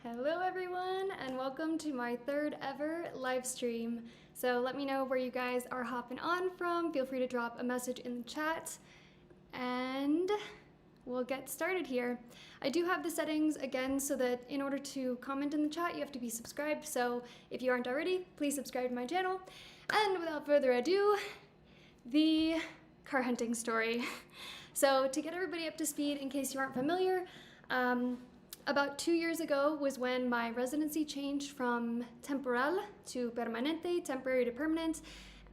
Hello everyone and welcome to my third ever live stream. So let me know where you guys are hopping on from. Feel free to drop a message in the chat and we'll get started here. I do have the settings again so that in order to comment in the chat you have to be subscribed. So if you aren't already, please subscribe to my channel. And without further ado, the car hunting story. So to get everybody up to speed in case you aren't familiar, about 2 years ago was when my residency changed from temporal to permanente, temporary to permanent,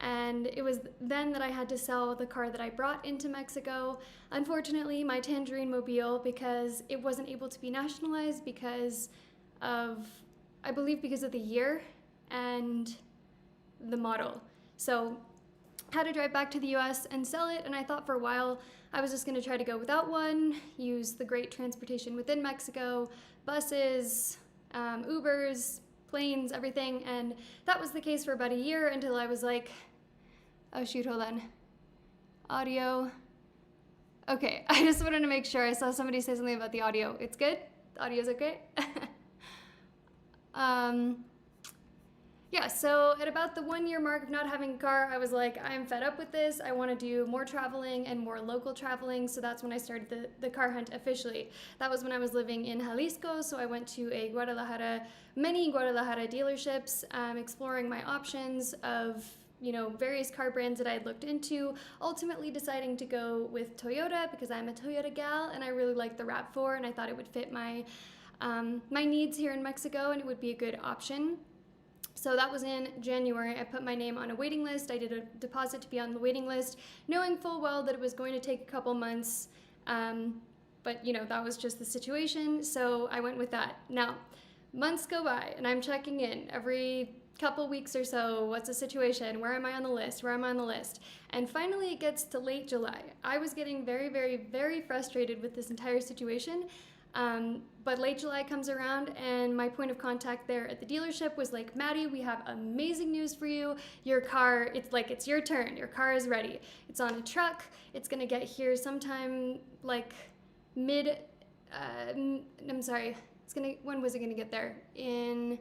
and it was then that I had to sell the car that I brought into Mexico. Unfortunately, my Tangerine Mobile, because it wasn't able to be nationalized because of, I believe because of the year and the model. So had to drive back to the US and sell it, and I thought for a while I was just going to try to go without one, use the great transportation within Mexico, buses, Ubers, planes, everything, and that was the case for about a year until I was like, oh shoot, hold on. Audio. Okay, I just wanted to make sure. I saw somebody say something about the audio. It's good? The audio's okay? Yeah, so at about the 1 year mark of not having a car, I was like, I'm fed up with this. I want to do more traveling and more local traveling. So that's when I started the car hunt officially. That was when I was living in Jalisco. So I went to many Guadalajara dealerships, exploring my options of, various car brands that I had looked into, ultimately deciding to go with Toyota because I'm a Toyota gal and I really liked the RAV4 and I thought it would fit my needs here in Mexico and it would be a good option. So that was in January. I put my name on a waiting list. I did a deposit to be on the waiting list, knowing full well that it was going to take a couple months. But that was just the situation. So I went with that. Now, months go by and I'm checking in every couple weeks or so. What's the situation? Where am I on the list? Where am I on the list? And finally it gets to late July. I was getting very, very, very frustrated with this entire situation. But late July comes around and my point of contact there at the dealership was like, Maddie, we have amazing news for you. Your car, it's your turn. Your car is ready. It's on a truck. It's going to get here sometime like when was it going to get there? In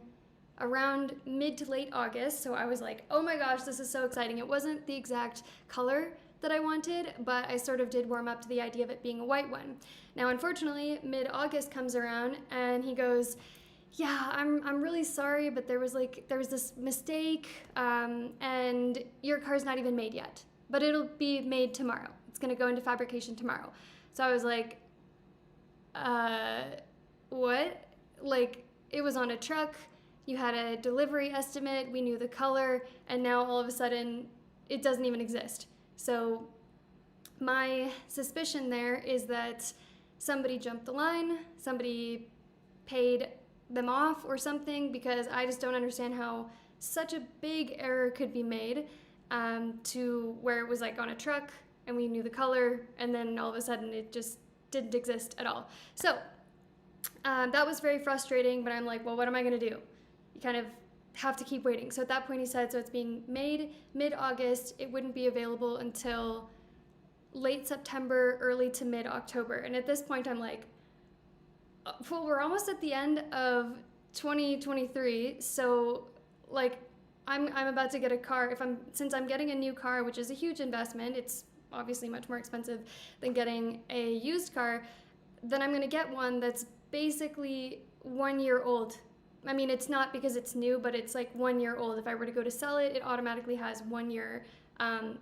around mid to late August. So I was like, oh my gosh, this is so exciting. It wasn't the exact color that I wanted, but I sort of did warm up to the idea of it being a white one. Now, unfortunately, mid-August comes around and he goes, yeah, I'm really sorry, but there was this mistake, and your car's not even made yet, but it'll be made tomorrow. It's gonna go into fabrication tomorrow. So I was like, what? Like, it was on a truck, you had a delivery estimate, we knew the color, and now all of a sudden it doesn't even exist. So my suspicion there is that somebody jumped the line, somebody paid them off or something, because I just don't understand how such a big error could be made to where it was like on a truck and we knew the color and then all of a sudden it just didn't exist at all. So that was very frustrating, but I'm like, well, what am I gonna do? You kind of have to keep waiting. So at that point he said, so it's being made mid-August, it wouldn't be available until late September, early to mid-October. And at this point I'm like, well, we're almost at the end of 2023, so like I'm about to get a car. Since I'm getting a new car, which is a huge investment, it's obviously much more expensive than getting a used car, then I'm gonna get one that's basically 1 year old. I mean, it's not because it's new, but it's like 1 year old. If I were to go to sell it, it automatically has 1 year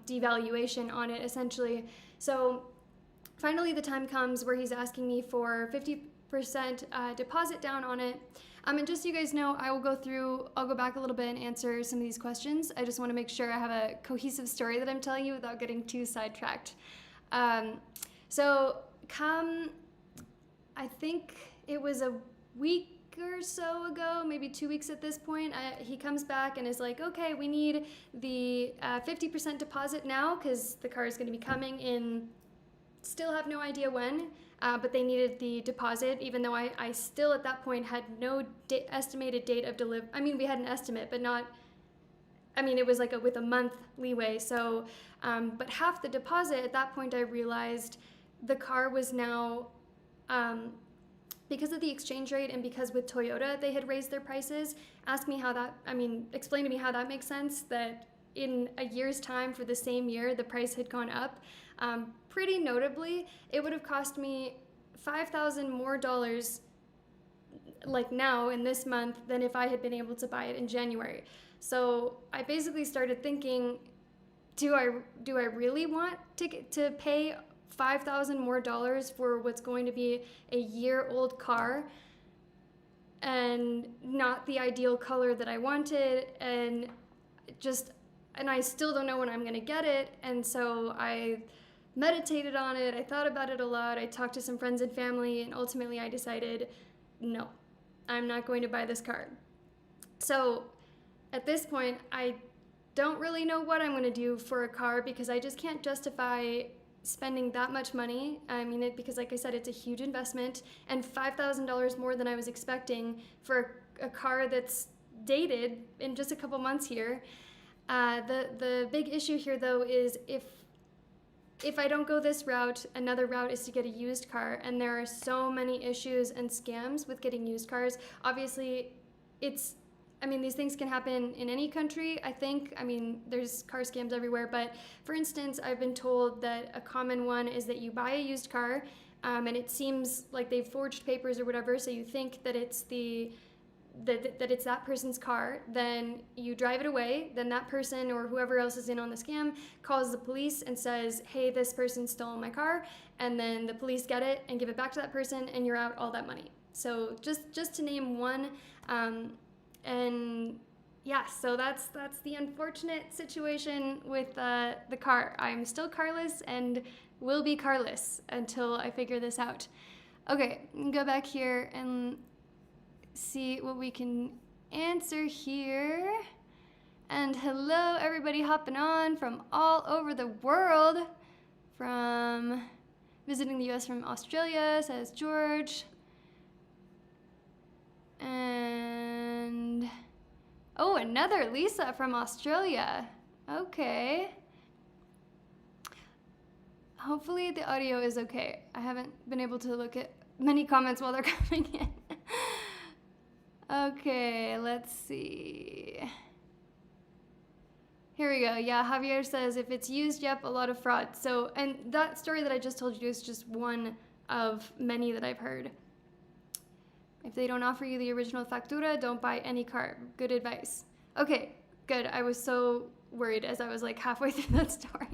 devaluation on it, essentially. So finally the time comes where he's asking me for 50% deposit down on it. And just so you guys know, I'll go back a little bit and answer some of these questions. I just want to make sure I have a cohesive story that I'm telling you without getting too sidetracked. So I think it was a week or so ago, maybe 2 weeks at this point, he comes back and is like, okay, we need the 50% deposit now because the car is going to be coming in, still have no idea when, but they needed the deposit, even though I still at that point had no estimated date of delivery. I mean, we had an estimate, but not, I mean, it was like with a month leeway. So, but half the deposit, at that point I realized the car was now because of the exchange rate and because with Toyota they had raised their prices, explain to me how that makes sense, that in a year's time for the same year, the price had gone up. Pretty notably, it would have cost me $5,000 more like now in this month than if I had been able to buy it in January. So I basically started thinking, do I really want to pay $5,000 more for what's going to be a year-old car and not the ideal color that I wanted, and I still don't know when I'm gonna get it. And so I meditated on it, I thought about it a lot, I talked to some friends and family, and ultimately I decided, no, I'm not going to buy this car. So at this point, I don't really know what I'm gonna do for a car, because I just can't justify spending that much money. Because like I said, it's a huge investment, and $5,000 more than I was expecting for a car that's dated in just a couple months here. The big issue here though is if I don't go this route, another route is to get a used car, and there are so many issues and scams with getting used cars. Obviously, these things can happen in any country, I think. There's car scams everywhere, but for instance, I've been told that a common one is that you buy a used car, and it seems like they've forged papers or whatever, so you think that it's that person's car, then you drive it away, then that person or whoever else is in on the scam calls the police and says, hey, this person stole my car, and then the police get it and give it back to that person, and you're out all that money. So just to name one. And yeah, so that's the unfortunate situation with the car. I'm still carless and will be carless until I figure this out. Okay, go back here and see what we can answer here. And hello, everybody hopping on from all over the world. From visiting the US from Australia, says George. And oh, another Lisa from Australia. Okay. Hopefully the audio is okay. I haven't been able to look at many comments while they're coming in. Okay, let's see. Here we go. Yeah, Javier says, if it's used, yep, a lot of fraud. So, and that story that I just told you is just one of many that I've heard. If they don't offer you the original factura, don't buy any car. Good advice. Okay, good. I was so worried as I was like halfway through that story.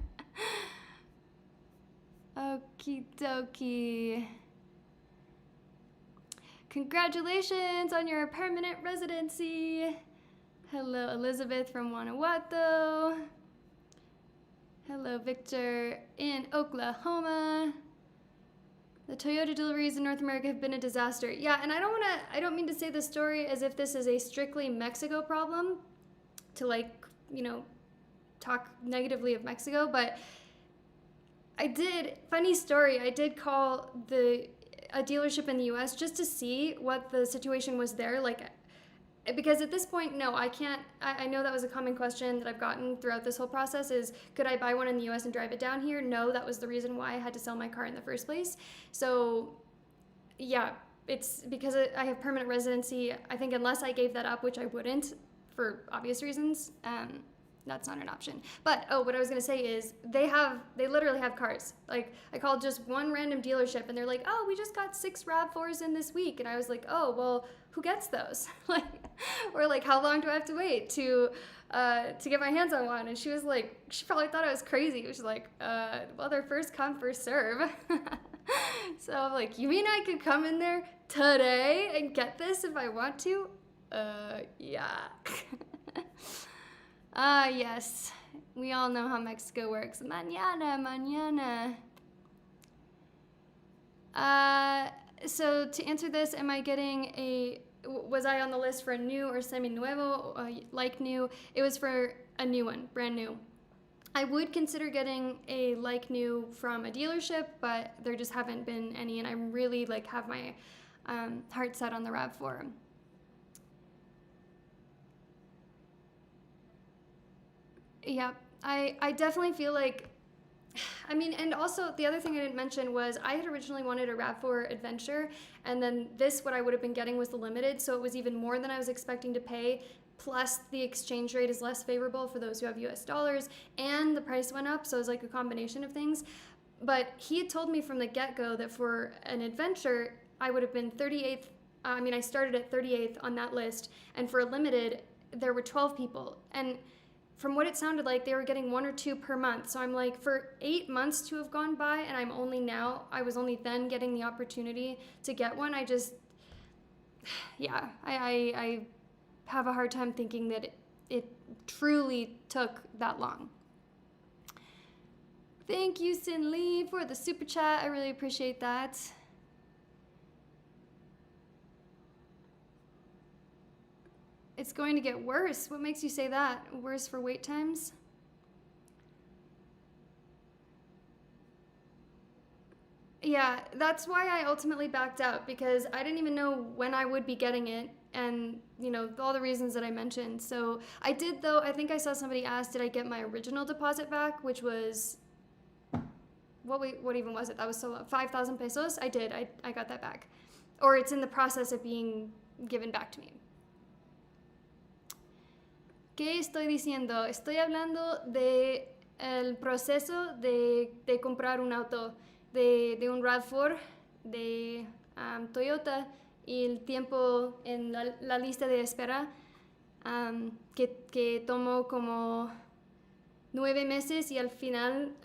Okie dokie. Congratulations on your permanent residency. Hello, Elizabeth from Guanajuato. Hello, Victor in Oklahoma. The Toyota deliveries in North America have been a disaster. Yeah, and I don't mean to say this story as if this is a strictly Mexico problem, to talk negatively of Mexico, but funny story, I did call a dealership in the US just to see what the situation was there, because at this point, no, I can't. I know that was a common question that I've gotten throughout this whole process is, could I buy one in the US and drive it down here? No, that was the reason why I had to sell my car in the first place. So yeah, it's because I have permanent residency. I think unless I gave that up, which I wouldn't for obvious reasons, that's not an option. But what I was gonna say is they literally have cars. Like, I called just one random dealership and they're like, oh, we just got 6 RAV4s in this week, and I was like, oh, well, who gets those? Or how long do I have to wait to get my hands on one? And she was like, she probably thought I was crazy. She was like, well, they're first come, first serve. So I'm like, you mean I could come in there today and get this if I want to? Yeah. Yes. We all know how Mexico works. Mañana. So to answer this, was I on the list for a new or semi-nuevo, like new? It was for a new one, brand new. I would consider getting a like new from a dealership, but there just haven't been any, and I really have my heart set on the RAV4. Yeah, I definitely feel like I mean, and also the other thing I didn't mention was I had originally wanted a RAV4 Adventure, and then this, what I would have been getting was the Limited, so it was even more than I was expecting to pay, plus the exchange rate is less favorable for those who have US dollars, and the price went up, so it was like a combination of things. But he had told me from the get-go that for an Adventure, I would have been 38th, I started at 38th on that list, and for a Limited, there were 12 people, and from what it sounded like, they were getting 1 or 2 per month. So I'm like, for 8 months to have gone by, and I was only then getting the opportunity to get one. I have a hard time thinking that it truly took that long. Thank you, Sin Lee, for the super chat. I really appreciate that. It's going to get worse. What makes you say that? Worse for wait times? Yeah, that's why I ultimately backed out, because I didn't even know when I would be getting it, and, all the reasons that I mentioned. So I did, though. I think I saw somebody ask, did I get my original deposit back, which was, what even was it? That was so 5,000 pesos? I did. I got that back. Or it's in the process of being given back to me. ¿Qué estoy diciendo? Estoy hablando de el proceso de comprar un auto, de un RAV4 de Toyota, y el tiempo en la lista de espera que tomó como 9 meses, y al final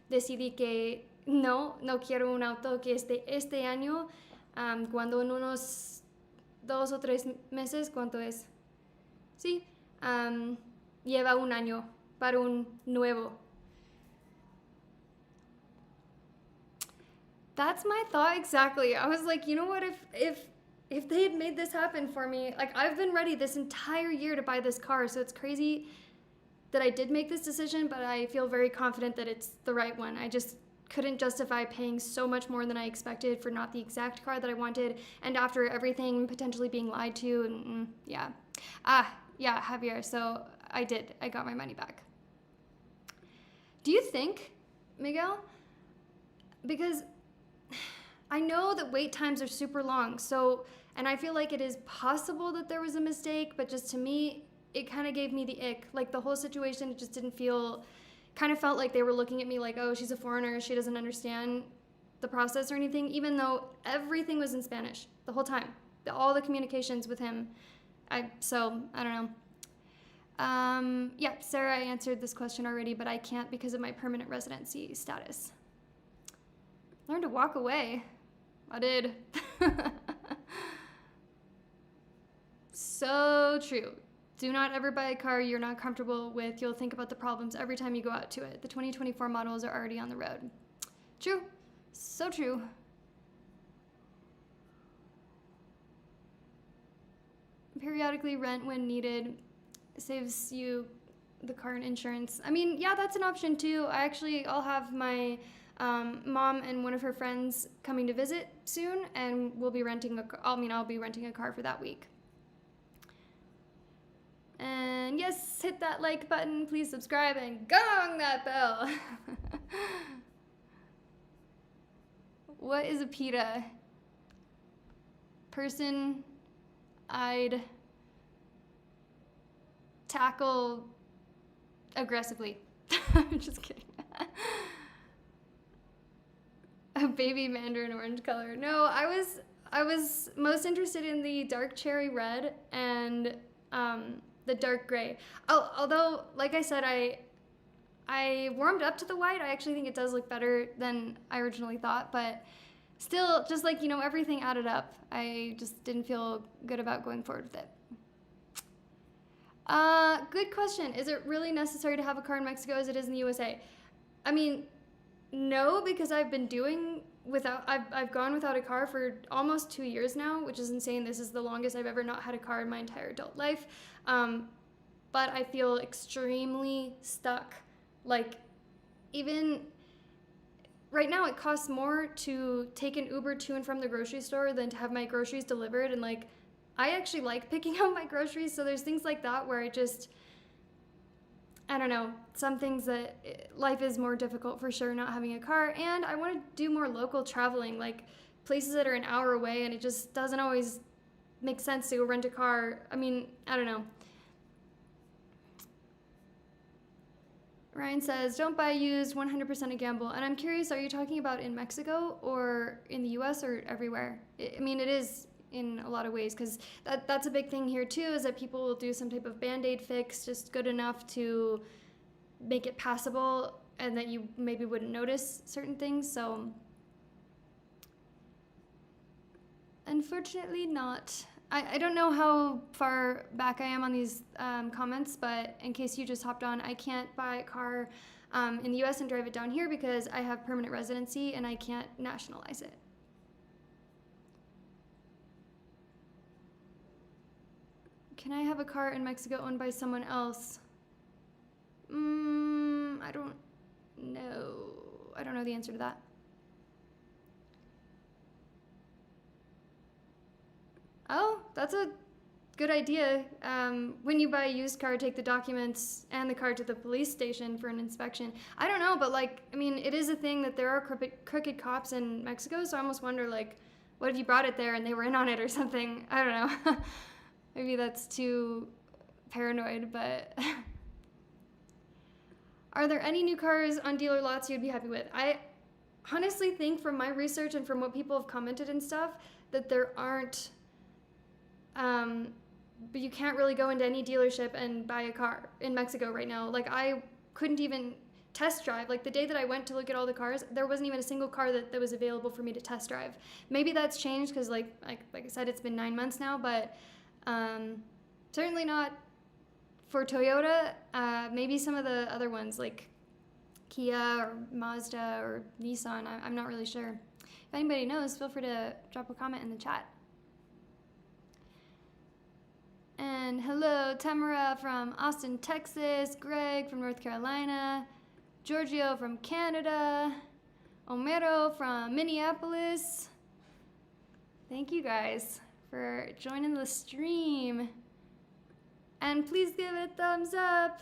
decidí que no quiero un auto que este año, cuando en unos 2 o 3 meses, ¿cuánto es? Sí. Lleva un año para un nuevo. That's my thought exactly. I was like, you know what, if they had made this happen for me, like, I've been ready this entire year to buy this car, so it's crazy that I did make this decision, but I feel very confident that it's the right one. I just couldn't justify paying so much more than I expected for not the exact car that I wanted, and after everything potentially being lied to, and yeah. Yeah, Javier, so I got my money back. Do you think, Miguel, because I know that wait times are super long, and I feel like it is possible that there was a mistake, but just to me, it kind of gave me the ick. Like, the whole situation, it just kind of felt like they were looking at me like, oh, she's a foreigner, she doesn't understand the process or anything, even though everything was in Spanish the whole time. All the communications with him. I don't know. Yeah, Sarah, I answered this question already, but I can't because of my permanent residency status. Learn to walk away. I did. So true. Do not ever buy a car you're not comfortable with. You'll think about the problems every time you go out to it. The 2024 models are already on the road. True. So true. Periodically rent when needed. Saves you the car and insurance. I mean, yeah, that's an option too. I'll have my mom and one of her friends coming to visit soon, and I'll be renting a car for that week. And yes, hit that like button, please subscribe, and gong that bell. What is a PETA? Person I'd tackle aggressively. I'm just kidding. A baby mandarin orange color. No, I was most interested in the dark cherry red and the dark gray. Although, like I said, I warmed up to the white. I actually think it does look better than I originally thought, but still, just like, everything added up. I just didn't feel good about going forward with it. Good question. Is it really necessary to have a car in Mexico as it is in the USA? I mean, no, because I've been I've gone without a car for almost 2 years now, which is insane. This is the longest I've ever not had a car in my entire adult life. But I feel extremely stuck. Like, even right now, it costs more to take an Uber to and from the grocery store than to have my groceries delivered. And like, I actually like picking out my groceries. So there's things like that where I don't know, some things that life is more difficult for sure not having a car, and I want to do more local traveling, like places that are an hour away, and it just doesn't always make sense to go rent a car. I mean, I don't know. Ryan says, don't buy used, 100% a gamble. And I'm curious, are you talking about in Mexico or in the US or everywhere? I mean, it is in a lot of ways, because that's a big thing here too, is that people will do some type of band-aid fix just good enough to make it passable, and that you maybe wouldn't notice certain things. So unfortunately not. I don't know how far back I am on these comments, but in case you just hopped on, I can't buy a car in the US and drive it down here because I have permanent residency and I can't nationalize it. Can I have a car in Mexico owned by someone else? I don't know. I don't know the answer to that. Oh, that's a good idea. When you buy a used car, take the documents and the car to the police station for an inspection. I don't know, but like, I mean, it is a thing that there are crooked cops in Mexico, so I almost wonder, like, what if you brought it there and they were in on it or something? I don't know. Maybe that's too paranoid, but... Are there any new cars on dealer lots you'd be happy with? I honestly think from my research and from what people have commented and stuff, that there aren't... but you can't really go into any dealership and buy a car in Mexico right now. Like, I couldn't even test drive. Like, the day that I went to look at all the cars, there wasn't even a single car that was available for me to test drive. Maybe that's changed because, like I said, it's been 9 months now, but certainly not for Toyota. Maybe some of the other ones like Kia or Mazda or Nissan. I'm not really sure. If anybody knows, feel free to drop a comment in the chat. And hello, Tamara from Austin, Texas, Greg from North Carolina, Giorgio from Canada, Omero from Minneapolis. Thank you guys for joining the stream. And please give it a thumbs up.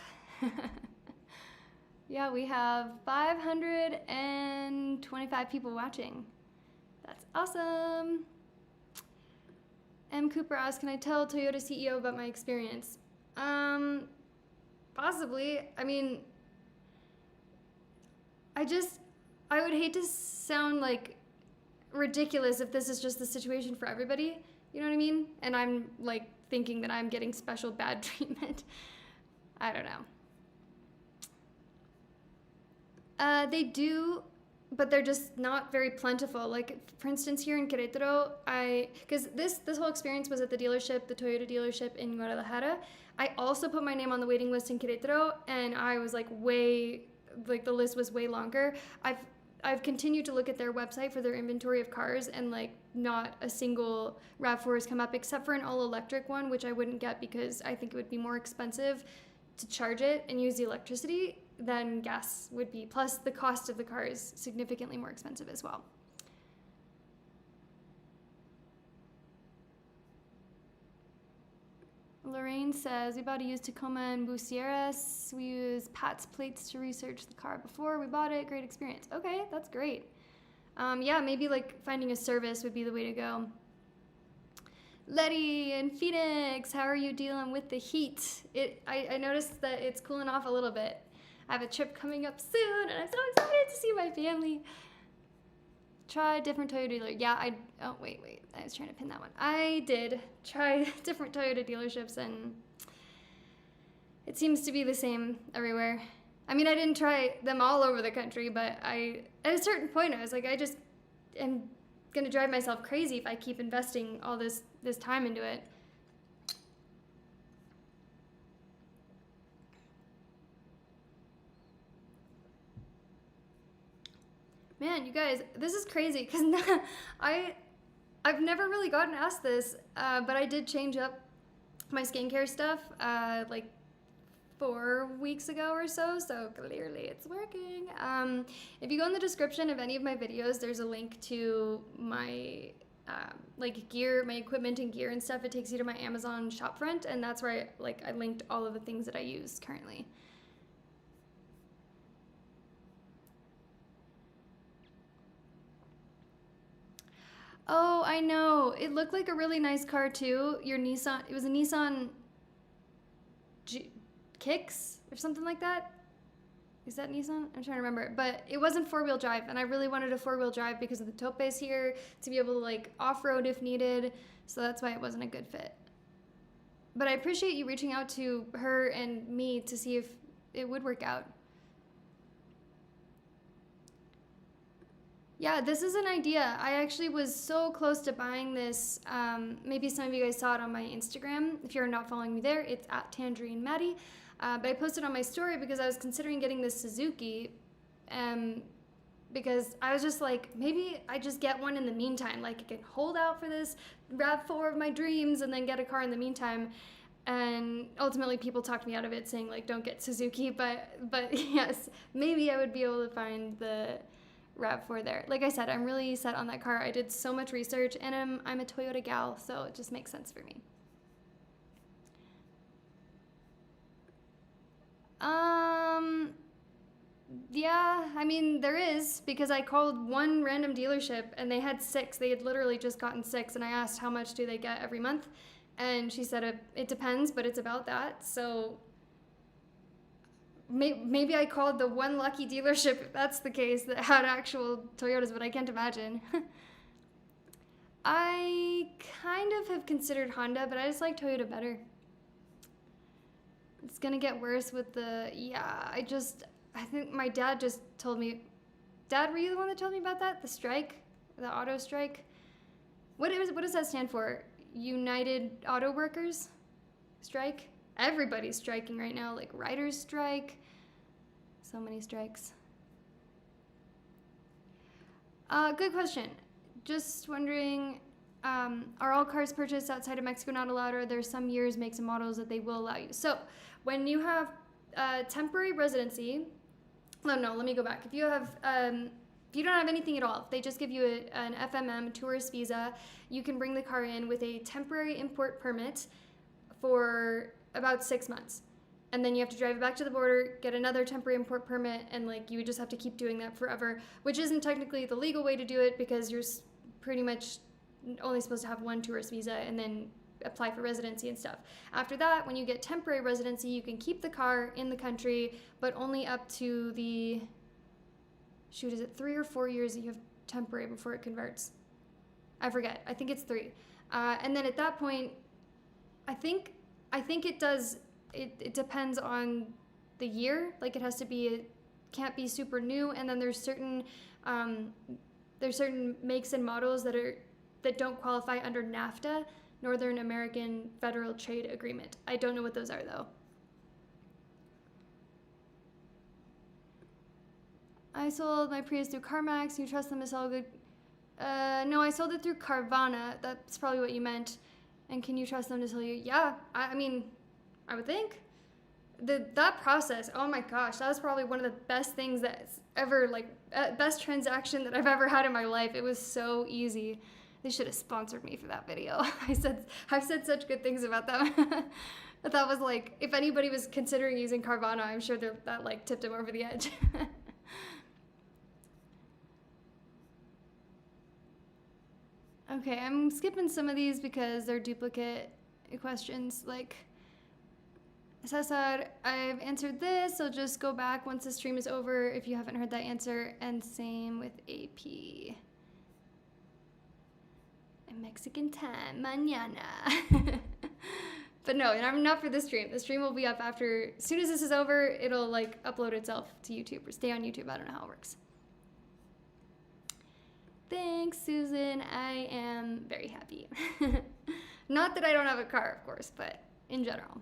Yeah, we have 525 people watching. That's awesome. M. Cooper asks, can I tell Toyota CEO about my experience? Possibly. I mean, I would hate to sound like ridiculous if this is just the situation for everybody. You know what I mean? And I'm like thinking that I'm getting special bad treatment. I don't know. They do, but they're just not very plentiful. Like, for instance, here in Querétaro, because this whole experience was at the dealership, the Toyota dealership in Guadalajara. I also put my name on the waiting list in Querétaro, and I was like the list was way longer. I've continued to look at their website for their inventory of cars, and like not a single RAV4 has come up except for an all-electric one, which I wouldn't get because I think it would be more expensive to charge it and use the electricity than gas would be. Plus, the cost of the car is significantly more expensive as well. Lorraine says, we bought a used Tacoma and Bucieras. We used Pat's plates to research the car before we bought it. Great experience. Okay, that's great. Yeah, maybe like finding a service would be the way to go. Letty in Phoenix, how are you dealing with the heat? I noticed that it's cooling off a little bit. I have a trip coming up soon, and I'm so excited to see my family. Try a different Toyota dealer. Yeah, oh, wait. I was trying to pin that one. I did try different Toyota dealerships, and it seems to be the same everywhere. I mean, I didn't try them all over the country, but at a certain point, I was like, I just am going to drive myself crazy if I keep investing all this time into it. Man, you guys, this is crazy because I've never really gotten asked this, but I did change up my skincare stuff like 4 weeks ago or so clearly it's working. If you go in the description of any of my videos, there's a link to my like gear, my equipment and gear and stuff. It takes you to my Amazon shopfront, and that's where I linked all of the things that I use currently. Oh, I know. It looked like a really nice car too. Your Nissan, it was a Nissan Kicks or something like that. Is that Nissan? I'm trying to remember. But it wasn't four-wheel drive, and I really wanted a four-wheel drive because of the topes here to be able to like off-road if needed. So that's why it wasn't a good fit. But I appreciate you reaching out to her and me to see if it would work out. Yeah, this is an idea. I actually was so close to buying this. Maybe some of you guys saw it on my Instagram. If you're not following me there, it's at Tangerine Maddie. But I posted on my story because I was considering getting this Suzuki. Because I was just like, maybe I just get one in the meantime. Like, I can hold out for this RAV4 of my dreams and then get a car in the meantime. And ultimately people talked me out of it saying like, don't get Suzuki. But yes, maybe I would be able to find the RAV4 there. Like I said, I'm really set on that car. I did so much research and I'm a Toyota gal, so it just makes sense for me. Yeah, I mean, there is, because I called one random dealership and they had 6. They had literally just gotten 6, and I asked how much do they get every month, and she said it depends, but it's about that. So maybe I called the one lucky dealership, if that's the case, that had actual Toyotas, but I can't imagine. I kind of have considered Honda, but I just like Toyota better. It's gonna get worse with I think my dad just told me. Dad, were you the one that told me about that? The strike? The auto strike? What does that stand for? United Auto Workers strike? Everybody's striking right now, like writers strike. So many strikes. Good question. Just wondering, are all cars purchased outside of Mexico not allowed, or are there some years, makes, and models that they will allow you? So when you have temporary residency, no, let me go back. If you have, if you don't have anything at all, if they just give you an FMM, tourist visa, you can bring the car in with a temporary import permit for about 6 months. And then you have to drive it back to the border, get another temporary import permit, and like you would just have to keep doing that forever, which isn't technically the legal way to do it because you're pretty much only supposed to have one tourist visa and then apply for residency and stuff. After that, when you get temporary residency, you can keep the car in the country, but only up to the, is it 3 or 4 years that you have temporary before it converts? I forget. I think it's 3. And then at that point, I think it does. It depends on the year. Like it has to be, can't be super new. And then there's certain makes and models that don't qualify under NAFTA, Northern American Federal Trade Agreement. I don't know what those are though. I sold my Prius through CarMax. You trust them to sell good? No, I sold it through Carvana. That's probably what you meant. And can you trust them to sell you? Yeah, I mean, I would think. That process, oh my gosh, that was probably one of the best things that's ever, best transaction that I've ever had in my life. It was so easy. They should have sponsored me for that video. I've said such good things about them. But that was like, if anybody was considering using Carvana, I'm sure that tipped him over the edge. Okay, I'm skipping some of these because they're duplicate questions. Like, Cesar, I've answered this, so just go back once the stream is over if you haven't heard that answer, and same with AP. Mexican time, mañana. But no, and I'm not for this stream. The stream will be up after, as soon as this is over, it'll upload itself to YouTube or stay on YouTube. I don't know how it works. Thanks, Susan. I am very happy. Not that I don't have a car, of course, but in general.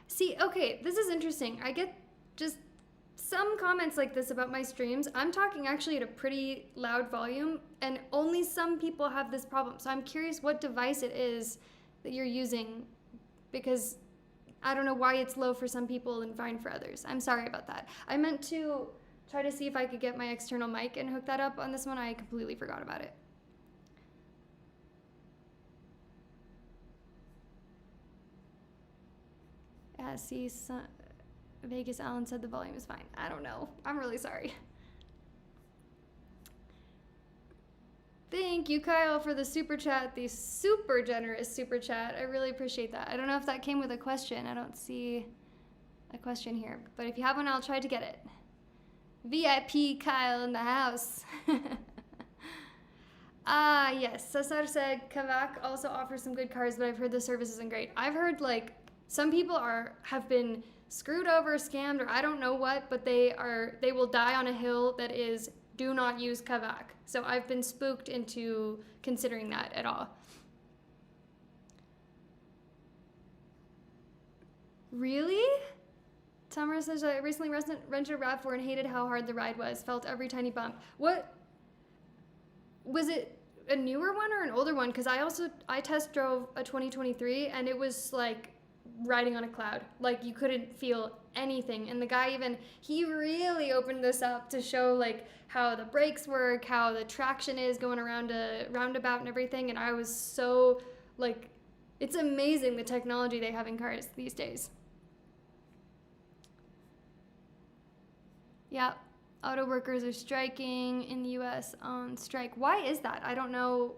See, okay, this is interesting. I get just some comments like this about my streams. I'm talking actually at a pretty loud volume, and only some people have this problem. So I'm curious what device it is that you're using, because I don't know why it's low for some people and fine for others. I'm sorry about that. I meant to try to see if I could get my external mic and hook that up on this one. I completely forgot about it. Yeah, see, Vegas Alan said the volume is fine. I don't know. I'm really sorry. Thank you, Kyle, for the super chat, the super generous super chat. I really appreciate that. I don't know if that came with a question. I don't see a question here, but if you have one, I'll try to get it. VIP Kyle in the house. Yes. Cesar said Kavak also offers some good cars, but I've heard the service isn't great. I've heard like some people have been screwed over, scammed, or I don't know what, but they will die on a hill that is do not use Kavak. So I've been spooked into considering that at all. Really? Tamara says, I recently rented a RAV4 and hated how hard the ride was. Felt every tiny bump. What? Was it a newer one or an older one? Because I test drove a 2023 and it was like riding on a cloud. Like you couldn't feel anything. And the guy he really opened this up to show like how the brakes work, how the traction is going around a roundabout and everything. And I was so like, it's amazing the technology they have in cars these days. Yeah, auto workers are striking in the U.S. on strike. Why is that? I don't know.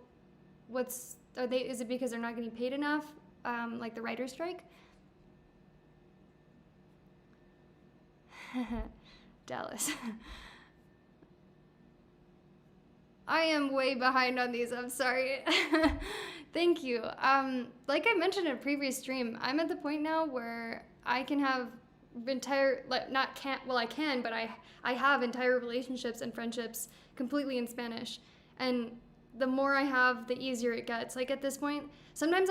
Is it because they're not getting paid enough? Like the writer's strike? Dallas. I am way behind on these. I'm sorry. Thank you. Like I mentioned in a previous stream, I'm at the point now where I can have I can, but I have entire relationships and friendships completely in Spanish. And the more I have, the easier it gets. Like at this point, sometimes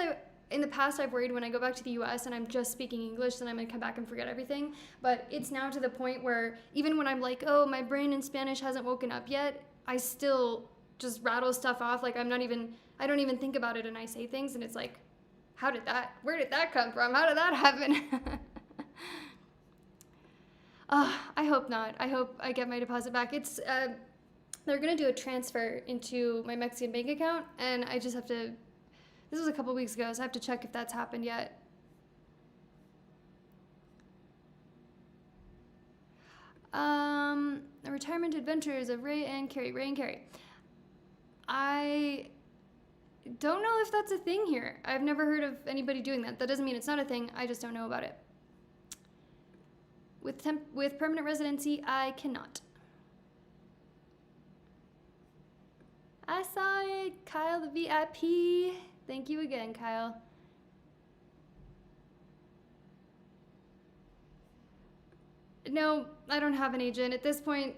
in the past I've worried when I go back to the US and I'm just speaking English, then I'm gonna come back and forget everything. But it's now to the point where even when I'm like, oh, my brain in Spanish hasn't woken up yet, I still just rattle stuff off. Like I don't even think about it and I say things and it's like, where did that come from? How did that happen? I hope not. I hope I get my deposit back. It's, they're going to do a transfer into my Mexican bank account, and I just have to, this was a couple weeks ago, so I have to check if that's happened yet. Retirement Adventures of Ray and Carrie. I don't know if that's a thing here. I've never heard of anybody doing that. That doesn't mean it's not a thing. I just don't know about it. With permanent residency, I cannot. I saw it, Kyle the VIP. Thank you again, Kyle. No, I don't have an agent. At this point,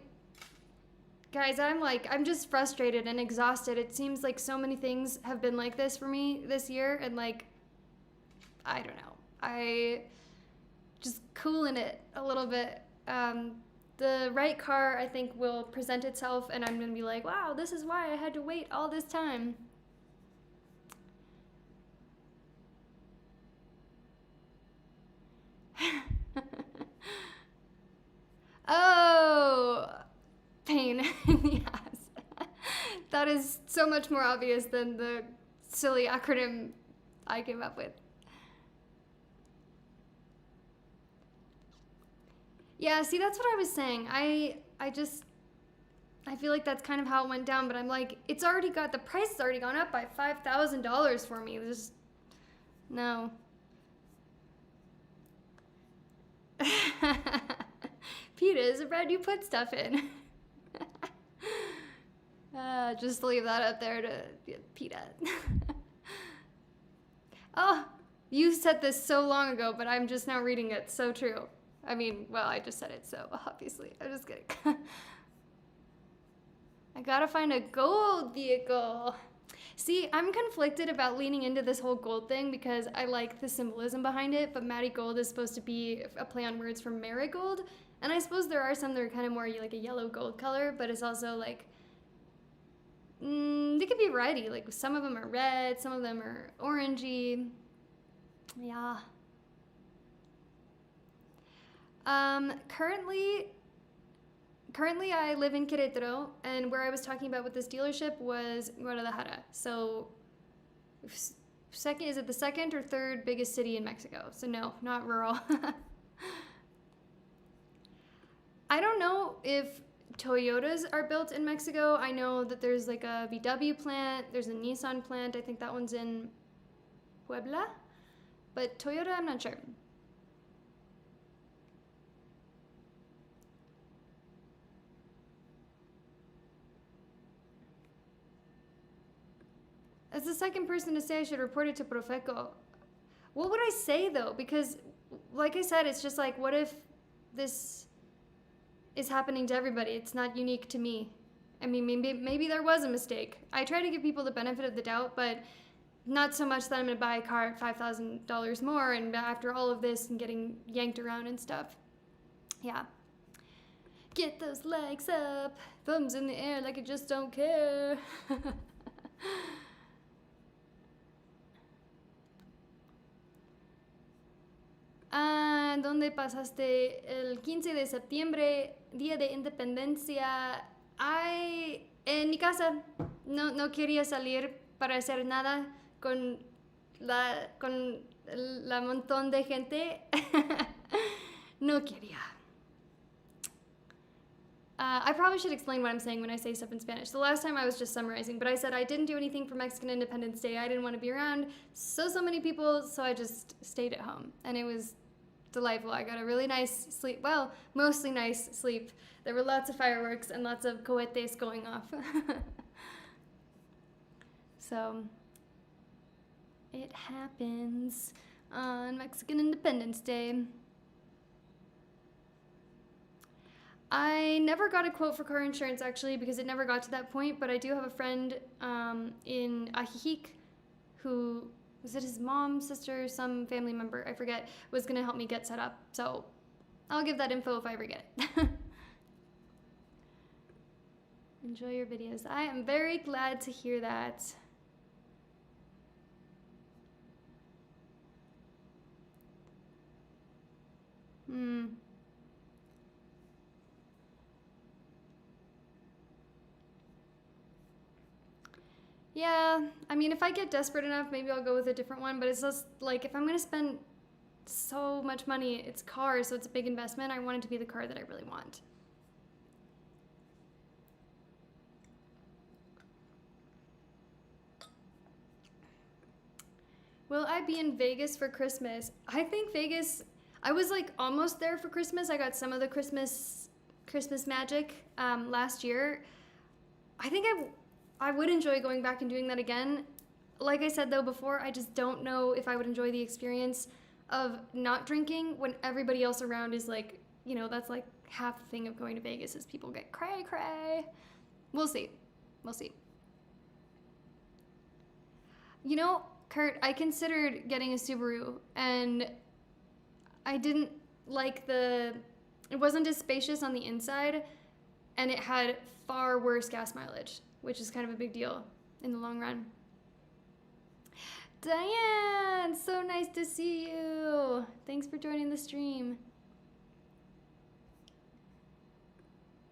guys, I'm just frustrated and exhausted. It seems like so many things have been like this for me this year, and like, I don't know. Just cooling it a little bit. The right car, I think, will present itself, and I'm going to be like, wow, this is why I had to wait all this time. Oh, pain in the ass. That is so much more obvious than the silly acronym I came up with. Yeah, see, that's what I was saying. I feel like that's kind of how it went down, but I'm like, the price has already gone up by $5,000 for me. No. PETA is a brand you put stuff in. Just leave that up there to PETA. Oh, you said this so long ago, but I'm just now reading it. So true. I mean, well, I just said it, so obviously. I'm just kidding. I gotta find a gold vehicle. See, I'm conflicted about leaning into this whole gold thing because I like the symbolism behind it, but Maddie Gold is supposed to be a play on words from marigold. And I suppose there are some that are kind of more like a yellow gold color, but it's also like, they could be a variety. Like some of them are red, some of them are orangey. Yeah. Currently I live in Querétaro, and where I was talking about with this dealership was Guadalajara. So is it the second or third biggest city in Mexico? So no, not rural. I don't know if Toyotas are built in Mexico. I know that there's like a VW plant, there's a Nissan plant. I think that one's in Puebla. But Toyota, I'm not sure. As the second person to say I should report it to Profeco. What would I say though? Because like I said, it's just like, what if this is happening to everybody? It's not unique to me. I mean, maybe there was a mistake. I try to give people the benefit of the doubt, but not so much that I'm gonna buy a car at $5,000 more and after all of this and getting yanked around and stuff. Yeah. Get those legs up, thumbs in the air like I just don't care. ¿Dónde pasaste el 15 de septiembre, Día de Independencia? En mi casa. No quería salir para hacer nada con la montón de gente. No quería. I probably should explain what I'm saying when I say stuff in Spanish. The last time I was just summarizing, but I said I didn't do anything for Mexican Independence Day. I didn't want to be around so many people, so I just stayed at home. And it was delightful. I got a really nice sleep. Well, mostly nice sleep. There were lots of fireworks and lots of cohetes going off. So, it happens on Mexican Independence Day. I never got a quote for car insurance actually because it never got to that point, but I do have a friend in Ajijic who, was it his mom, sister, some family member, I forget, was going to help me get set up. So I'll give that info if I ever get it. Enjoy your videos. I am very glad to hear that. Yeah, I mean, if I get desperate enough, maybe I'll go with a different one, but it's just, like, if I'm going to spend so much money, it's cars, so it's a big investment, I want it to be the car that I really want. Will I be in Vegas for Christmas? I think Vegas, I was, like, almost there for Christmas. I got some of the Christmas magic last year. I think I would enjoy going back and doing that again. Like I said though before, I just don't know if I would enjoy the experience of not drinking when everybody else around is like, you know, that's like half the thing of going to Vegas is people get cray cray. We'll see. We'll see. You know, Kurt, I considered getting a Subaru and I didn't like it wasn't as spacious on the inside and it had far worse gas mileage, which is kind of a big deal in the long run. Diane, so nice to see you. Thanks for joining the stream.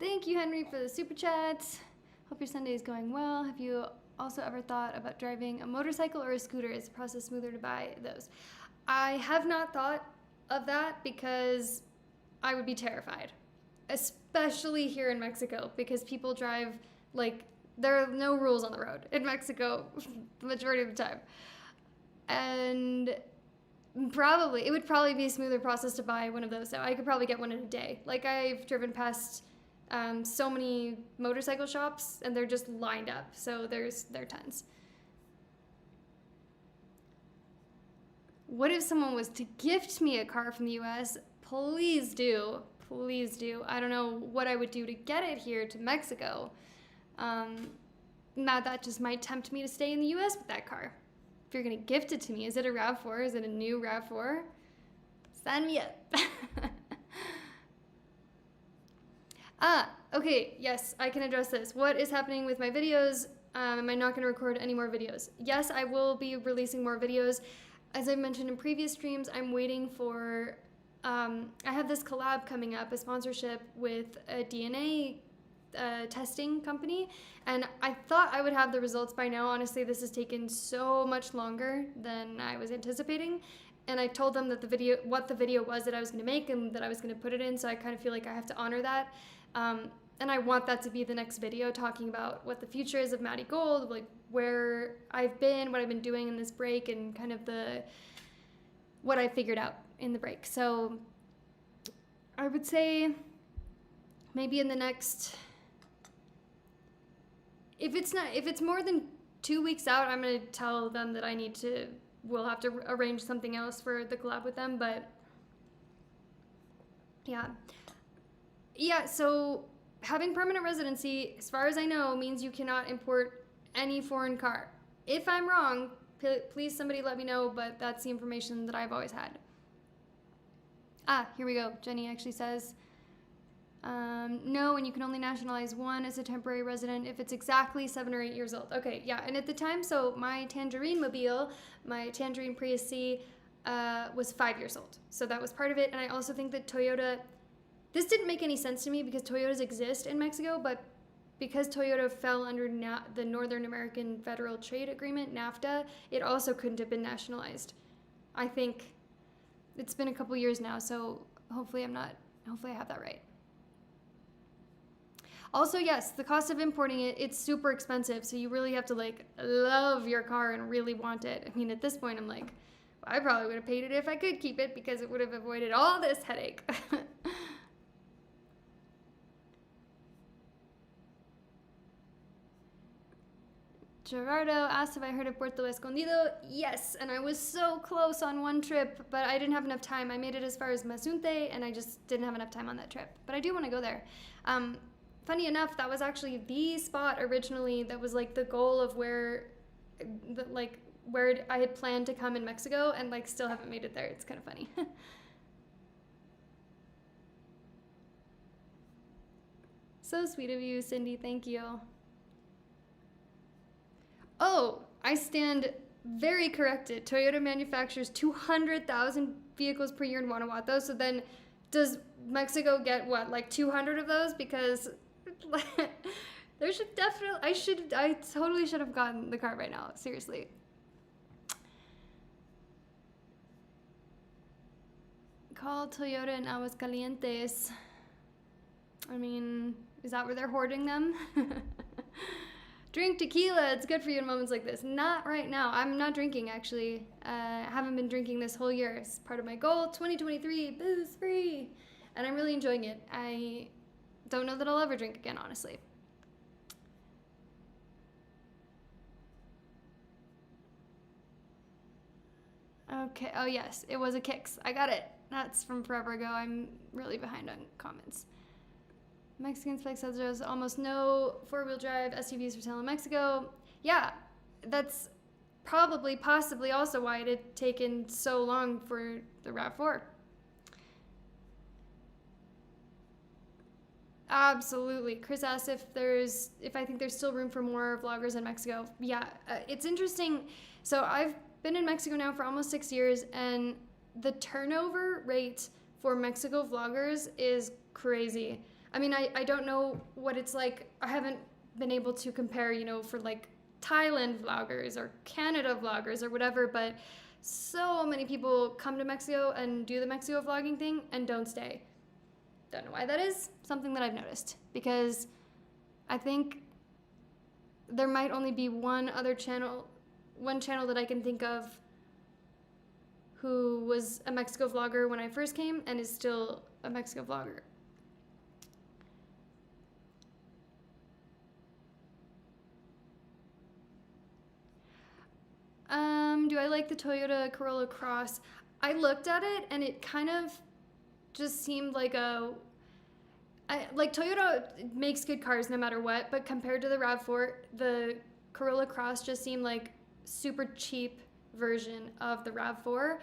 Thank you, Henry, for the super chats. Hope your Sunday is going well. Have you also ever thought about driving a motorcycle or a scooter? Is the process smoother to buy those? I have not thought of that because I would be terrified, especially here in Mexico, because people drive like, there are no rules on the road in Mexico the majority of the time. And it would probably be a smoother process to buy one of those. So I could probably get one in a day. Like I've driven past so many motorcycle shops and they're just lined up. So there are tons. What if someone was to gift me a car from the US? Please do. Please do. I don't know what I would do to get it here to Mexico. Now that just might tempt me to stay in the US with that car. If you're gonna gift it to me, is it a RAV4? Is it a new RAV4? Sign me up. Okay, yes, I can address this. What is happening with my videos? Am I not gonna record any more videos? Yes, I will be releasing more videos. As I mentioned in previous streams, I'm waiting for, I have this collab coming up, a sponsorship with a DNA testing company, and I thought I would have the results by now. Honestly, this has taken so much longer than I was anticipating, and I told them that what the video was that I was going to make and that I was going to put it in, so I kind of feel like I have to honor that. and I want that to be the next video, talking about what the future is of Maddie Gold, like where I've been, what I've been doing in this break, and kind of what I figured out in the break. So I would say maybe in the next, if it's more than 2 weeks out, I'm gonna tell them that we'll have to arrange something else for the collab with them. But yeah, so having permanent residency, as far as I know, means you cannot import any foreign car. If I'm wrong, please somebody let me know, but that's the information that I've always had. Here we go. Jenny actually says, no, and you can only nationalize one as a temporary resident if it's exactly 7 or 8 years old. Okay, yeah, and at the time, so my Tangerine Mobile, my Tangerine Prius C, was 5 years old. So that was part of it, and I also think that Toyota, this didn't make any sense to me because Toyotas exist in Mexico, but because Toyota fell under the Northern American Federal Trade Agreement, NAFTA, it also couldn't have been nationalized. I think it's been a couple years now, so hopefully I have that right. Also, yes, the cost of importing it's super expensive, so you really have to like love your car and really want it. I mean, at this point, I'm like, well, I probably would have paid it if I could keep it because it would have avoided all this headache. Gerardo asked if I heard of Puerto Escondido. Yes, and I was so close on one trip, but I didn't have enough time. I made it as far as Mazunte, and I just didn't have enough time on that trip. But I do want to go there. Funny enough, that was actually the spot originally that was like the goal of where I had planned to come in Mexico, and like still haven't made it there. It's kind of funny. So sweet of you, Cindy. Thank you. Oh, I stand very corrected. Toyota manufactures 200,000 vehicles per year in Guanajuato. So then does Mexico get what, like 200 of those? Because there should definitely, I totally should have gotten the car right now. Seriously. Call Toyota in Aguascalientes. I mean, is that where they're hoarding them? Drink tequila, it's good for you in moments like this. Not right now. I'm not drinking, actually. I haven't been drinking this whole year. It's part of my goal, 2023, booze free. And I'm really enjoying it. I don't know that I'll ever drink again, honestly. Okay, oh yes, it was a Kicks. I got it. That's from forever ago. I'm really behind on comments. Mexican spec says there's almost no four-wheel drive SUVs for sale in Mexico. Yeah, that's possibly also why it had taken so long for the RAV4. Absolutely. Chris asked if I think there's still room for more vloggers in Mexico. Yeah, it's interesting. So I've been in Mexico now for almost 6 years, and the turnover rate for Mexico vloggers is crazy. I mean, I don't know what it's like. I haven't been able to compare, for like Thailand vloggers or Canada vloggers or whatever, but so many people come to Mexico and do the Mexico vlogging thing and don't stay. Don't know why that is. Something that I've noticed, because I think there might only be one channel that I can think of who was a Mexico vlogger when I first came and is still a Mexico vlogger. Do I like the Toyota Corolla Cross? I looked at it and it kind of just seemed like Toyota makes good cars no matter what, but compared to the RAV4, the Corolla Cross just seemed like super cheap version of the RAV4,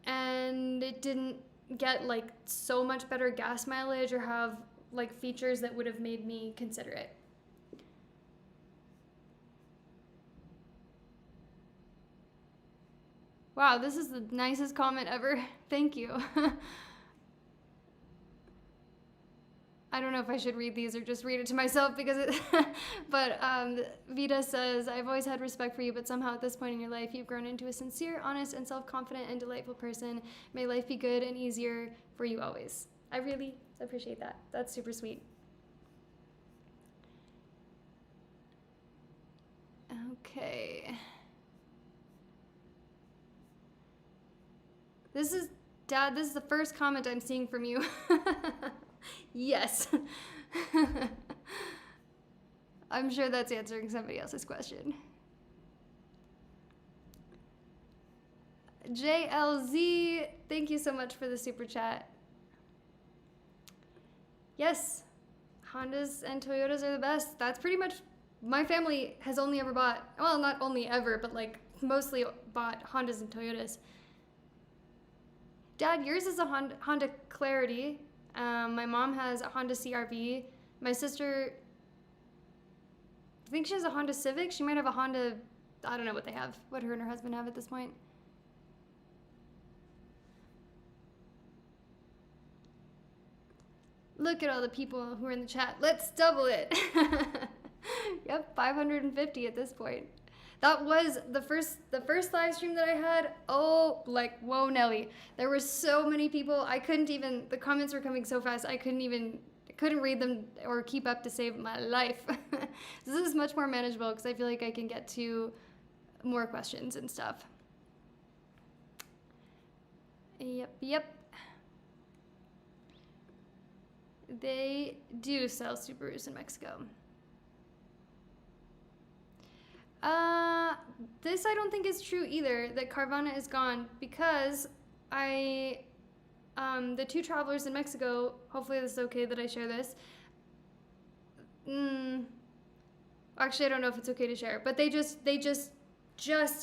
and it didn't get like so much better gas mileage or have like features that would have made me consider it. Wow, this is the nicest comment ever. Thank you. I don't know if I should read these or just read it to myself because but Vita says, I've always had respect for you, but somehow at this point in your life, you've grown into a sincere, honest, and self-confident and delightful person. May life be good and easier for you always. I really appreciate that. That's super sweet. Okay. Dad, this is the first comment I'm seeing from you. Yes. I'm sure that's answering somebody else's question. JLZ, thank you so much for the super chat. Yes, Hondas and Toyotas are the best. That's pretty much, my family has only ever bought, well, not only ever, but like mostly bought Hondas and Toyotas. Dad, yours is a Honda Clarity. My mom has a Honda CR-V. My sister, I think she has a Honda Civic. She might have a Honda, I don't know what they have, what her and her husband have at this point. Look at all the people who are in the chat. Let's double it. Yep, 550 at this point. That was the first live stream that I had. Oh, like, whoa, Nelly. There were so many people. I couldn't even, the comments were coming so fast. I couldn't read them or keep up to save my life. This is much more manageable because I feel like I can get to more questions and stuff. Yep. They do sell Subarus in Mexico. This I don't think is true either, that Carvana is gone, because the two travelers in Mexico, hopefully this is okay that I share this. Actually, I don't know if it's okay to share, but they just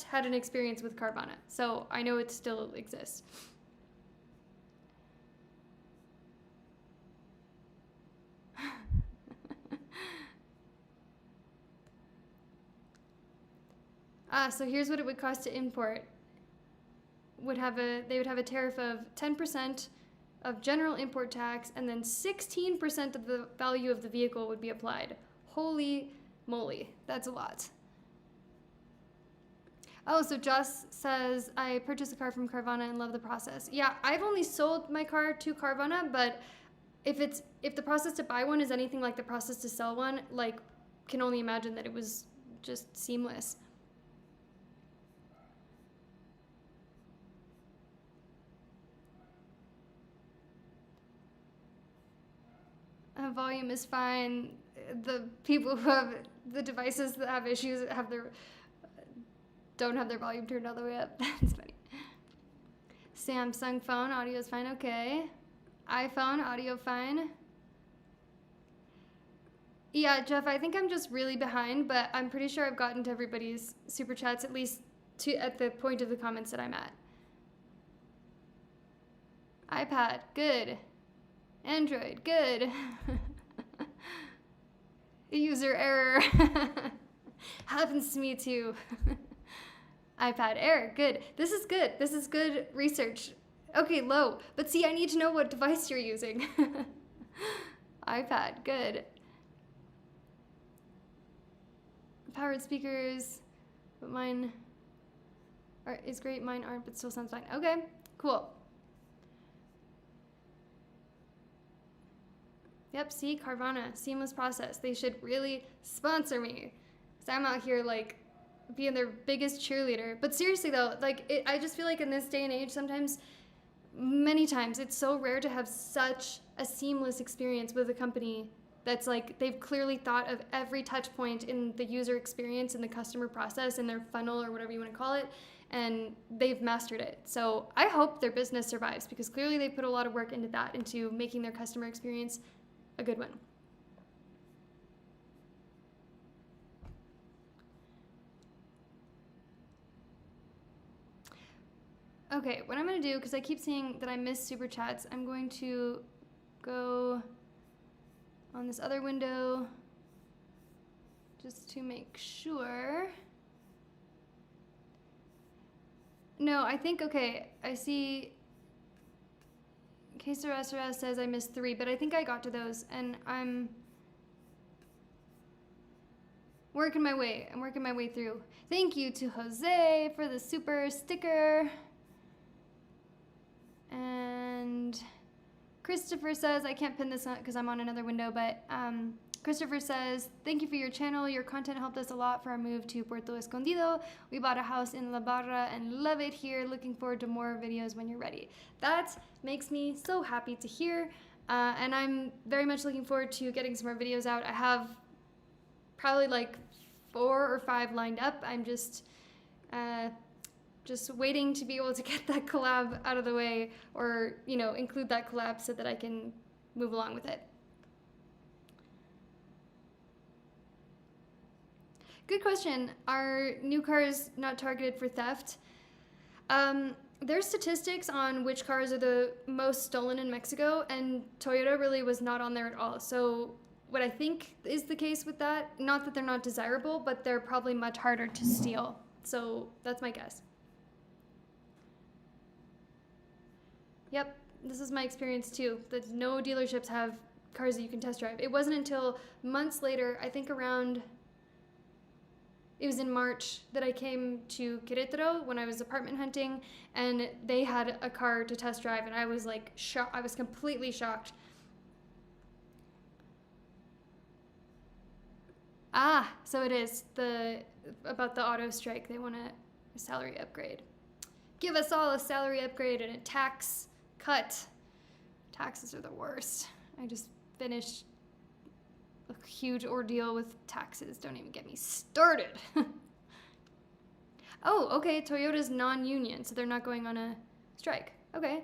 had an experience with Carvana, so I know it still exists. So here's what it would cost to import. They would have a tariff of 10% of general import tax, and then 16% of the value of the vehicle would be applied. Holy moly, that's a lot. Oh, so Joss says, I purchased a car from Carvana and love the process. Yeah, I've only sold my car to Carvana, but if the process to buy one is anything like the process to sell one, like, can only imagine that it was just seamless. Volume is fine. The people who have the devices that have issues don't have their volume turned all the way up. That's funny. Samsung phone, audio is fine, okay. iPhone, audio fine. Yeah, Jeff, I think I'm just really behind, but I'm pretty sure I've gotten to everybody's super chats, at least at the point of the comments that I'm at. iPad, good. Android, good. User error. Happens to me too. iPad error, good. This is good. This is good research. Okay, low. But see, I need to know what device you're using. iPad, good. Powered speakers, but mine is great. Mine aren't, but still sounds fine. Okay, cool. Yep, see, Carvana, seamless process. They should really sponsor me. Because I'm out here, like, being their biggest cheerleader. But seriously, though, like, I just feel like in this day and age, many times, it's so rare to have such a seamless experience with a company that's, like, they've clearly thought of every touch point in the user experience, in the customer process, in their funnel, or whatever you want to call it, and they've mastered it. So I hope their business survives, because clearly they put a lot of work into that, into making their customer experience a good one. Okay, what I'm going to do, because I keep seeing that I miss super chats, I'm going to go on this other window just to make sure. No, I think, okay, I see Queso SRS says I missed 3, but I think I got to those, and I'm working my way. I'm working my way through. Thank you to Jose for the super sticker. And Christopher says, I can't pin this on because I'm on another window, but Christopher says, thank you for your channel. Your content helped us a lot for our move to Puerto Escondido. We bought a house in La Barra and love it here. Looking forward to more videos when you're ready. That makes me so happy to hear. And I'm very much looking forward to getting some more videos out. I have probably like 4 or 5 lined up. I'm just waiting to be able to get that collab out of the way, or, you know, include that collab so that I can move along with it. Good question. Are new cars not targeted for theft? There's statistics on which cars are the most stolen in Mexico, and Toyota really was not on there at all. So what I think is the case with that, not that they're not desirable, but they're probably much harder to steal. So that's my guess. Yep, this is my experience too, that no dealerships have cars that you can test drive. It wasn't until months later, I think around, it was in March, that I came to Querétaro when I was apartment hunting, and they had a car to test drive, and I was like shocked. I was completely shocked. Ah, so it is about the auto strike. They want a salary upgrade. Give us all a salary upgrade and a tax cut. Taxes are the worst. I just finished a huge ordeal with taxes. Don't even get me started. Oh, okay, Toyota's non-union, so they're not going on a strike. Okay.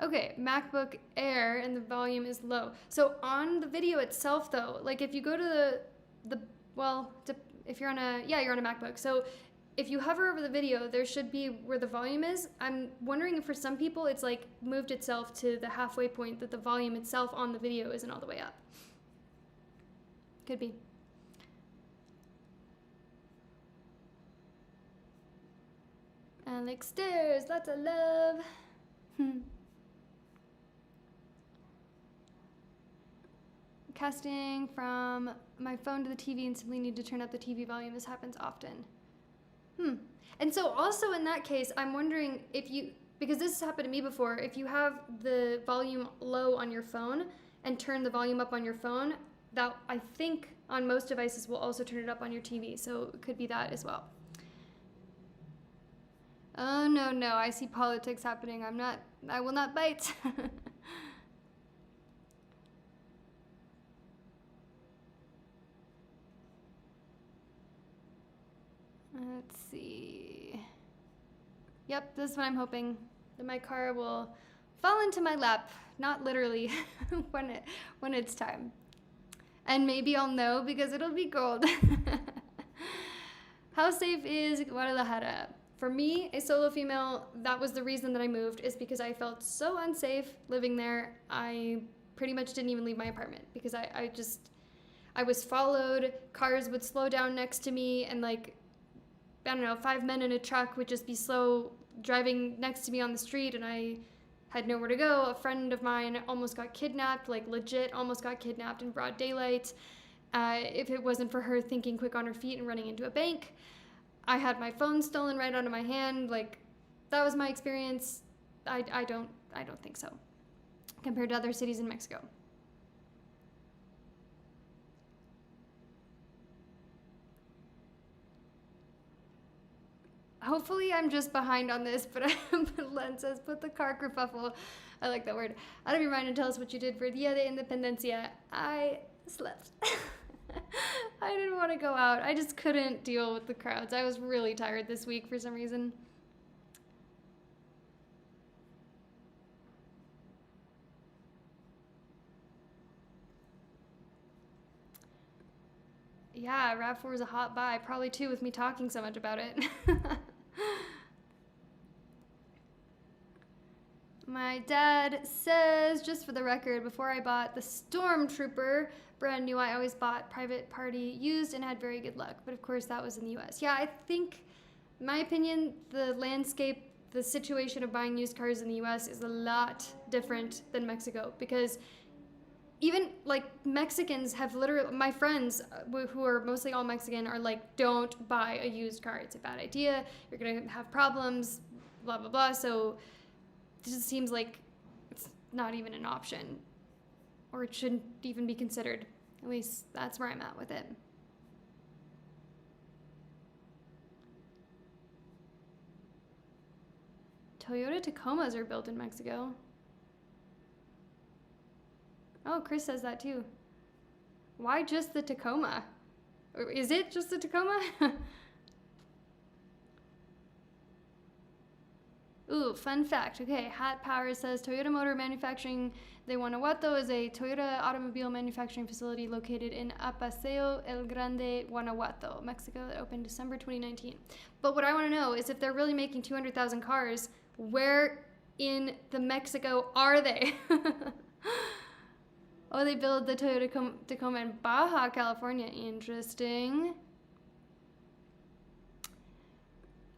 Okay, MacBook Air and the volume is low. So on the video itself though, like if you go to if you're on a MacBook. So if you hover over the video, there should be where the volume is. I'm wondering if for some people it's like moved itself to the halfway point that the volume itself on the video isn't all the way up. Could be. Alex Stairs, lots of love. Casting from my phone to the TV and simply need to turn up the TV volume. This happens often. And so also in that case, I'm wondering if you, because this has happened to me before, if you have the volume low on your phone and turn the volume up on your phone, that I think on most devices will also turn it up on your TV. So it could be that as well. Oh, no, I see politics happening. I will not bite. Let's see. Yep, this is what I'm hoping, that my car will fall into my lap, not literally, when it's time. And maybe I'll know because it'll be gold. How safe is Guadalajara? For me, a solo female, that was the reason that I moved, is because I felt so unsafe living there. I pretty much didn't even leave my apartment because I was followed, cars would slow down next to me, and like, I don't know, 5 men in a truck would just be slow driving next to me on the street, and I had nowhere to go. A friend of mine almost got kidnapped, like legit almost got kidnapped in broad daylight. If it wasn't for her thinking quick on her feet and running into a bank. I had my phone stolen right out of my hand. Like, that was my experience. I don't think so, compared to other cities in Mexico. Hopefully I'm just behind on this, but Len says, put the car kerfuffle, I like that word, out of your mind and tell us what you did for Dia de Independencia. I slept. I didn't want to go out. I just couldn't deal with the crowds. I was really tired this week for some reason. Yeah, RAV4 is a hot buy, probably too with me talking so much about it. My dad says, just for the record, before I bought the Stormtrooper brand new, I always bought private party used and had very good luck. But of course that was in the US. Yeah, I think, in my opinion, the landscape, the situation of buying used cars in the US is a lot different than Mexico, because even like Mexicans have literally, my friends who are mostly all Mexican are like, don't buy a used car. It's a bad idea. You're going to have problems, blah, blah, blah. So it just seems like it's not even an option, or it shouldn't even be considered. At least that's where I'm at with it. Toyota Tacomas are built in Mexico. Oh, Chris says that too. Why just the Tacoma? Or is it just the Tacoma? Ooh, fun fact. Okay, Hat Power says Toyota Motor Manufacturing de Guanajuato is a Toyota automobile manufacturing facility located in Apaseo El Grande, Guanajuato, Mexico, that opened December 2019. But what I want to know is if they're really making 200,000 cars, where in the Mexico are they? Oh, they build the Toyota Tacoma in Baja California. Interesting.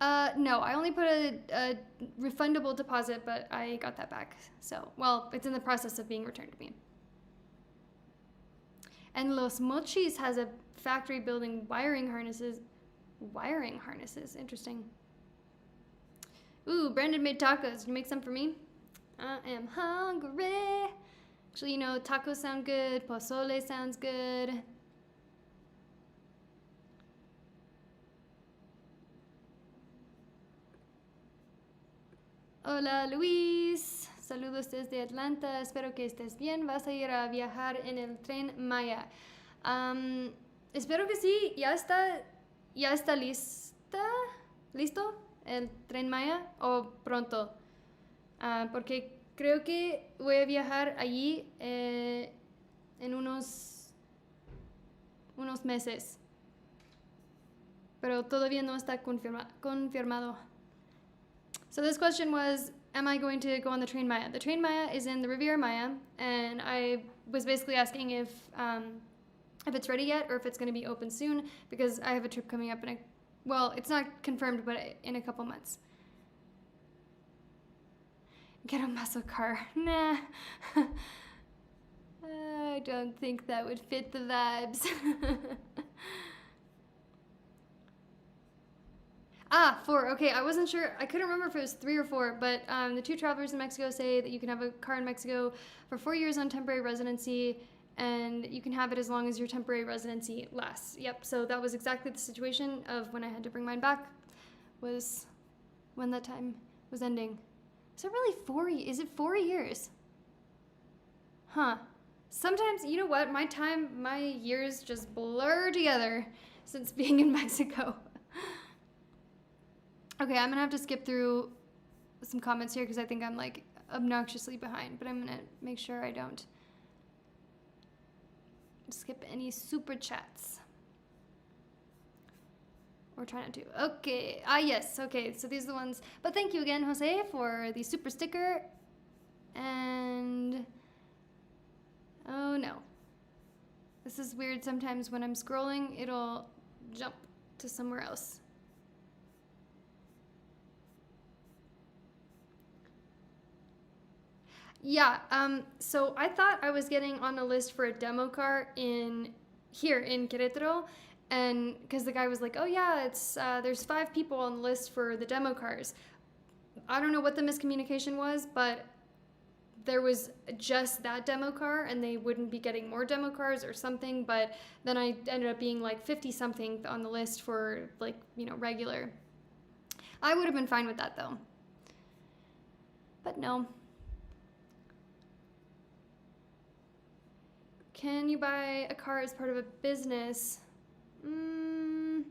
No, I only put a refundable deposit, but I got that back. So, well, it's in the process of being returned to me. And Los Mochis has a factory building wiring harnesses. Wiring harnesses, interesting. Ooh, Brandon made tacos. Can you make some for me? I am hungry. Actually, you know, tacos sound good. Pozole sounds good. Hola, Luis. Saludos desde Atlanta. Espero que estés bien. ¿Vas a ir a viajar en el tren Maya? Espero que sí. Ya está listo el tren Maya o pronto. Porque creo que voy a viajar allí en unos meses. Pero todavía no está confirmado. So this question was, am I going to go on the Train Maya? The Train Maya is in the Riviera Maya, and I was basically asking if it's ready yet or if it's going to be open soon, because I have a trip coming up well, it's not confirmed, but in a couple months. Get a muscle car. Nah. I don't think that would fit the vibes. 4. Okay, I wasn't sure. I couldn't remember if it was 3 or 4, but the two travelers in Mexico say that you can have a car in Mexico for 4 years on temporary residency, and you can have it as long as your temporary residency lasts. Yep, so that was exactly the situation of when I had to bring mine back, was when that time was ending. Is it really 4? Is it 4 years? Huh. Sometimes, you know what? My years just blur together since being in Mexico. Okay, I'm gonna have to skip through some comments here because I think I'm like obnoxiously behind, but I'm gonna make sure I don't skip any super chats. We're trying not to. Okay, yes, okay, so these are the ones. But thank you again, Jose, for the super sticker. And, oh no. This is weird sometimes when I'm scrolling, it'll jump to somewhere else. Yeah, so I thought I was getting on a list for a demo car here in Querétaro, and because the guy was like, oh yeah, it's there's 5 people on the list for the demo cars. I don't know what the miscommunication was, but there was just that demo car, and they wouldn't be getting more demo cars or something, but then I ended up being like 50-something on the list for, like, you know, regular. I would have been fine with that, though. But no. Can you buy a car as part of a business? I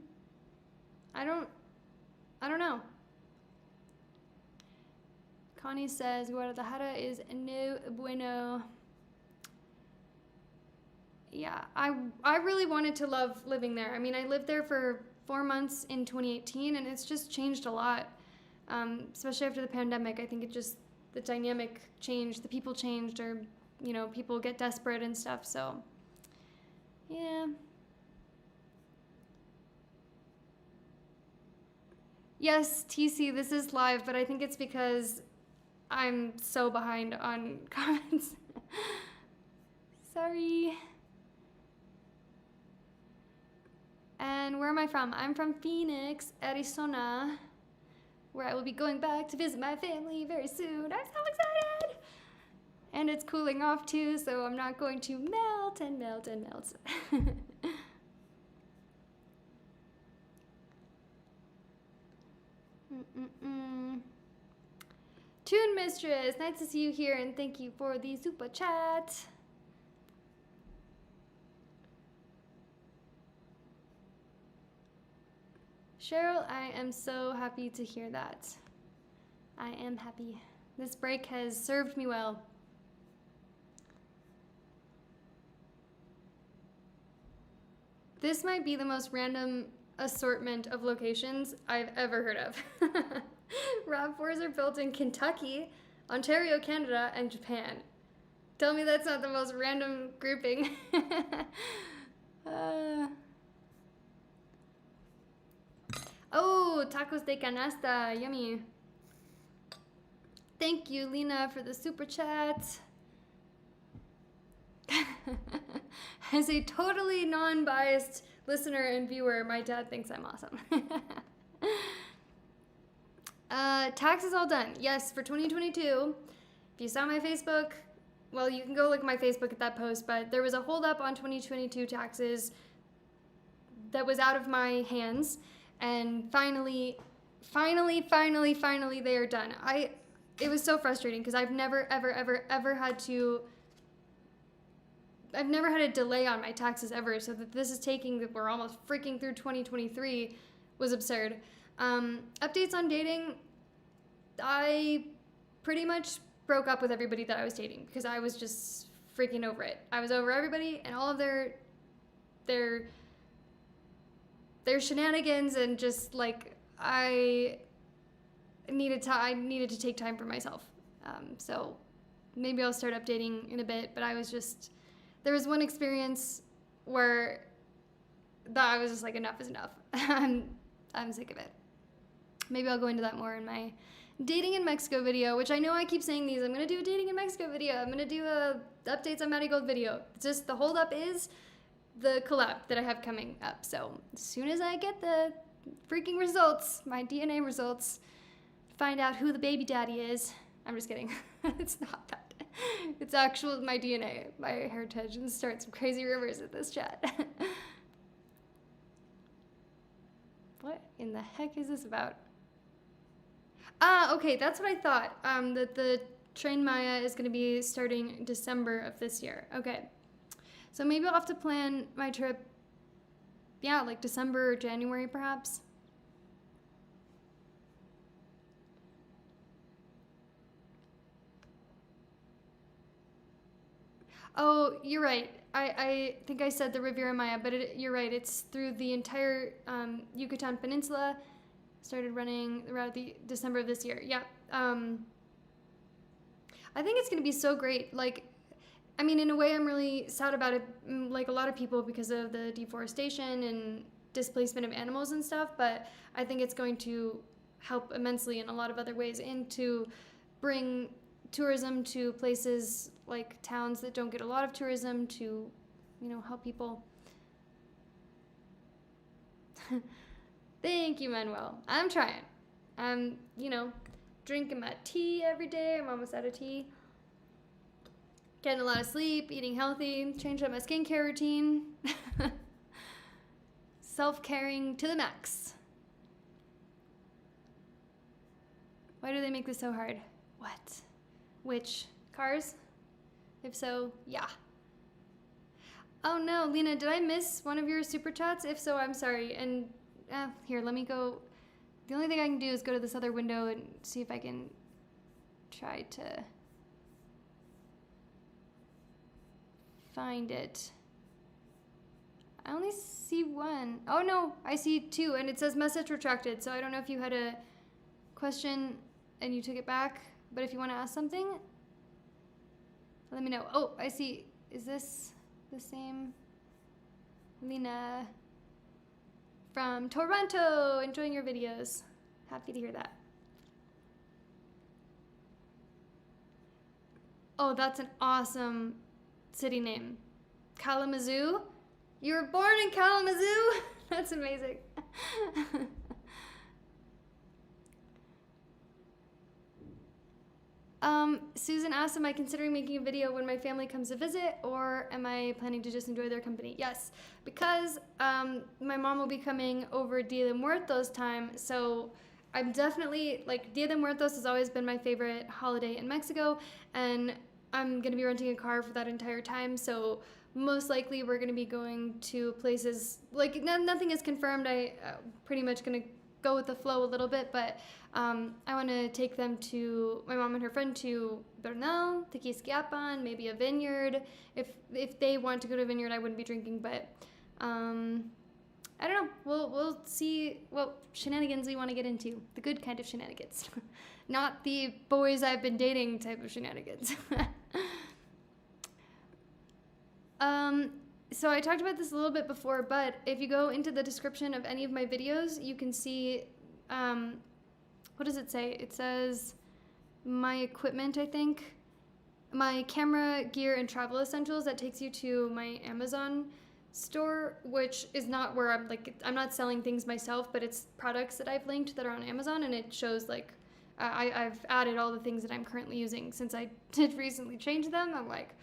don't know. Connie says Guadalajara is no bueno. Yeah, I really wanted to love living there. I mean, I lived there for 4 months in 2018, and it's just changed a lot, especially after the pandemic. I think the dynamic changed, the people changed, or, you know, people get desperate and stuff, so, yeah. Yes, TC, this is live, but I think it's because I'm so behind on comments. Sorry. And where am I from? I'm from Phoenix, Arizona, where I will be going back to visit my family very soon. I'm so excited! And it's cooling off too, so I'm not going to melt and melt and melt. Tune Mistress, nice to see you here, and thank you for the super chat. Cheryl, I am so happy to hear that. I am happy. This break has served me well. This might be the most random assortment of locations I've ever heard of. RAV4s are built in Kentucky, Ontario, Canada, and Japan. Tell me that's not the most random grouping. Oh, tacos de canasta, yummy. Thank you, Lena, for the super chat. As a totally non-biased listener and viewer, my dad thinks I'm awesome. Tax is all done. Yes, for 2022. If you saw my Facebook, well, you can go look at my Facebook at that post, but there was a holdup on 2022 taxes that was out of my hands, and finally, they are done. It was so frustrating because I've never, ever had a delay on my taxes ever, so that this is taking, that we're almost freaking through 2023 was absurd. Updates on dating, I pretty much broke up with everybody that I was dating because I was just freaking over it. I was over everybody and all of their shenanigans, and just like I needed to take time for myself. So maybe I'll start updating in a bit, but there was one experience where I was just like, enough is enough. I'm sick of it. Maybe I'll go into that more in my dating in Mexico video, which I know I keep saying these. I'm going to do a dating in Mexico video. I'm going to do a updates on Maddie Gold video. It's just the holdup is the collab that I have coming up. So as soon as I get the freaking results, my DNA results, find out who the baby daddy is. I'm just kidding. It's not that. It's actual my DNA, my heritage, and start some crazy rumors at this chat. What in the heck is this about? Okay, that's what I thought. That the Train Maya is going to be starting December of this year. Okay. So maybe I'll have to plan my trip, yeah, like December or January perhaps. Oh, you're right. I think I said the Riviera Maya, but you're right. It's through the entire Yucatan Peninsula. Started running around the December of this year. Yeah. I think it's going to be so great. Like, I mean, in a way, I'm really sad about it, like a lot of people, because of the deforestation and displacement of animals and stuff. But I think it's going to help immensely in a lot of other ways, and to bring tourism to places like towns that don't get a lot of tourism, to, help people. Thank you, Manuel. I'm trying. I'm, drinking my tea every day. I'm almost out of tea. Getting a lot of sleep, eating healthy, changed up my skincare routine. Self-caring to the max. Why do they make this so hard? What? Which? Cars? If so, yeah. Oh no, Lena, did I miss one of your super chats? If so, I'm sorry. And here, let me go. The only thing I can do is go to this other window and see if I can try to find it. I only see one. Oh no, I see two, and it says message retracted. So I don't know if you had a question and you took it back, but if you want to ask something, let me know. Oh, I see. Is this the same? Lena from Toronto, enjoying your videos. Happy to hear that. Oh, that's an awesome city name. Kalamazoo? You were born in Kalamazoo? That's amazing. Susan asked, am I considering making a video when my family comes to visit, or am I planning to just enjoy their company? Yes, because my mom will be coming over Dia de Muertos time, so I'm definitely, like, Dia de Muertos has always been my favorite holiday in Mexico, and I'm going to be renting a car for that entire time, so most likely we're going to be going to places, like, nothing is confirmed. I pretty much going to go with the flow a little bit, but I want to take them to, my mom and her friend, to Bernal, to Quisquiapan, maybe a vineyard. If they want to go to a vineyard, I wouldn't be drinking, but I don't know. We'll see what shenanigans we want to get into. The good kind of shenanigans. Not the boys I've been dating type of shenanigans. So I talked about this a little bit before, but if you go into the description of any of my videos, you can see, what does it say? It says my equipment, I think. My camera, gear, and travel essentials. That takes you to my Amazon store, which is not where I'm not selling things myself, but it's products that I've linked that are on Amazon, and it shows, like, I've added all the things that I'm currently using. Since I did recently change them, I'm like,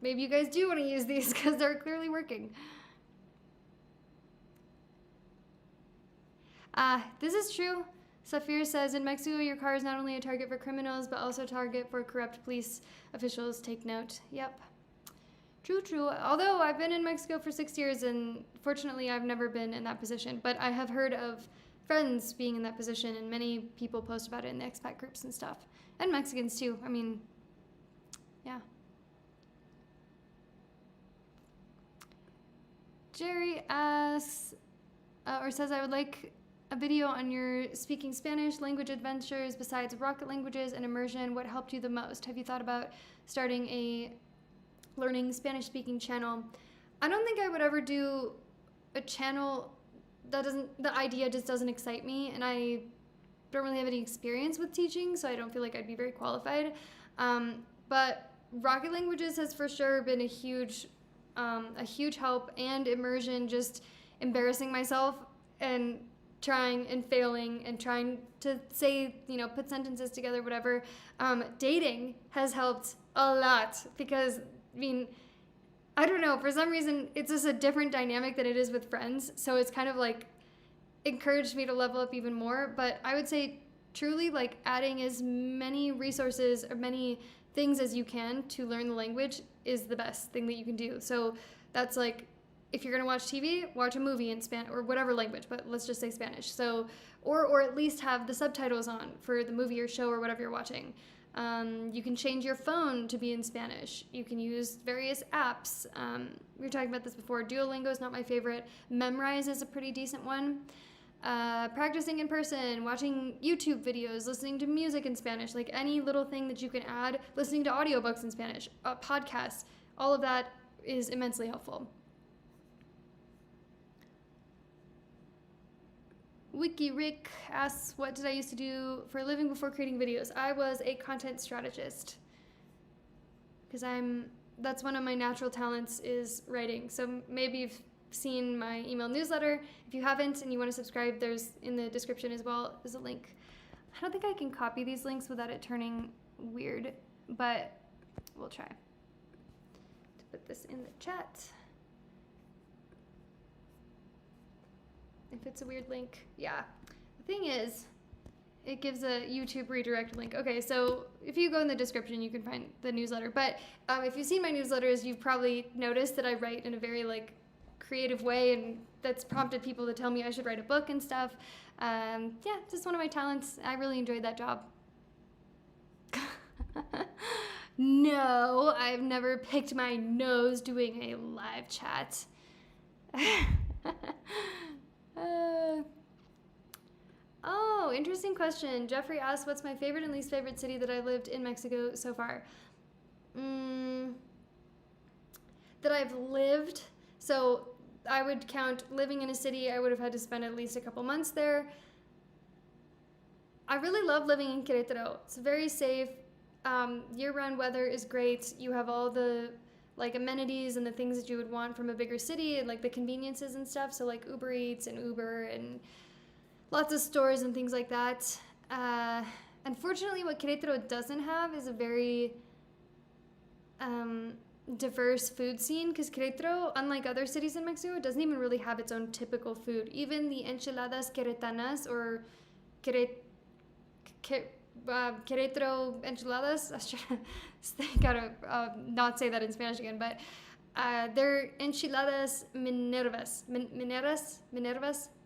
maybe you guys do want to use these because they're clearly working. This is true. Safir says, in Mexico, your car is not only a target for criminals, but also a target for corrupt police officials. Take note. Yep. True. Although I've been in Mexico for 6 years, and fortunately I've never been in that position, but I have heard of friends being in that position, and many people post about it in the expat groups and stuff. And Mexicans too. I mean, yeah. Jerry asks, or says, I would like a video on your speaking Spanish language adventures besides rocket languages and immersion. What helped you the most? Have you thought about starting a learning Spanish speaking channel? I don't think I would ever do a channel that the idea just doesn't excite me, and I don't really have any experience with teaching, so I don't feel like I'd be very qualified. But rocket languages has for sure been a huge help, and immersion, just embarrassing myself and trying and failing and trying to say, put sentences together, whatever. Dating has helped a lot because, I don't know, for some reason, it's just a different dynamic than it is with friends. So it's kind of like encouraged me to level up even more. But I would say truly, like, adding as many resources or many things as you can to learn the language is the best thing that you can do. So that's like, if you're gonna watch TV, watch a movie in Spanish or whatever language, but let's just say Spanish. So, or at least have the subtitles on for the movie or show or whatever you're watching. You can change your phone to be in Spanish. You can use various apps. We were talking about this before. Duolingo is not my favorite. Memrise is a pretty decent one. Practicing in person, watching YouTube videos, listening to music in Spanish, like any little thing that you can add, listening to audiobooks in Spanish, podcasts, all of that is immensely helpful. Wiki Rick asks, what did I used to do for a living before creating videos? I was a content strategist because that's one of my natural talents is writing. So maybe you've seen my email newsletter. If you haven't and you want to subscribe, there's in the description as well is a link. I don't think I can copy these links without it turning weird, but we'll try to put this in the chat. If it's a weird link, yeah. The thing is, it gives a YouTube redirect link. Okay, so if you go in the description, you can find the newsletter. But if you've seen my newsletters, you've probably noticed that I write in a very creative way, and that's prompted people to tell me I should write a book and stuff. Yeah, just one of my talents. I really enjoyed that job. No, I've never picked my nose doing a live chat. Oh, interesting question. Jeffrey asked, what's my favorite and least favorite city that I lived in Mexico so far? That I've lived. So I would count living in a city. I would have had to spend at least a couple months there. I really love living in Querétaro. It's very safe. Year-round weather is great. You have all the amenities and the things that you would want from a bigger city, and the conveniences and stuff. So Uber Eats and Uber and lots of stores and things like that. unfortunately, what Querétaro doesn't have is a very diverse food scene, because Querétaro, unlike other cities in Mexico, doesn't even really have its own typical food. Even the enchiladas queretanas, or Querétaro enchiladas, I was trying to gotta not say that in Spanish again, but they're enchiladas Minervas.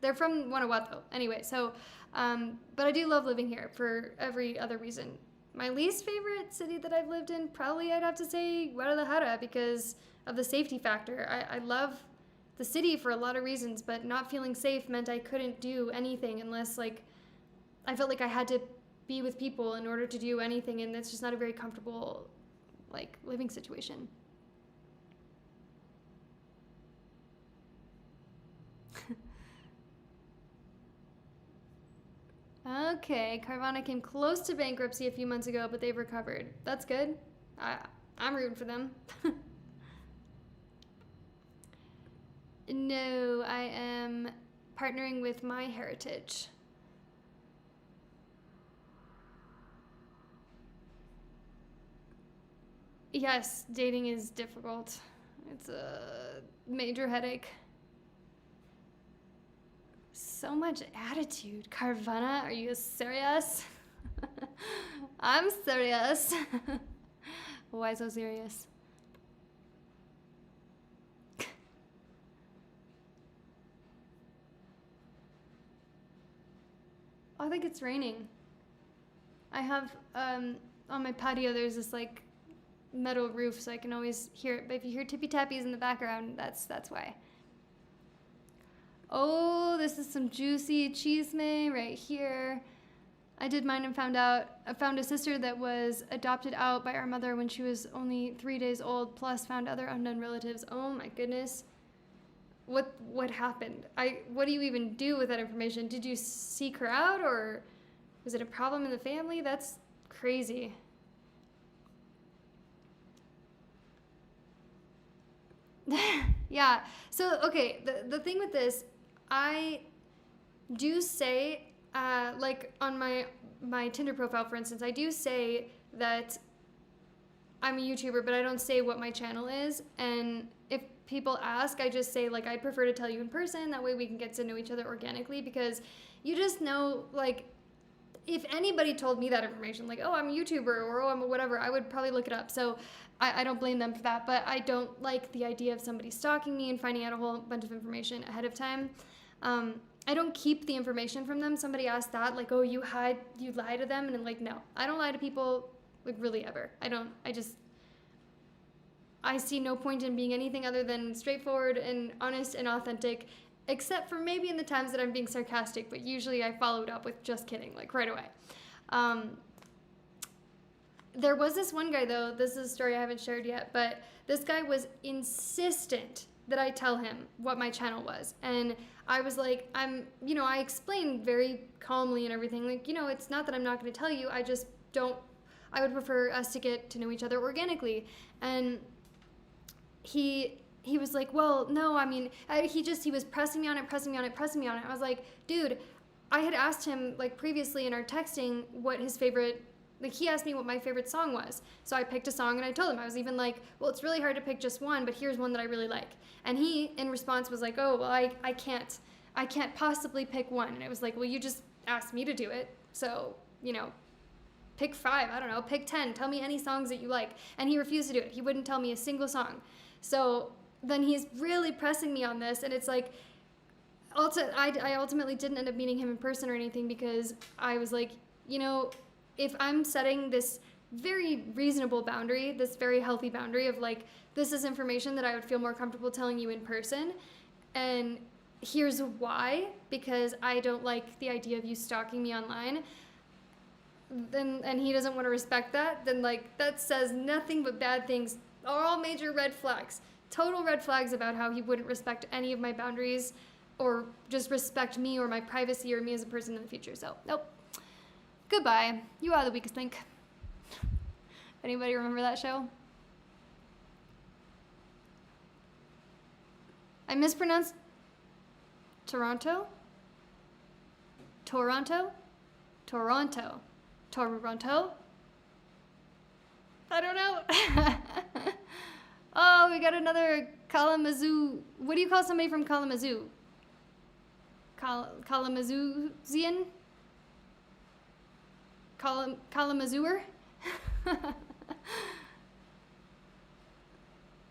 They're from Guanajuato. Anyway, so, but I do love living here for every other reason. My least favorite city that I've lived in, probably I'd have to say Guadalajara, because of the safety factor. I love the city for a lot of reasons, but not feeling safe meant I couldn't do anything unless, like, I felt like I had to be with people in order to do anything, and that's just not a very comfortable, like, living situation. Okay, Carvana came close to bankruptcy a few months ago, but they've recovered. That's good. I'm rooting for them. No, I am partnering with my heritage. Yes, dating is difficult. It's a major headache. So much attitude. Carvana, are you serious? I'm serious. Why so serious? Oh, I think it's raining. I have, on my patio, there's this, like, metal roof, so I can always hear it. But if you hear tippy tappies in the background, that's why. Oh, this is some juicy chisme right here. I did mine and I found a sister that was adopted out by our mother when she was only 3 days old, plus found other unknown relatives. Oh my goodness. What happened? What do you even do with that information? Did you seek her out, or was it a problem in the family? That's crazy. Yeah. So, okay, the thing with this, I do say, like on my Tinder profile, for instance, I do say that I'm a YouTuber, but I don't say what my channel is. And if people ask, I just say, like, I'd prefer to tell you in person. That way we can get to know each other organically, because you just know, like, if anybody told me that information, like, oh, I'm a YouTuber, or oh, I'm a whatever, I would probably look it up. So I don't blame them for that, but I don't like the idea of somebody stalking me and finding out a whole bunch of information ahead of time. I don't keep the information from them. Somebody asked that, like, oh, you lie to them, and I'm like, no, I don't lie to people, like, really ever. I see no point in being anything other than straightforward and honest and authentic, except for maybe in the times that I'm being sarcastic, but usually I follow it up with just kidding, like, right away. There was this one guy, though, this is a story I haven't shared yet, but this guy was insistent that I tell him what my channel was. And I was like, I explained very calmly and everything, like, it's not that I'm not going to tell you, I would prefer us to get to know each other organically. And he was like, well, no, I mean, he was pressing me on it. I was like, dude, I had asked him, like, previously in our texting what his favorite, like, he asked me what my favorite song was. So I picked a song and I told him. I was even like, well, it's really hard to pick just one, but here's one that I really like. And he, in response, was like, oh, well, I can't possibly pick one. And it was like, well, you just asked me to do it. So, pick 5, I don't know, pick 10, tell me any songs that you like. And he refused to do it. He wouldn't tell me a single song. So then he's really pressing me on this, and it's like, I ultimately didn't end up meeting him in person or anything, because I was like, if I'm setting this very reasonable boundary, this very healthy boundary of, like, this is information that I would feel more comfortable telling you in person, and here's why, because I don't like the idea of you stalking me online, and he doesn't want to respect that, then, like, that says nothing but bad things, all major red flags, total red flags about how he wouldn't respect any of my boundaries or just respect me or my privacy or me as a person in the future. So, nope. Goodbye. You are the weakest link. Anybody remember that show? I mispronounced Toronto? Toronto? Toronto. Toronto? I don't know. Oh, we got another Kalamazoo. What do you call somebody from Kalamazoo? Kalamazoozian? Kalamazooer?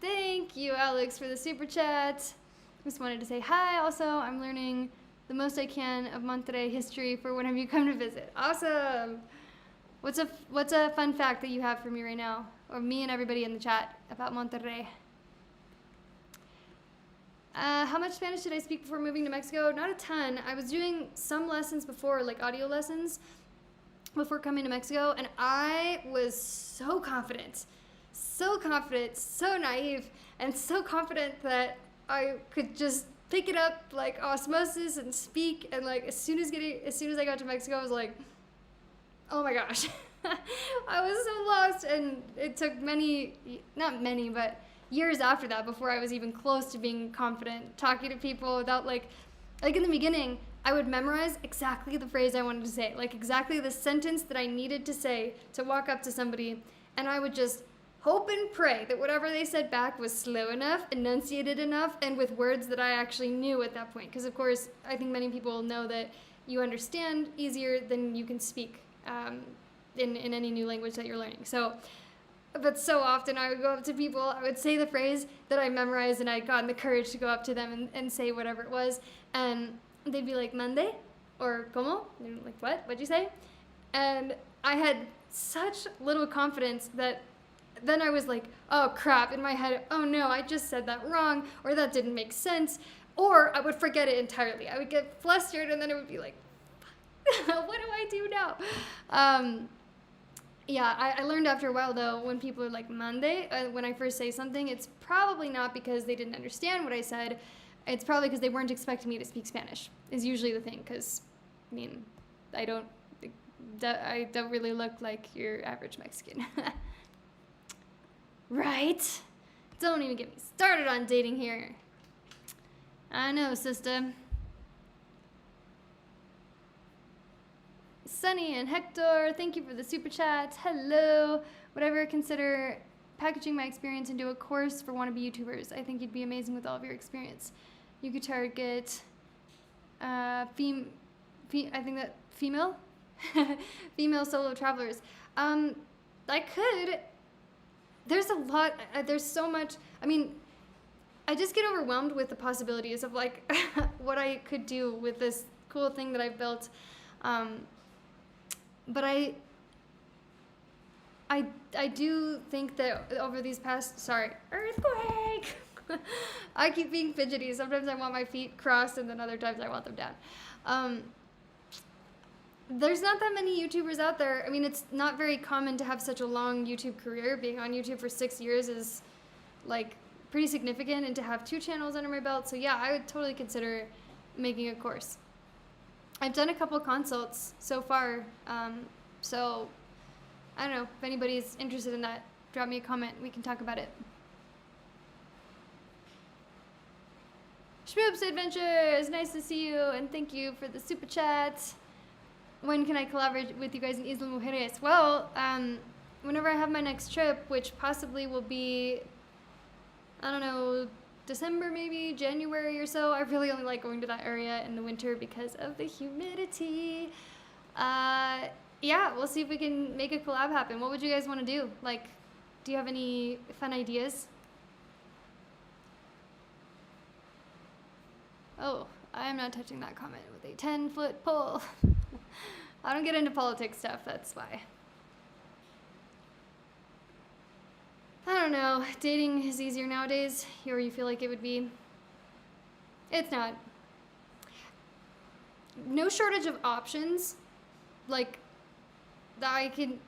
Thank you, Alex, for the super chat. Just wanted to say hi. Also, I'm learning the most I can of Monterrey history for whenever you come to visit. Awesome. What's a fun fact that you have for me right now, or me and everybody in the chat about Monterrey? How much Spanish did I speak before moving to Mexico? Not a ton. I was doing some lessons before, like audio lessons, before coming to Mexico, and I was so confident, so naive, and so confident that I could just pick it up like osmosis and speak. And like as soon as I got to Mexico, I was like, oh my gosh. I was so lost, and it took not many, but years after that before I was even close to being confident talking to people without like in the beginning, I would memorize exactly the phrase I wanted to say, like exactly the sentence that I needed to say to walk up to somebody, and I would just hope and pray that whatever they said back was slow enough, enunciated enough, and with words that I actually knew at that point. Because of course, I think many people know that you understand easier than you can speak in any new language that you're learning. But so often I would go up to people, I would say the phrase that I memorized, and I'd gotten the courage to go up to them and say whatever it was, and they'd be like, "Mande?" or "Como?" And they're like, "What? What'd you say?" And I had such little confidence that then I was like, oh crap, in my head, oh no, I just said that wrong, or that didn't make sense, or I would forget it entirely. I would get flustered, and then it would be like, what do I do now? Yeah, I learned after a while, though, when people are like, "Mande," when I first say something, it's probably not because they didn't understand what I said. It's probably because they weren't expecting me to speak Spanish, is usually the thing, because, I mean, I don't really look like your average Mexican. Right? Don't even get me started on dating here. I know, sister. Sunny and Hector, thank you for the super chats. Hello. Would ever consider packaging my experience into a course for wannabe YouTubers? I think you'd be amazing with all of your experience. You could target I think that female solo travelers. I could. There's a lot. There's so much. I mean, I just get overwhelmed with the possibilities of like what I could do with this cool thing that I've built. But I do think that over these past, earthquake! I keep being fidgety. Sometimes I want my feet crossed, and then other times I want them down. There's not that many YouTubers out there. I mean, it's not very common to have such a long YouTube career. Being on YouTube for 6 years is like pretty significant, and to have 2 channels under my belt. So yeah, I would totally consider making a course. I've done a couple consults so far, so I don't know, if anybody's interested in that, drop me a comment, we can talk about it. Schmoops Adventures, nice to see you, and thank you for the super chat. When can I collaborate with you guys in Isla Mujeres? Well, whenever I have my next trip, which possibly will be, I don't know, December maybe, January or so. I really only like going to that area in the winter because of the humidity. Yeah, we'll see if we can make a collab happen. What would you guys want to do? Like, do you have any fun ideas? Oh, I am not touching that comment with a 10-foot pole. I don't get into politics stuff, that's why. I don't know, dating is easier nowadays, or you feel like it would be. It's not. No shortage of options. Like, I can,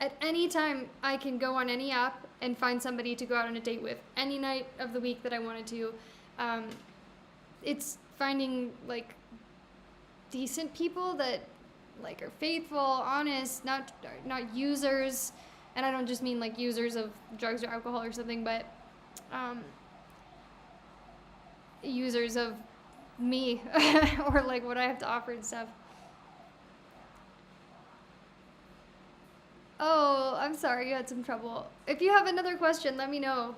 at any time, I can go on any app and find somebody to go out on a date with any night of the week that I wanted to. It's finding, like, decent people that, like, are faithful, honest, not users. And I don't just mean like users of drugs or alcohol or something, but users of me or like what I have to offer and stuff. Oh, I'm sorry you had some trouble. If you have another question, let me know.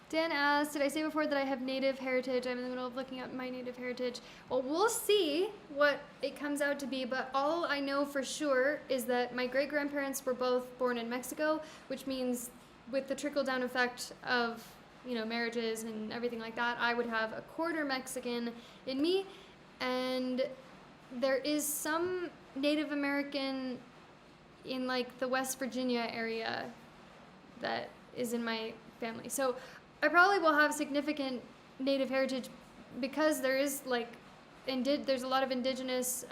Dan asked, did I say before that I have native heritage? I'm in the middle of looking at my native heritage. Well, we'll see what it comes out to be, but all I know for sure is that my great-grandparents were both born in Mexico, which means with the trickle-down effect of, you know, marriages and everything like that, I would have a quarter Mexican in me, and there is some Native American in like the West Virginia area that is in my family. So I probably will have significant native heritage because there is like, there's a lot of indigenous,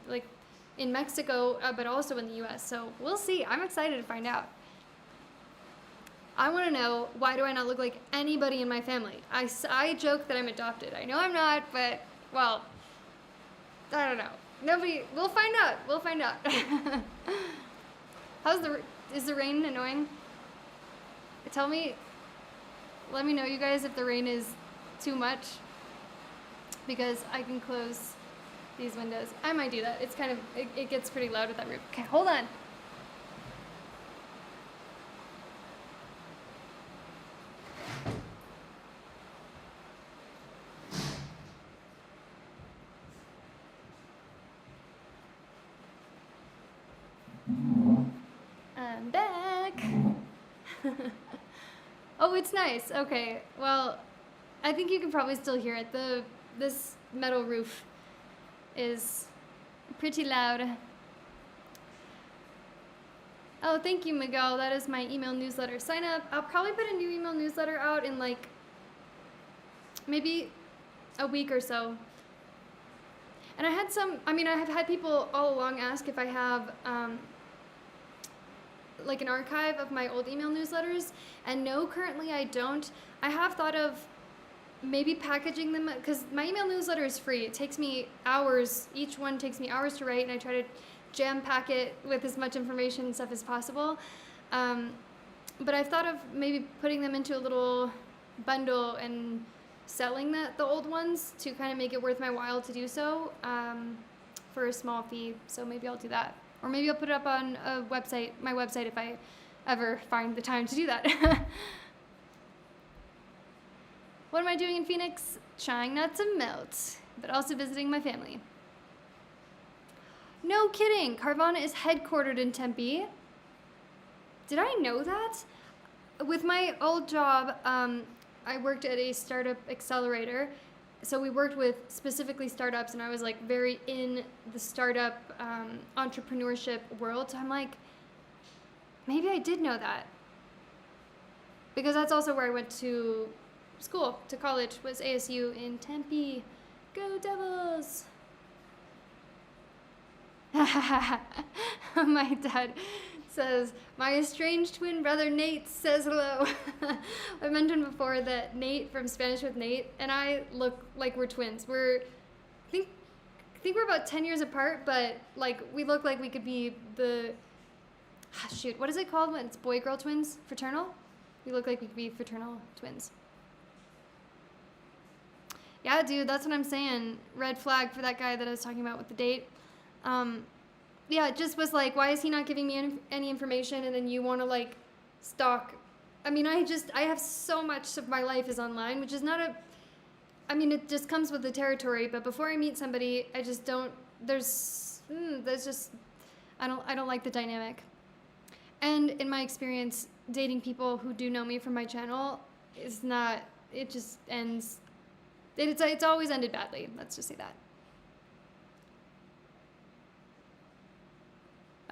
like in Mexico, but also in the U.S. So we'll see. I'm excited to find out. I want to know, why do I not look like anybody in my family? I joke that I'm adopted. I know I'm not, but, well, I don't know. Nobody, we'll find out. We'll find out. Is the rain annoying? Let me know, you guys, if the rain is too much, because I can close these windows. I might do that. It's kind of, it gets pretty loud with that roof. Okay, hold on. I'm back. Oh, it's nice. Okay, well, I think you can probably still hear it. This metal roof is pretty loud. Oh, thank you, Miguel. That is my email newsletter. Sign up. I'll probably put a new email newsletter out in like maybe a week or so. And I have had people all along ask if I have like an archive of my old email newsletters, and no, currently I don't. I have thought of maybe packaging them, because my email newsletter is free. It takes me hours. Each one takes me hours to write, and I try to jam pack it with as much information and stuff as possible. But I've thought of maybe putting them into a little bundle and selling the old ones to kind of make it worth my while to do so for a small fee. So maybe I'll do that. Or maybe I'll put it up on my website if I ever find the time to do that. What am I doing in Phoenix? Trying not to melt, but also visiting my family. No kidding, Carvana is headquartered in Tempe. Did I know that? With my old job, I worked at a startup accelerator. So we worked with specifically startups, and I was like very in the startup entrepreneurship world. So I'm like, maybe I did know that. Because that's also where I went to school, to college, was ASU in Tempe. Go Devils! My dad says, my estranged twin brother Nate says hello. I mentioned before that Nate from Spanish with Nate and I look like we're twins. I think we're about 10 years apart, but like we look like we could be what is it called when it's boy-girl twins? Fraternal? We look like we could be fraternal twins. Yeah, dude, that's what I'm saying. Red flag for that guy that I was talking about with the date. Yeah, it just was like, why is he not giving me any information, and then you want to like stalk? I mean, I have so much of my life is online, which is not it just comes with the territory, but before I meet somebody, I just don't, I don't like the dynamic. And in my experience, dating people who do know me from my channel is not, it just ends, it's always ended badly, let's just say that.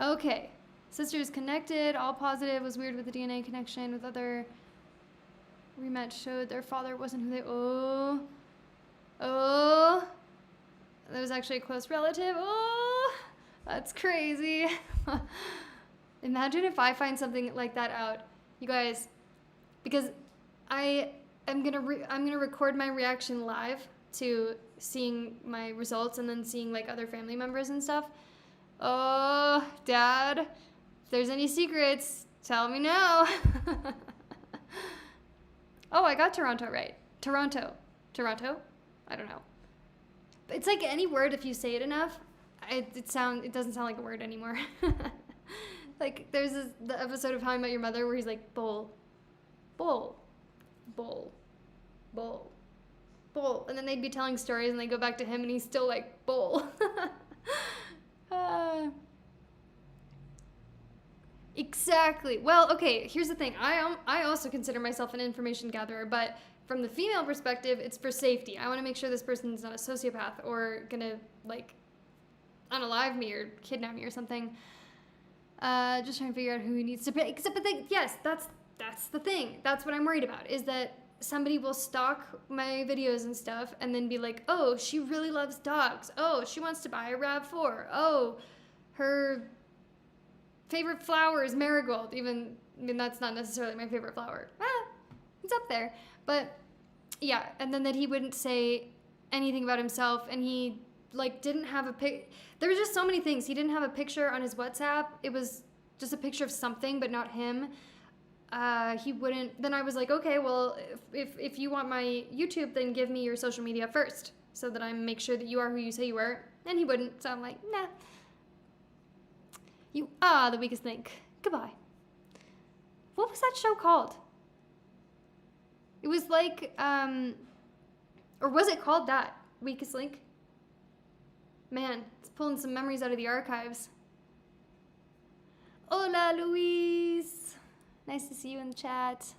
Okay, sisters connected, all positive, was weird with the DNA connection with other rematch showed their father wasn't who they, that was actually a close relative, that's crazy. Imagine if I find something like that out, you guys, because I'm gonna record my reaction live to seeing my results and then seeing like other family members and stuff. Oh, Dad, if there's any secrets, tell me now. Oh, I got Toronto right. Toronto? I don't know. It's like any word, if you say it enough, it doesn't sound like a word anymore. Like there's the episode of How I Met Your Mother where he's like bowl, bowl, bowl, bowl, bowl, and then they'd be telling stories and they go back to him and he's still like bowl. Exactly. Well, okay, here's the thing. I also consider myself an information gatherer, but from the female perspective, it's for safety. I want to make sure this person's not a sociopath or gonna like unalive me or kidnap me or something. Just trying to figure out who he needs to pay. Except, but yes, that's the thing. That's what I'm worried about, is that somebody will stalk my videos and stuff and then be like, oh, she really loves dogs. Oh, she wants to buy a RAV4. Oh, her favorite flower is marigold. I mean, that's not necessarily my favorite flower. It's up there. But yeah, and then that he wouldn't say anything about himself, and he like didn't have a pic. There were just so many things. He didn't have a picture on his WhatsApp. It was just a picture of something, but not him. He wouldn't. Then I was like, okay, well, if you want my YouTube, then give me your social media first, so that I make sure that you are who you say you are. And he wouldn't. So I'm like, nah. You are the weakest link. Goodbye. What was that show called? It was like, or was it called that? Weakest Link? Man, it's pulling some memories out of the archives. Hola, Luis. Nice to see you in the chat.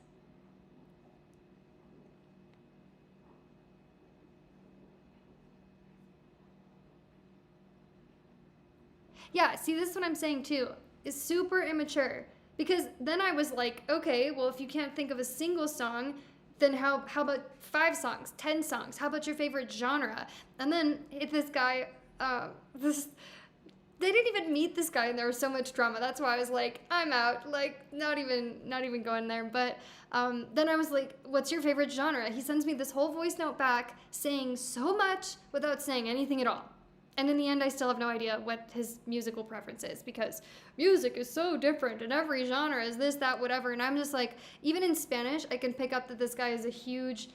Yeah, see, this is what I'm saying too. Is super immature. Because then I was like, okay, well, if you can't think of a single song, then how about 5 songs, 10 songs? How about your favorite genre? And then this guy, they didn't even meet this guy, and there was so much drama. That's why I was like, I'm out. Like, not even going there. But then I was like, what's your favorite genre? He sends me this whole voice note back saying so much without saying anything at all. And in the end, I still have no idea what his musical preference is, because music is so different and every genre is this, that, whatever. And I'm just like, even in Spanish, I can pick up that this guy is a huge...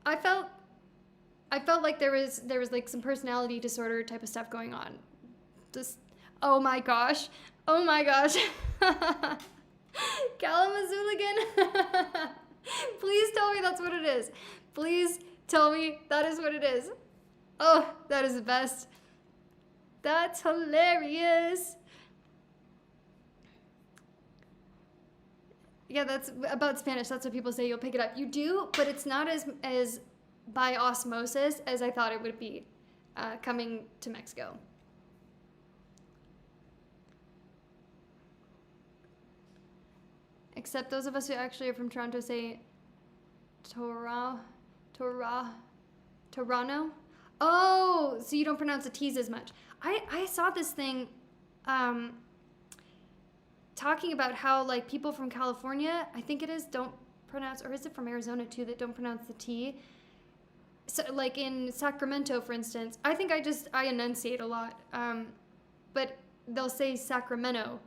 I felt like there was like some personality disorder type of stuff going on. Just, oh my gosh. Kalamazoo again. Please tell me that's what it is. Please tell me that is what it is. Oh, that is the best. That's hilarious. Yeah, that's about Spanish. That's what people say. You'll pick it up. You do, but it's not as by osmosis as I thought it would be coming to Mexico. Except those of us who actually are from Toronto say Toronto. Oh, so you don't pronounce the T's as much. I saw this thing talking about how like people from California, I think it is, don't pronounce, or is it from Arizona too, that don't pronounce the T? So like in Sacramento, for instance, I think I enunciate a lot, but they'll say Sacramento,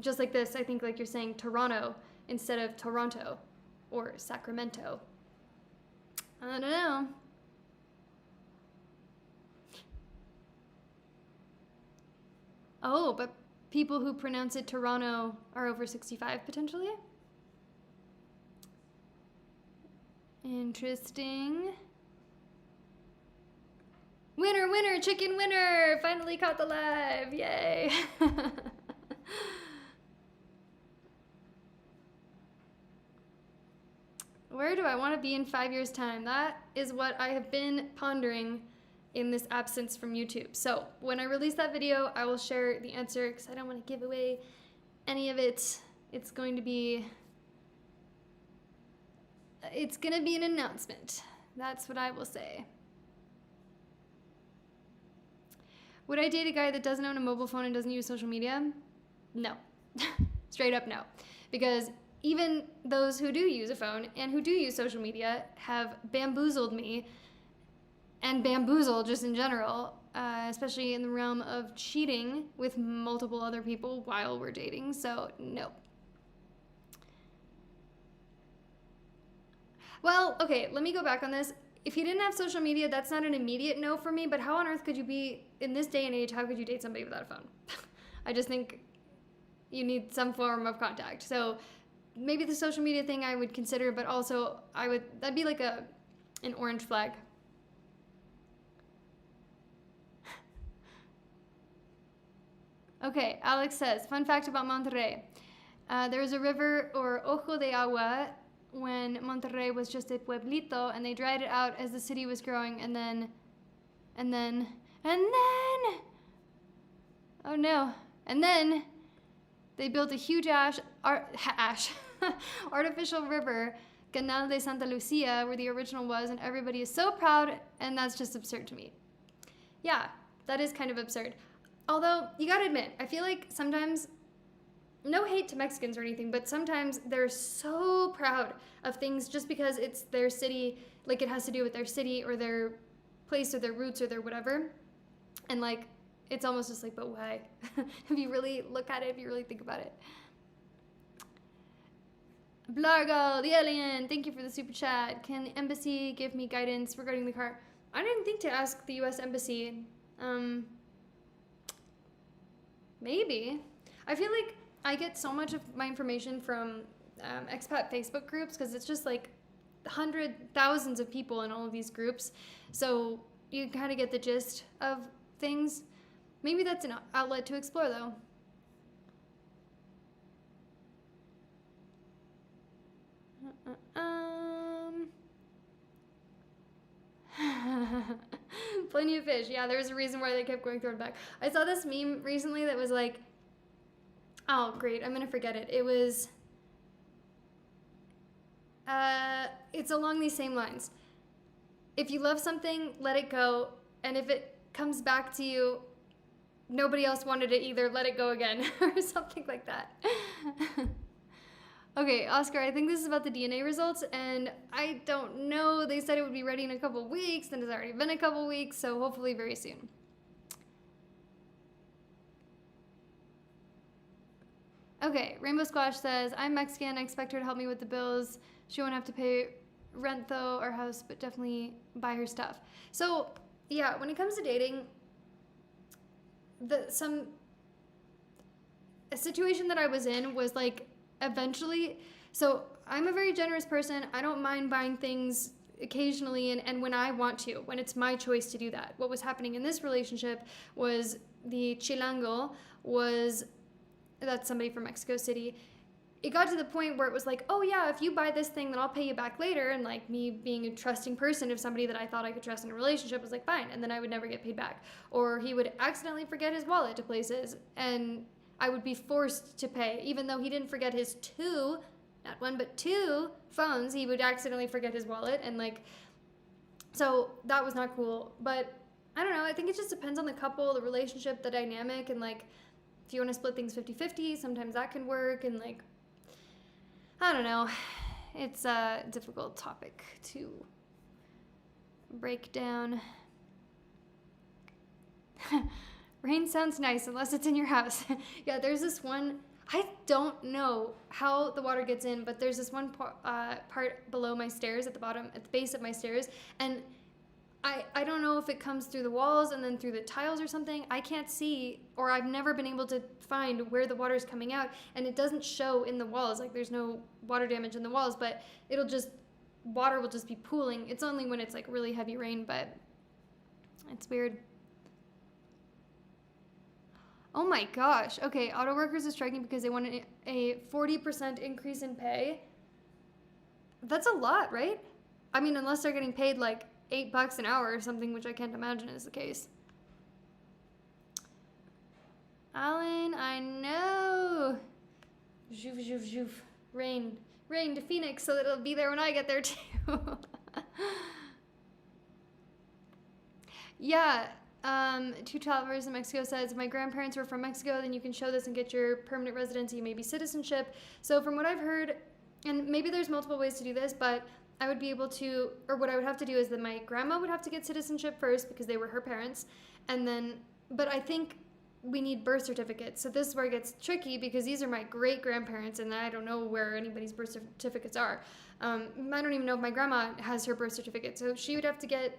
just like this. I think like you're saying Toronto instead of Toronto or Sacramento. I don't know. Oh, but people who pronounce it Toronto are over 65 potentially? Interesting. Winner, winner, chicken winner! Finally caught the live, yay! Where do I want to be in 5 years' time? That is what I have been pondering in this absence from YouTube. So when I release that video, I will share the answer because I don't want to give away any of it. It's going to be an announcement. That's what I will say. Would I date a guy that doesn't own a mobile phone and doesn't use social media? No. Straight up no. Because even those who do use a phone and who do use social media have bamboozled me, and bamboozle just in general, especially in the realm of cheating with multiple other people while we're dating. So no. Well, okay, let me go back on this. if he didn't have social media, that's not an immediate no for me, but how on earth could you be, in this day and age, how could you date somebody without a phone? I just think you need some form of contact. So maybe the social media thing I would consider, but also that'd be like an orange flag. Okay, Alex says, fun fact about Monterrey. There was a river, or Ojo de Agua, when Monterrey was just a pueblito, and they dried it out as the city was growing, and then, oh no, and then they built a huge artificial river, Canal de Santa Lucia, where the original was, and everybody is so proud, and that's just absurd to me. Yeah, that is kind of absurd. Although, you gotta admit, I feel like sometimes, no hate to Mexicans or anything, but sometimes they're so proud of things just because it's their city, like it has to do with their city or their place or their roots or their whatever. And like, it's almost just like, but why? If you really look at it, if you really think about it. Blargo, the alien, thank you for the super chat. Can the embassy give me guidance regarding the car? I didn't think to ask the US embassy. Maybe. I feel like I get so much of my information from expat Facebook groups because it's just like thousands of people in all of these groups. So you kind of get the gist of things. Maybe that's an outlet to explore though. Plenty of fish. Yeah, there's a reason why they kept going through and back. I saw this meme recently that was like, oh great, I'm gonna forget it. It was, it's along these same lines. If you love something, let it go, and if it comes back to you, nobody else wanted it either, let it go again, or something like that. Okay, Oscar, I think this is about the DNA results, and I don't know. They said it would be ready in a couple weeks, and it's already been a couple weeks, so hopefully very soon. Okay, Rainbow Squash says, I'm Mexican. I expect her to help me with the bills. She won't have to pay rent, though, or house, but definitely buy her stuff. So, yeah, when it comes to dating, a situation that I was in was like, eventually, so I'm a very generous person. I don't mind buying things occasionally and when I want to, when it's my choice to do that. What was happening in this relationship was the chilango that's somebody from Mexico City. It got to the point where it was like, oh yeah, if you buy this thing, then I'll pay you back later. And like me being a trusting person of somebody that I thought I could trust in a relationship was like, fine. And then I would never get paid back. Or he would accidentally forget his wallet to places and I would be forced to pay, even though he didn't forget his not one, but two phones. He would accidentally forget his wallet. And like, so that was not cool. But I don't know. I think it just depends on the couple, the relationship, the dynamic. And like, if you want to split things 50-50, sometimes that can work. And like, I don't know. It's a difficult topic to break down. Rain sounds nice unless it's in your house. Yeah, there's this one, I don't know how the water gets in, but there's this one part below my stairs at the bottom, at the base of my stairs, and I don't know if it comes through the walls and then through the tiles or something. I can't see, or I've never been able to find where the water's coming out, and it doesn't show in the walls. Like there's no water damage in the walls, but water will just be pooling. It's only when it's like really heavy rain, but it's weird. Oh my gosh. Okay, auto workers are striking because they want a 40% increase in pay. That's a lot, right? I mean, unless they're getting paid like $8 an hour or something, which I can't imagine is the case. Alan, I know. Zhoof, zhoof, zhoof. Rain to Phoenix so that it'll be there when I get there too. Yeah. Two travelers in Mexico says, if my grandparents were from Mexico, then you can show this and get your permanent residency, maybe citizenship. So from what I've heard, and maybe there's multiple ways to do this, but I would be able to, or what I would have to do is that my grandma would have to get citizenship first because they were her parents. And then, but I think we need birth certificates. So this is where it gets tricky because these are my great grandparents and I don't know where anybody's birth certificates are. I don't even know if my grandma has her birth certificate. So she would have to get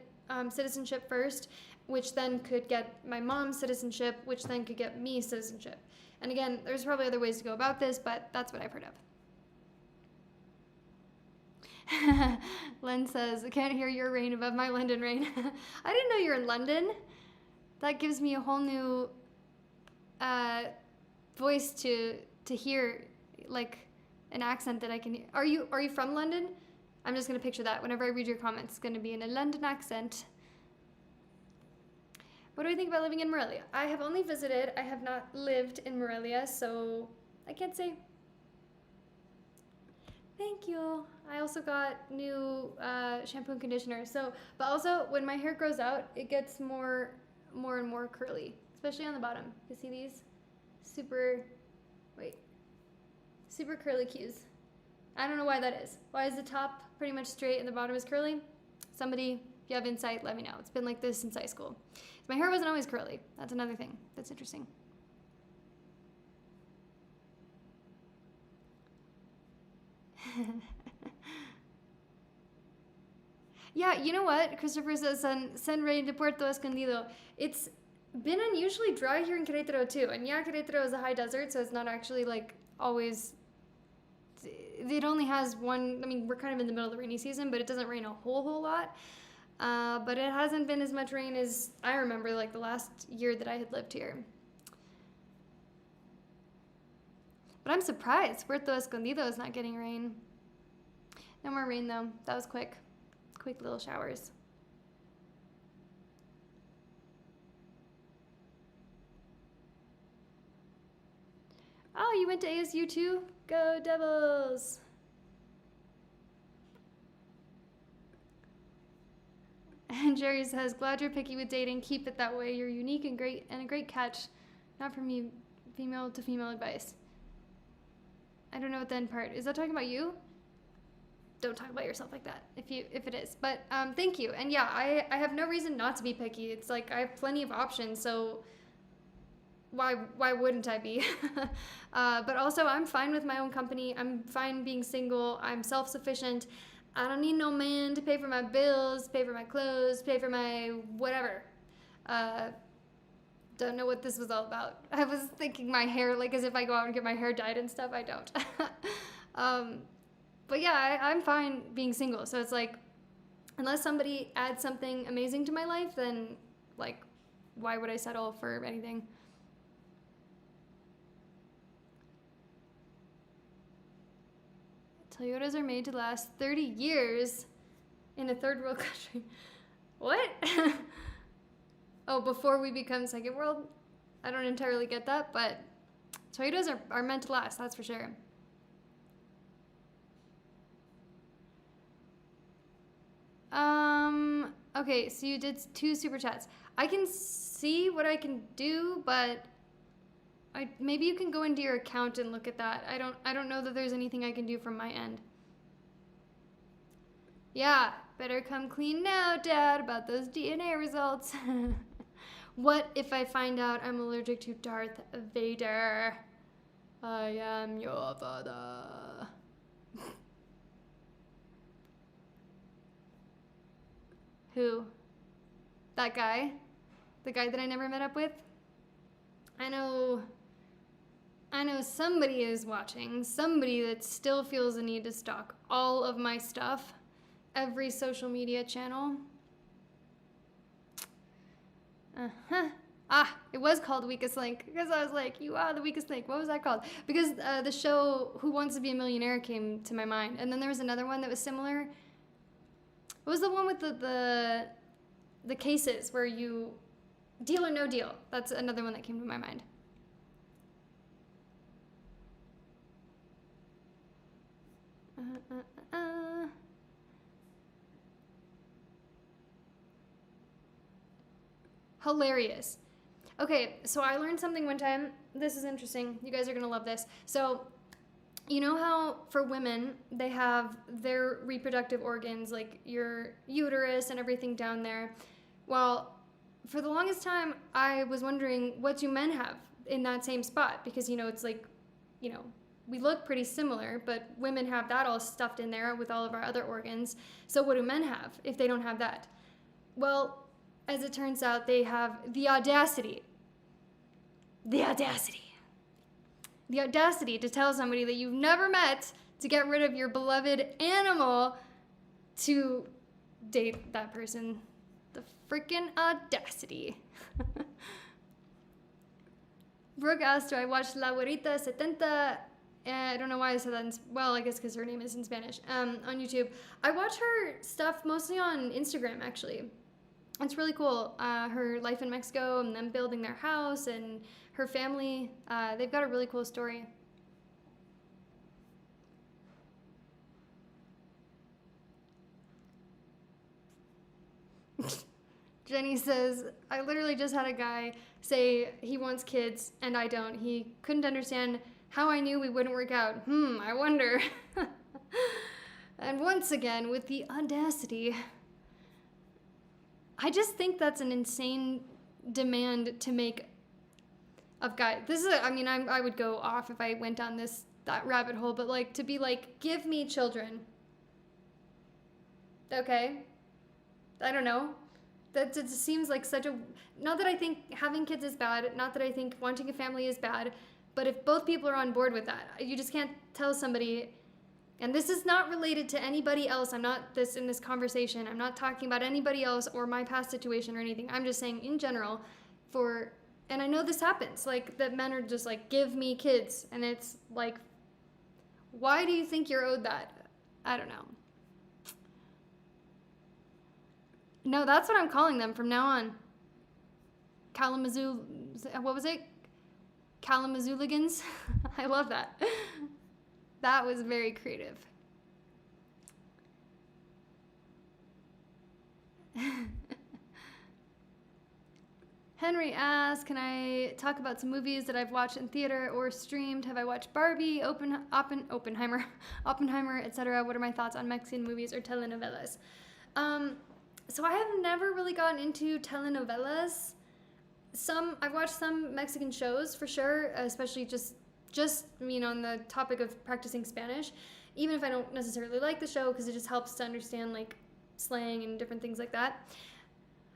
citizenship first, which then could get my mom's citizenship, which then could get me citizenship. And again, there's probably other ways to go about this, but that's what I've heard of. Len says, I can't hear your rain above my London rain. I didn't know you're in London. That gives me a whole new voice to hear, like an accent that I can hear. Are you from London? I'm just going to picture that. Whenever I read your comments, it's going to be in a London accent. What do I think about living in Morelia? I have only visited. I have not lived in Morelia, so I can't say. Thank you. I also got new shampoo and conditioner. But also when my hair grows out, it gets more and more curly, especially on the bottom. You see these super curly cues. I don't know why that is. Why is the top pretty much straight and the bottom is curly? Somebody, if you have insight, let me know. It's been like this since high school. My hair wasn't always curly. That's another thing that's interesting. Yeah, you know what? Christopher says, San Rey de Puerto Escondido. It's been unusually dry here in Querétaro too. And yeah, Querétaro is a high desert, so it's not actually like always, it only has one, I mean, we're kind of in the middle of the rainy season, but it doesn't rain a whole lot. But it hasn't been as much rain as I remember, like the last year that I had lived here. But I'm surprised Puerto Escondido is not getting rain. No more rain though. That was quick. Quick little showers. Oh, you went to ASU too? Go Devils! And Jerry says, glad you're picky with dating. Keep it that way. You're unique and great, and a great catch. Not from me, female to female advice. I don't know what the end part. Is that talking about you? Don't talk about yourself like that if it is. But thank you. And yeah, I have no reason not to be picky. It's like I have plenty of options, so why wouldn't I be? But also I'm fine with my own company. I'm fine being single. I'm self-sufficient. I don't need no man to pay for my bills, pay for my clothes, pay for my whatever. Don't know what this was all about. I was thinking my hair, like as if I go out and get my hair dyed and stuff. I don't. But yeah, I'm fine being single. So it's like, unless somebody adds something amazing to my life, then like, why would I settle for anything? Toyotas are made to last 30 years in a third world country. What? Oh, before we become second world? I don't entirely get that, but Toyotas are meant to last, that's for sure. Okay, so you did 2 super chats. I can see what I can do, but maybe you can go into your account and look at that. I don't know that there's anything I can do from my end. Yeah, better come clean now, Dad, about those DNA results. What if I find out I'm allergic to Darth Vader? I am your father. Who? That guy? The guy that I never met up with? I know somebody is watching. Somebody that still feels the need to stalk all of my stuff. Every social media channel. It was called Weakest Link because I was like, you are the weakest link. What was that called? Because the show Who Wants to Be a Millionaire came to my mind. And then there was another one that was similar. What was the one with the cases where you Deal or No Deal? That's another one that came to my mind. Hilarious. Okay, so I learned something one time. This is interesting. You guys are gonna love this. So, you know how for women, they have their reproductive organs, like your uterus and everything down there? Well, for the longest time, I was wondering, what do men have in that same spot? Because, it's like, we look pretty similar, but women have that all stuffed in there with all of our other organs. So what do men have if they don't have that? Well, as it turns out, they have the audacity. The audacity to tell somebody that you've never met to get rid of your beloved animal to date that person. The freaking audacity. Brooke asked, do I watch La Güerita 70? I don't know why I said that. I guess because her name is in Spanish. On YouTube. I watch her stuff mostly on Instagram, actually. It's really cool. Her life in Mexico and them building their house and her family. They've got a really cool story. Jenny says, I literally just had a guy say he wants kids and I don't. He couldn't understand how I knew we wouldn't work out. I wonder. And once again, with the audacity, I just think that's an insane demand to make of guys. I would go off if I went down that rabbit hole, but like to be like, give me children. Okay? I don't know. That it seems like such a, not that I think having kids is bad, not that I think wanting a family is bad, but if both people are on board with that, you just can't tell somebody, and this is not related to anybody else, I'm not in this conversation, I'm not talking about anybody else or my past situation or anything, I'm just saying in general, and I know this happens, like that men are just like, give me kids, and it's like, why do you think you're owed that? I don't know. No, that's what I'm calling them from now on. Kalamazoo, what was it? Kalamazooligans? I love that. That was very creative. Henry asks, can I talk about some movies that I've watched in theater or streamed? Have I watched Barbie, Oppenheimer, etc.? What are my thoughts on Mexican movies or telenovelas? So I have never really gotten into telenovelas. I've watched some Mexican shows for sure, especially just on the topic of practicing Spanish, even if I don't necessarily like the show because it just helps to understand like slang and different things like that.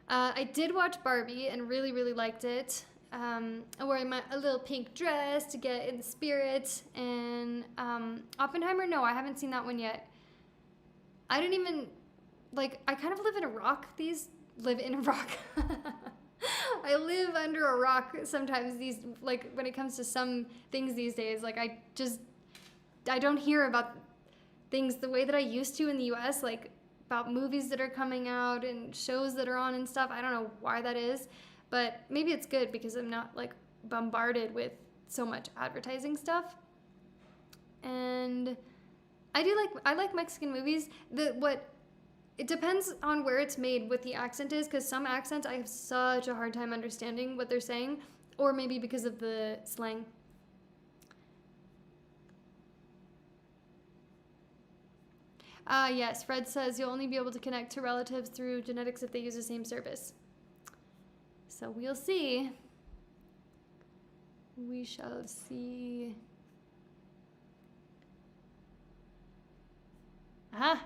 I did watch Barbie and really, really liked it. I'm wearing a little pink dress to get in the spirit. And Oppenheimer, no, I haven't seen that one yet. I didn't even, I kind of live in a rock. I live under a rock sometimes when it comes to some things these days. I don't hear about things the way that I used to in the US, about movies that are coming out and shows that are on and stuff. I don't know why that is, but maybe it's good because I'm not bombarded with so much advertising stuff. And I like Mexican movies. It depends on where it's made, what the accent is, because some accents I have such a hard time understanding what they're saying, or maybe because of the slang. Yes, Fred says you'll only be able to connect to relatives through genetics if they use the same service. So we'll see. We shall see. Aha!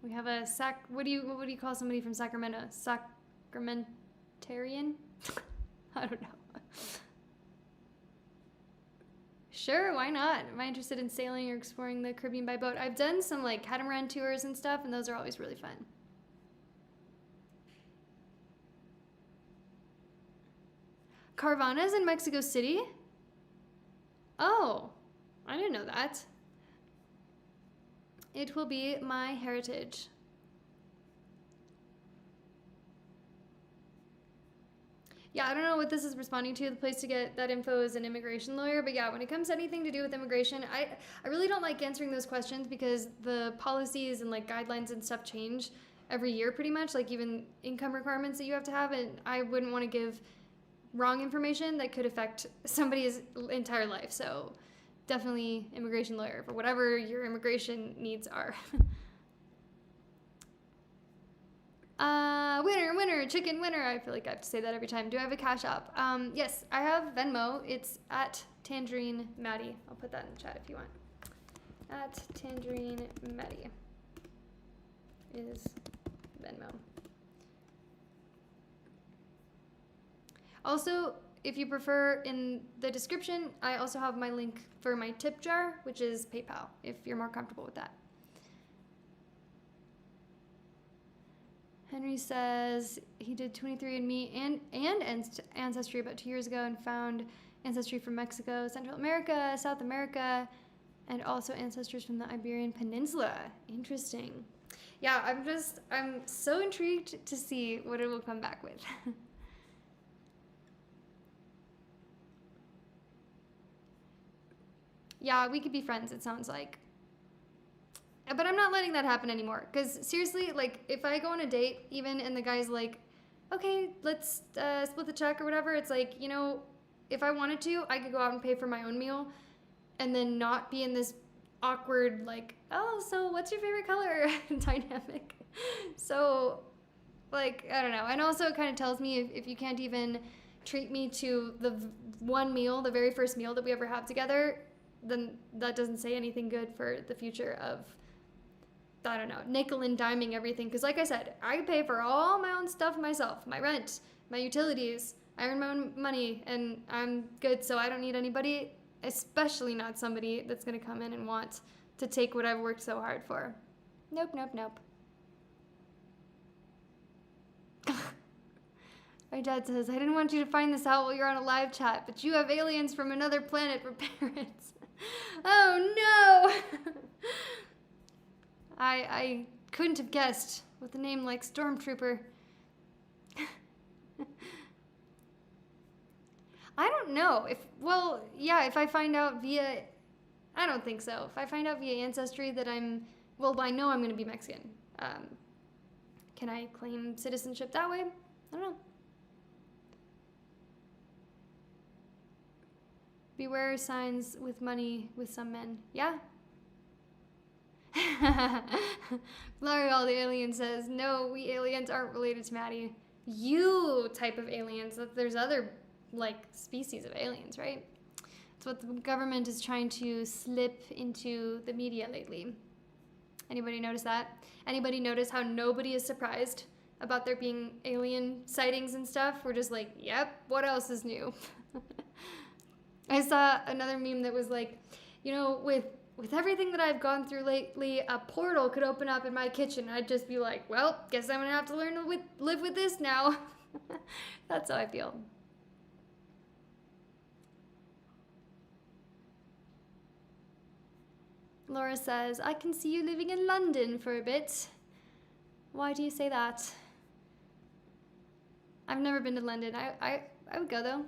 We have a what do you call somebody from Sacramento? Sacramentarian? I don't know. Sure, why not? Am I interested in sailing or exploring the Caribbean by boat? I've done some catamaran tours and stuff, and those are always really fun. Carvana's in Mexico City? Oh, I didn't know that. It will be my heritage. Yeah, I don't know what this is responding to. The place to get that info is an immigration lawyer. But yeah, when it comes to anything to do with immigration, I really don't like answering those questions because the policies and guidelines and stuff change every year pretty much. Even income requirements that you have to have. And I wouldn't want to give wrong information that could affect somebody's entire life. So definitely immigration lawyer for whatever your immigration needs are. Winner, chicken winner. I feel like I have to say that every time. Do I have a Cash App? Yes, I have Venmo. It's at Tangerine Maddie. I'll put that in the chat if you want. At Tangerine Maddie is Venmo. Also, if you prefer, in the description, I also have my link for my tip jar, which is PayPal, if you're more comfortable with that. Henry says he did 23andMe and Ancestry about 2 years ago and found ancestry from Mexico, Central America, South America, and also ancestors from the Iberian Peninsula. Interesting. Yeah, I'm so intrigued to see what it will come back with. Yeah, we could be friends, it sounds like. But I'm not letting that happen anymore. Because seriously, like, if I go on a date, even, and the guy's like, okay, let's split the check or whatever, it's like, you know, if I wanted to, I could go out and pay for my own meal and then not be in this awkward, like, oh, so what's your favorite color dynamic. So, like, I don't know. And also it kind of tells me if you can't even treat me to the one meal, the very first meal that we ever have together, then that doesn't say anything good for the future of, I don't know, nickel and diming everything. Because like I said, I pay for all my own stuff myself, my rent, my utilities. I earn my own money and I'm good, so I don't need anybody, especially not somebody that's going to come in and want to take what I've worked so hard for. Nope, nope, nope. My dad says, I didn't want you to find this out while you're on a live chat, but you have aliens from another planet for parents. Oh no! I couldn't have guessed with a name like Stormtrooper. I don't know. If I find out via, I don't think so. If I find out via Ancestry that I know I'm going to be Mexican. Can I claim citizenship that way? I don't know. Beware signs with money with some men. Yeah. L'Oreal the alien says, no, we aliens aren't related to Maddie. You type of aliens. There's other, like, species of aliens, right? It's what the government is trying to slip into the media lately. Anybody notice that? Anybody notice how nobody is surprised about there being alien sightings and stuff? We're just like, yep, what else is new? I saw another meme that was like, you know, with everything that I've gone through lately, a portal could open up in my kitchen. I'd just be like, well, guess I'm going to have to learn to live with this now. That's how I feel. Laura says, I can see you living in London for a bit. Why do you say that? I've never been to London. I would go, though.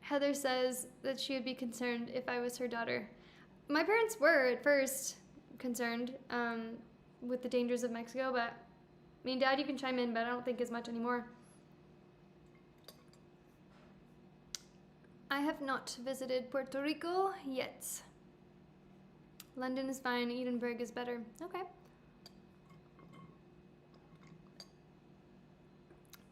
Heather says that she would be concerned if I was her daughter. My parents were at first concerned with the dangers of Mexico, but I mean, Dad, you can chime in, but I don't think as much anymore. I have not visited Puerto Rico yet. London is fine, Edinburgh is better. Okay.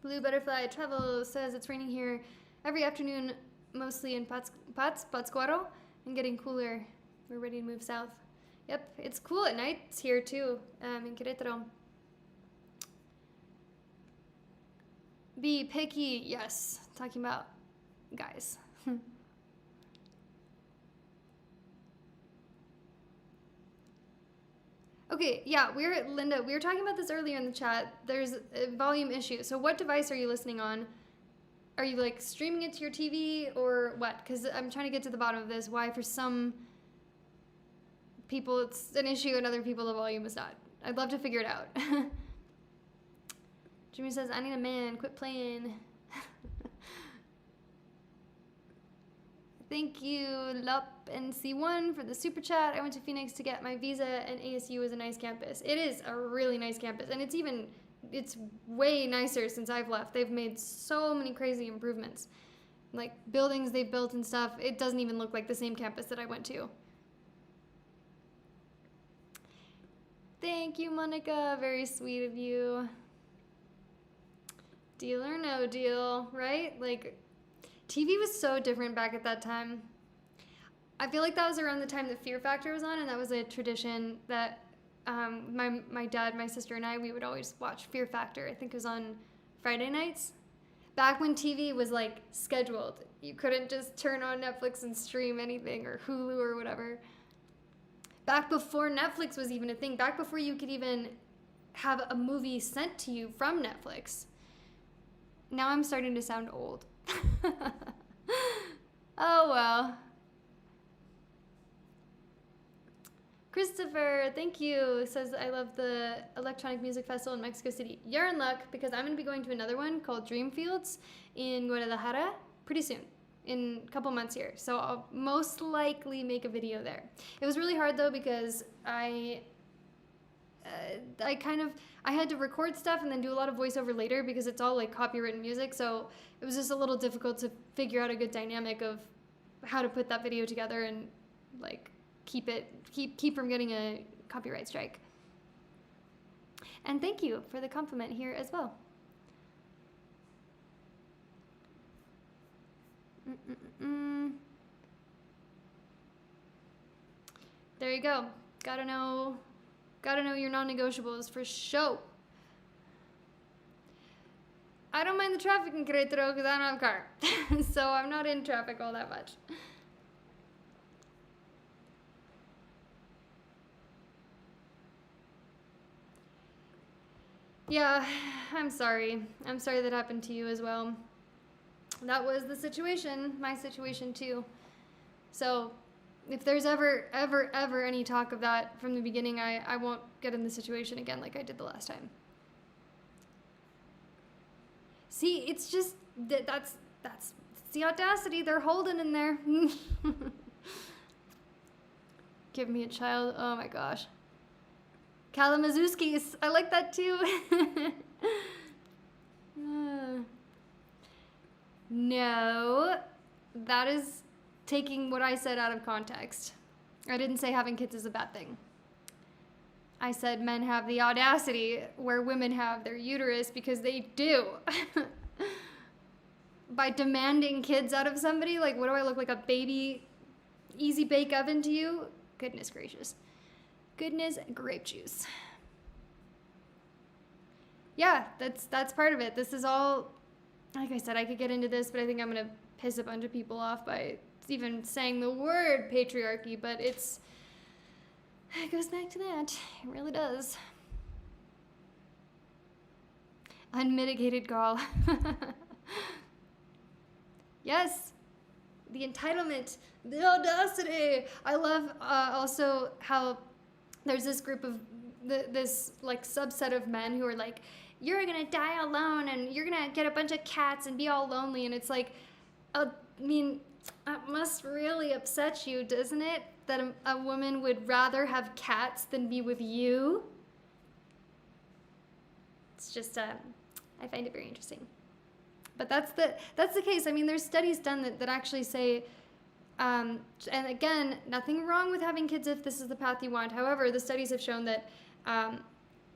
Blue Butterfly Travel says it's raining here every afternoon, mostly in Pátzcuaro, and getting cooler. We're ready to move south. Yep, it's cool at night here too, in Querétaro. Be picky, yes. Talking about guys. Okay, yeah, Linda, we were talking about this earlier in the chat. There's a volume issue. So what device are you listening on? Are you like streaming it to your TV or what? Because I'm trying to get to the bottom of this. Why for some people it's an issue and other people the volume is not. I'd love to figure it out. Jimmy says, I need a man, quit playing. Thank you, Lup and C1 for the super chat. I went to Phoenix to get my visa and ASU is a nice campus. It is a really nice campus and it's way nicer since I've left. They've made so many crazy improvements. Like buildings they've built and stuff. It doesn't even look like the same campus that I went to. Thank you, Monica. Very sweet of you. Deal or no deal, right? Like, TV was so different back at that time. I feel like that was around the time that Fear Factor was on, and that was a tradition that my dad, my sister, and I, we would always watch Fear Factor. I think it was on Friday nights. Back when TV was, like, scheduled. You couldn't just turn on Netflix and stream anything, or Hulu or whatever. Back before Netflix was even a thing. Back before you could even have a movie sent to you from Netflix. Now I'm starting to sound old. Oh, well. Christopher, thank you, says, I love the electronic music festival in Mexico City. You're in luck, because I'm going to be going to another one called Dreamfields in Guadalajara pretty soon, in a couple months here. So I'll most likely make a video there. It was really hard, though, because I had to record stuff and then do a lot of voiceover later, because it's all, like, copywritten music. So it was just a little difficult to figure out a good dynamic of how to put that video together and, like, keep from getting a copyright strike. And thank you for the compliment here as well. There you go. Gotta know your non-negotiables for sure. I don't mind the traffic in Querétaro because I don't have a car. So I'm not in traffic all that much. Yeah, I'm sorry. I'm sorry that happened to you as well. That was the situation, my situation too. So if there's ever any talk of that from the beginning, I won't get in the situation again like I did the last time. See, it's just, that's the audacity they're holding in there. Give me a child, oh my gosh. Kalamazooskis, I like that too. No, that is taking what I said out of context. I didn't say having kids is a bad thing. I said men have the audacity where women have their uterus because they do. By demanding kids out of somebody, like, what do I look like, a baby easy bake oven to you? Goodness gracious. Goodness grape juice. Yeah, that's part of it. This is all, like I said, I could get into this, but I think I'm going to piss a bunch of people off by even saying the word patriarchy, but it goes back to that. It really does. Unmitigated girl. Yes, the entitlement, the audacity. I love also how there's this group of this like subset of men who are like, you're gonna die alone and you're gonna get a bunch of cats and be all lonely. And it's like, I mean, that must really upset you, doesn't it? That a woman would rather have cats than be with you. It's just, I find it very interesting. But that's the case. I mean, there's studies done that actually say, and again, nothing wrong with having kids if this is the path you want. However, the studies have shown that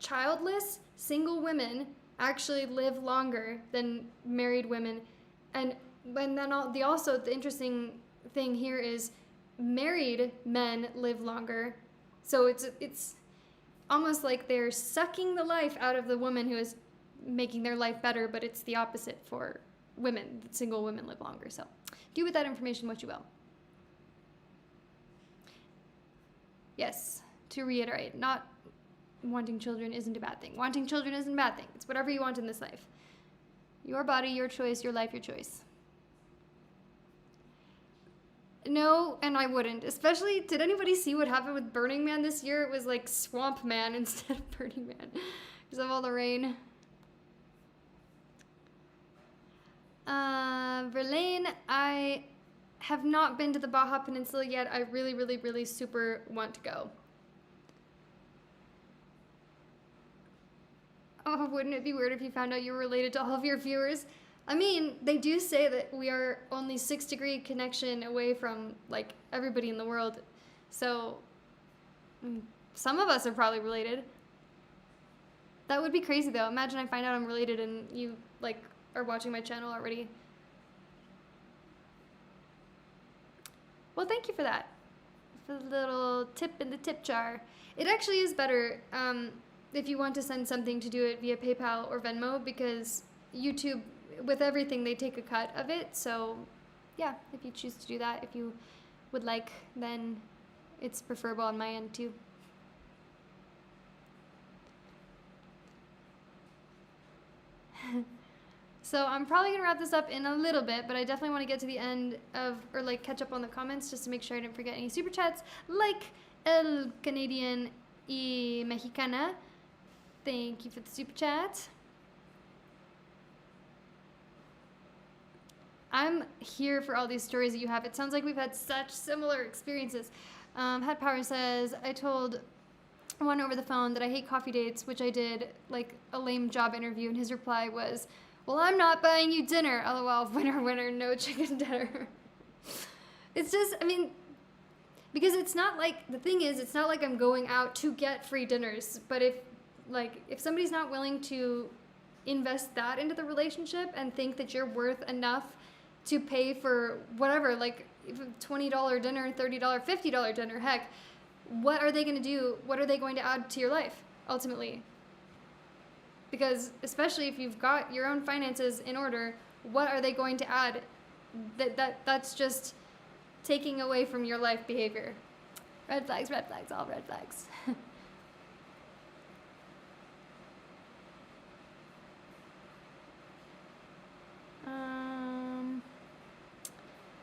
childless single women actually live longer than married women. And then the interesting thing here is married men live longer. So it's almost like they're sucking the life out of the woman who is making their life better, but it's the opposite for women. Single women live longer. So do with that information what you will. Yes, to reiterate, not wanting children isn't a bad thing. Wanting children isn't a bad thing. It's whatever you want in this life. Your body, your choice, your life, your choice. No, and I wouldn't. Especially, did anybody see what happened with Burning Man this year? It was like Swamp Man instead of Burning Man because of all the rain. Verlaine, I have not been to the Baja Peninsula yet. I really, really, really super want to go. Oh, wouldn't it be weird if you found out you were related to all of your viewers? I mean, they do say that we are only 6-degree connection away from, like, everybody in the world. So, some of us are probably related. That would be crazy though. Imagine I find out I'm related and you like are watching my channel already. Well, thank you for that. For the little tip in the tip jar. It actually is better if you want to send something to do it via PayPal or Venmo, because YouTube, with everything, they take a cut of it. So yeah, if you choose to do that, if you would like, then it's preferable on my end too. So I'm probably gonna wrap this up in a little bit, but I definitely want to get to the end of, or like catch up on the comments just to make sure I didn't forget any super chats, like El Canadian y Mexicana. Thank you for the super chat. I'm here for all these stories that you have. It sounds like we've had such similar experiences. Hat Power says, I told one over the phone that I hate coffee dates, which I did like a lame job interview, and his reply was, well, I'm not buying you dinner. LOL, winner, winner, no chicken dinner. It's just, I mean, because it's not like, the thing is, it's not like I'm going out to get free dinners, but if somebody's not willing to invest that into the relationship and think that you're worth enough to pay for whatever, like $20 dinner, $30, $50 dinner, heck, what are they going to do? What are they going to add to your life, ultimately? Because especially if you've got your own finances in order, what are they going to add? That's just taking away from your life behavior. Red flags, all red flags.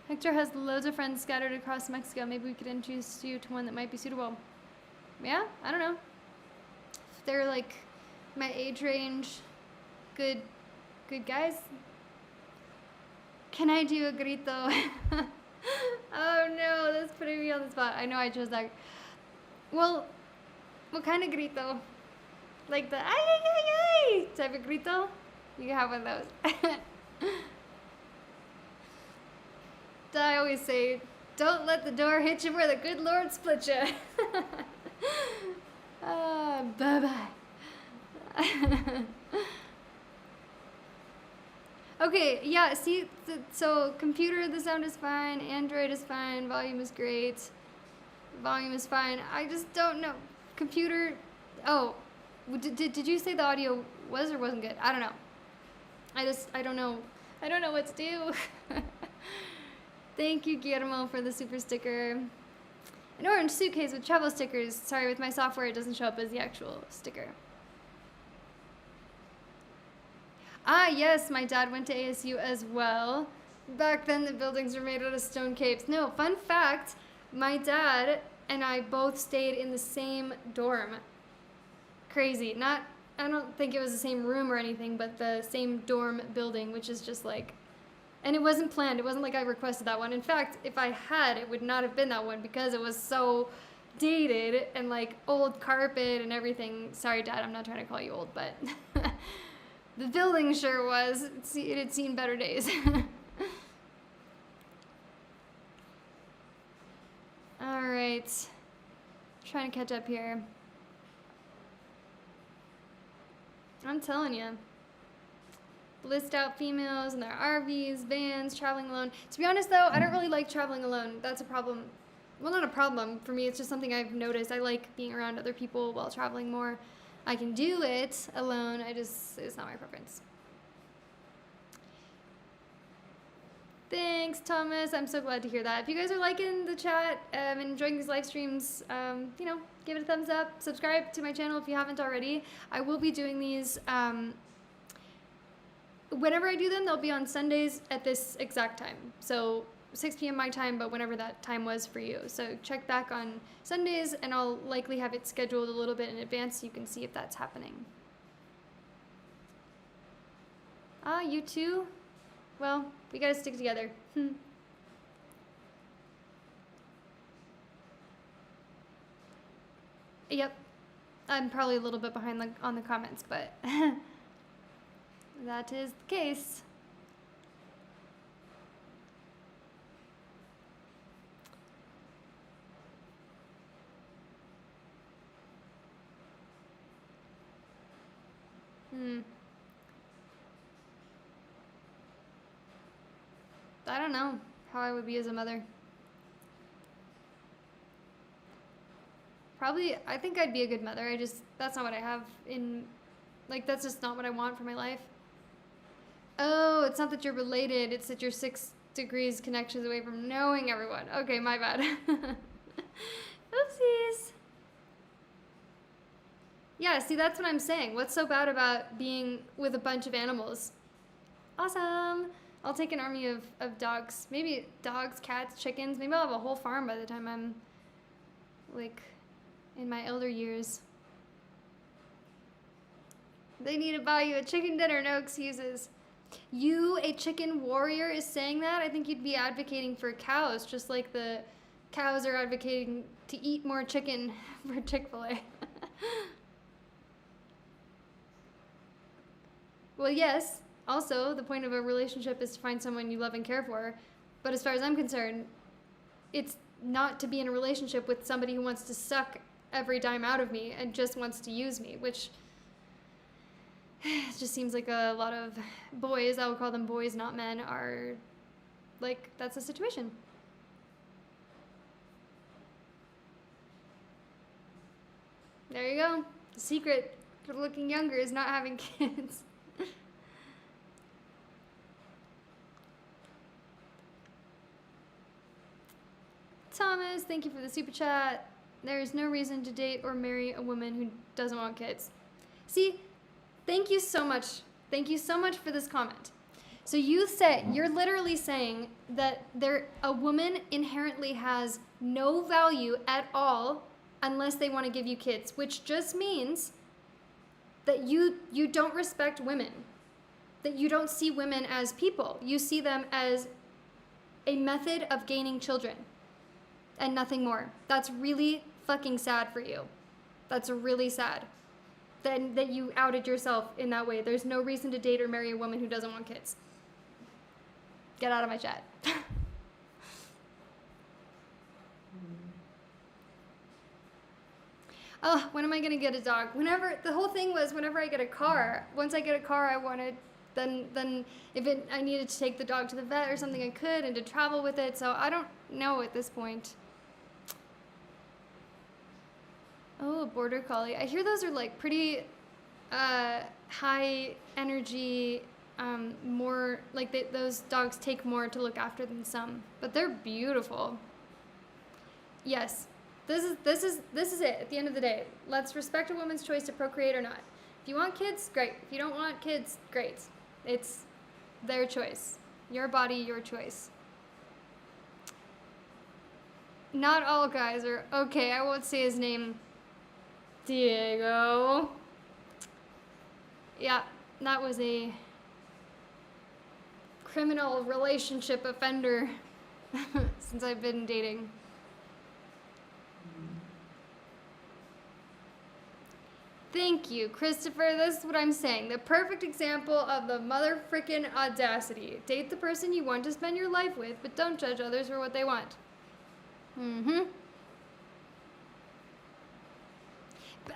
Hector has loads of friends scattered across Mexico. Maybe we could introduce you to one that might be suitable. Yeah, I don't know. If they're like my age range, good guys. Can I do a grito? Oh no, that's putting me on the spot. I know I chose that. Well, what kind of grito? Like the ay ay ay ay type of grito? You can have one of those. I always say, don't let the door hit you where the good Lord split you. Bye-bye. Okay, yeah, see, so computer, the sound is fine, Android is fine, volume is great, volume is fine. I just don't know. Computer, oh, did you say the audio was or wasn't good? I don't know. I don't know. I don't know what to do. Thank you, Guillermo, for the super sticker. An orange suitcase with travel stickers. Sorry, with my software, it doesn't show up as the actual sticker. Ah, yes, my dad went to ASU as well. Back then, the buildings were made out of stone capes. No, fun fact, my dad and I both stayed in the same dorm. Crazy. I don't think it was the same room or anything, but the same dorm building, which is just like, and it wasn't planned. It wasn't like I requested that one. In fact, if I had, it would not have been that one because it was so dated and like old carpet and everything. Sorry, Dad, I'm not trying to call you old, but the building sure was. It had seen better days. All right. Trying to catch up here. I'm telling you. List out females and their RVs, vans, traveling alone. To be honest, though, I don't really like traveling alone. That's a problem. Well, not a problem for me. It's just something I've noticed. I like being around other people while traveling more. I can do it alone. It's not my preference. Thanks, Thomas. I'm so glad to hear that. If you guys are liking the chat and enjoying these live streams, give it a thumbs up. Subscribe to my channel if you haven't already. I will be doing these whenever I do them. They'll be on Sundays at this exact time. So 6 p.m. my time, but whenever that time was for you. So check back on Sundays, and I'll likely have it scheduled a little bit in advance so you can see if that's happening. Ah, you too? Well, we gotta stick together. Yep. I'm probably a little bit behind on the comments, but that is the case. Hmm. I don't know how I would be as a mother. Probably, I think I'd be a good mother. That's not what I have in, like, that's just not what I want for my life. Oh, it's not that you're related, it's that you're 6 degrees connections away from knowing everyone. Okay, my bad. Oopsies. Yeah, see, that's what I'm saying. What's so bad about being with a bunch of animals? Awesome. I'll take an army of dogs. Maybe dogs, cats, chickens. Maybe I'll have a whole farm by the time I'm, like, in my elder years. They need to buy you a chicken dinner, no excuses. You, a chicken warrior, is saying that? I think you'd be advocating for cows, just like the cows are advocating to eat more chicken for Chick-fil-A. Well, yes. Also, the point of a relationship is to find someone you love and care for. But as far as I'm concerned, it's not to be in a relationship with somebody who wants to suck every dime out of me and just wants to use me, which just seems like a lot of boys, I will call them boys, not men, are like, that's the situation. There you go. The secret for looking younger is not having kids. Thomas, thank you for the super chat. There is no reason to date or marry a woman who doesn't want kids. See, thank you so much. Thank you so much for this comment. So you're literally saying that a woman inherently has no value at all unless they want to give you kids, which just means that you don't respect women, that you don't see women as people. You see them as a method of gaining children and nothing more. That's really fucking sad for you. That's really sad that you outed yourself in that way. There's no reason to date or marry a woman who doesn't want kids. Get out of my chat. Oh, when am I gonna get a dog? The whole thing was whenever I get a car, once I get a car, I wanted, then if I needed to take the dog to the vet or something, I could, and to travel with it. So I don't know at this point. Oh, a border collie. I hear those are like pretty high energy, more like those dogs take more to look after than some, but they're beautiful. This is it at the end of the day. Let's respect a woman's choice to procreate or not. If you want kids, great. If you don't want kids, great. It's their choice. Your body, your choice. Not all guys are okay. I won't say his name. Diego. Yeah, that was a criminal relationship offender since I've been dating. Thank you, Christopher. This is what I'm saying. The perfect example of the mother frickin' audacity. Date the person you want to spend your life with, but don't judge others for what they want.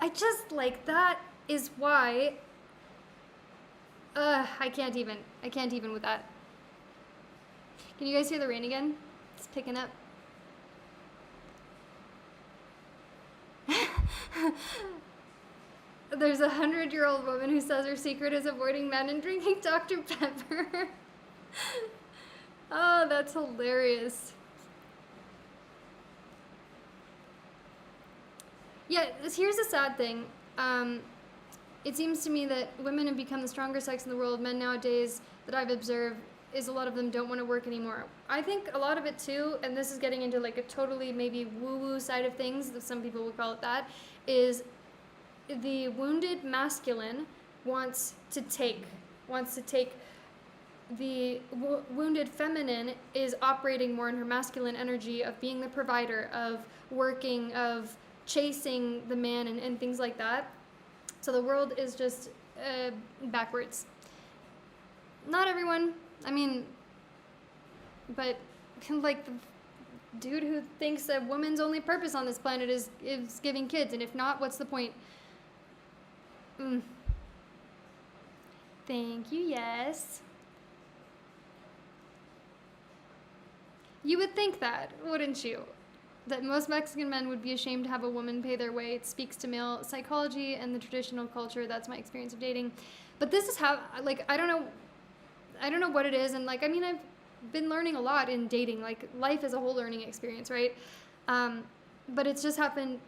I just, like, that is why, I can't even with that. Can you guys hear the rain again? It's picking up. There's a 100-year-old woman who says her secret is avoiding men and drinking Dr. Pepper. Oh, that's hilarious. Yeah, here's the sad thing. It seems to me that women have become the stronger sex in the world. Men nowadays, that I've observed, is a lot of them don't want to work anymore. I think a lot of it too, and this is getting into like a totally maybe woo-woo side of things, some people would call it that, is the wounded masculine wants to take. The wounded feminine is operating more in her masculine energy of being the provider, of working, of chasing the man and things like that. So the world is just backwards. Not everyone, I mean, but like the dude who thinks a woman's only purpose on this planet is giving kids, and if not, what's the point? Thank you, yes. You would think that, wouldn't you? That most Mexican men would be ashamed to have a woman pay their way. It speaks to male psychology and the traditional culture. That's my experience of dating. But this is how, like, I don't know what it is. And, like, I mean, I've been learning a lot in dating. Like, life is a whole learning experience, right? But it's just happened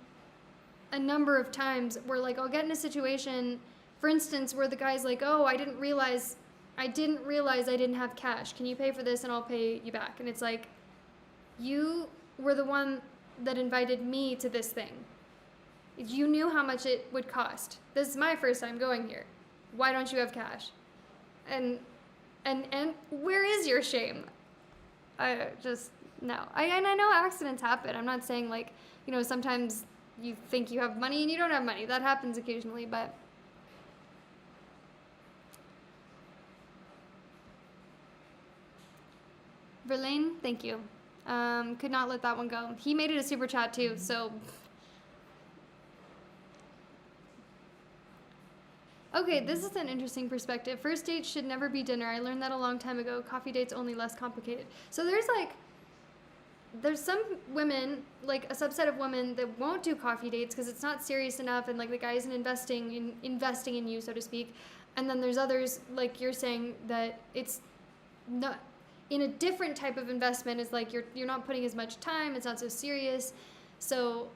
a number of times where, like, I'll get in a situation, for instance, where the guy's like, oh, I didn't realize I didn't have cash. Can you pay for this and I'll pay you back? And it's like, you were the one that invited me to this thing. You knew how much it would cost. This is my first time going here. Why don't you have cash? And where is your shame? I just, no. I know accidents happen. I'm not saying, like, you know, sometimes you think you have money and you don't have money. That happens occasionally, but Verlaine, thank you. Could not let that one go. He made it a super chat too, so. Okay, this is an interesting perspective. First dates should never be dinner. I learned that a long time ago. Coffee dates only less complicated. So there's some women, like a subset of women that won't do coffee dates because it's not serious enough and, like, the guy isn't investing in you, so to speak. And then there's others, like you're saying, that it's not in a different type of investment. Is like you're not putting as much time, it's not so serious. So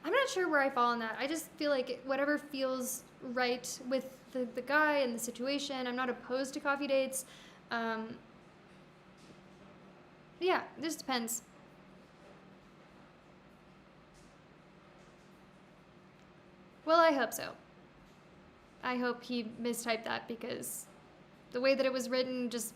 I'm not sure where I fall on that. I just feel like whatever feels right with the guy and the situation. I'm not opposed to coffee dates. Yeah, it just depends. Well, I hope so. I hope he mistyped that because the way that it was written just...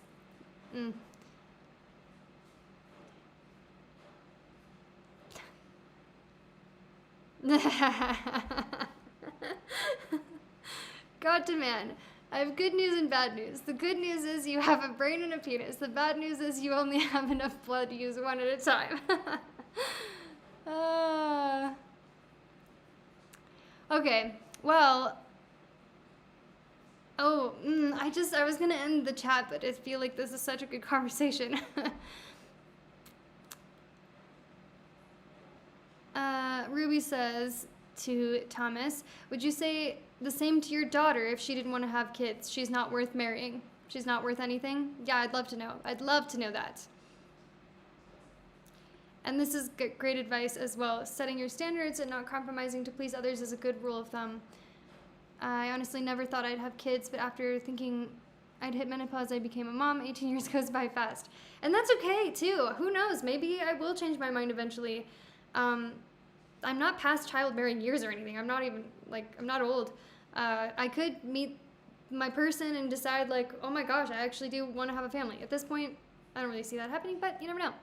God to man. I have good news and bad news. The good news is you have a brain and a penis. The bad news is you only have enough blood to use one at a time. Okay, well... Oh, I was gonna end the chat, but I feel like this is such a good conversation. Ruby says to Thomas, would you say the same to your daughter if she didn't want to have kids? She's not worth marrying. She's not worth anything? Yeah, I'd love to know. I'd love to know that. And this is great advice as well. Setting your standards and not compromising to please others is a good rule of thumb. I honestly never thought I'd have kids, but after thinking I'd hit menopause, I became a mom. 18 years goes by fast. And that's okay, too. Who knows? Maybe I will change my mind eventually. I'm not past childbearing years or anything. I'm not even, like, I'm not old. I could meet my person and decide, like, oh my gosh, I actually do want to have a family. At this point, I don't really see that happening, but you never know.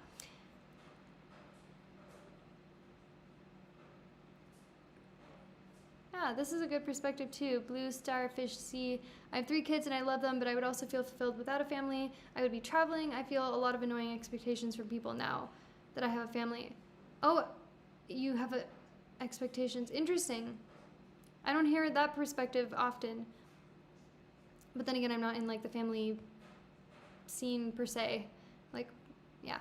Yeah, this is a good perspective too. Blue Starfish Sea. I have 3 kids and I love them, but I would also feel fulfilled without a family. I would be traveling. I feel a lot of annoying expectations from people now that I have a family. Oh, you have expectations. Interesting. I don't hear that perspective often. But then again, I'm not in, like, the family scene per se. Like, yeah.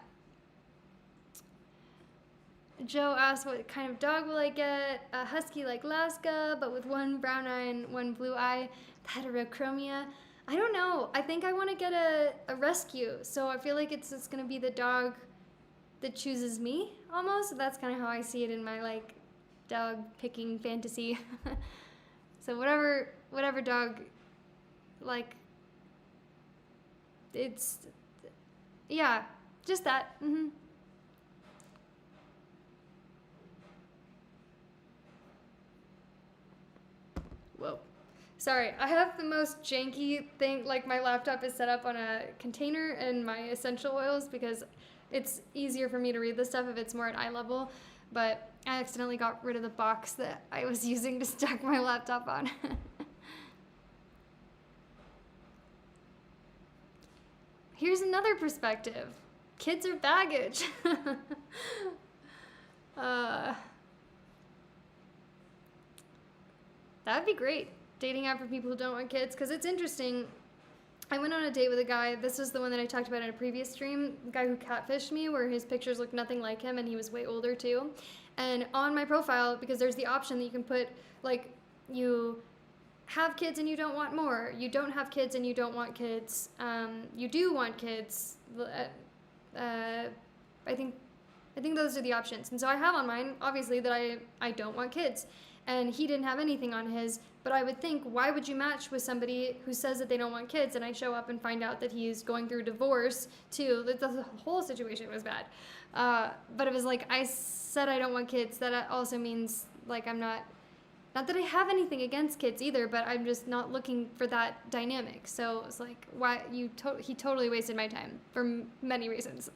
Joe asked, what kind of dog will I get? A husky like Laska, but with one brown eye and one blue eye. Heterochromia. I don't know. I think I want to get a rescue. So I feel like it's going to be the dog that chooses me, almost. That's kind of how I see it in my, like, dog picking fantasy. So whatever dog, like, it's, yeah, just that. Whoa. Sorry, I have the most janky thing, like my laptop is set up on a container and my essential oils because it's easier for me to read this stuff if it's more at eye level, but I accidentally got rid of the box that I was using to stack my laptop on. Here's another perspective. Kids are baggage. That'd be great. Dating app for people who don't want kids, because it's interesting. I went on a date with a guy. This was the one that I talked about in a previous stream. The guy who catfished me, where his pictures looked nothing like him, and he was way older too. And on my profile, because there's the option that you can put, like, you have kids and you don't want more. You don't have kids and you don't want kids. You do want kids. I think those are the options. And so I have on mine, obviously, that I don't want kids. And he didn't have anything on his. But I would think, why would you match with somebody who says that they don't want kids, and I show up and find out that he's going through divorce too? The whole situation was bad. But it was like, I said I don't want kids. That also means, like, I'm not that I have anything against kids either, but I'm just not looking for that dynamic. So it's like, why he totally wasted my time for many reasons.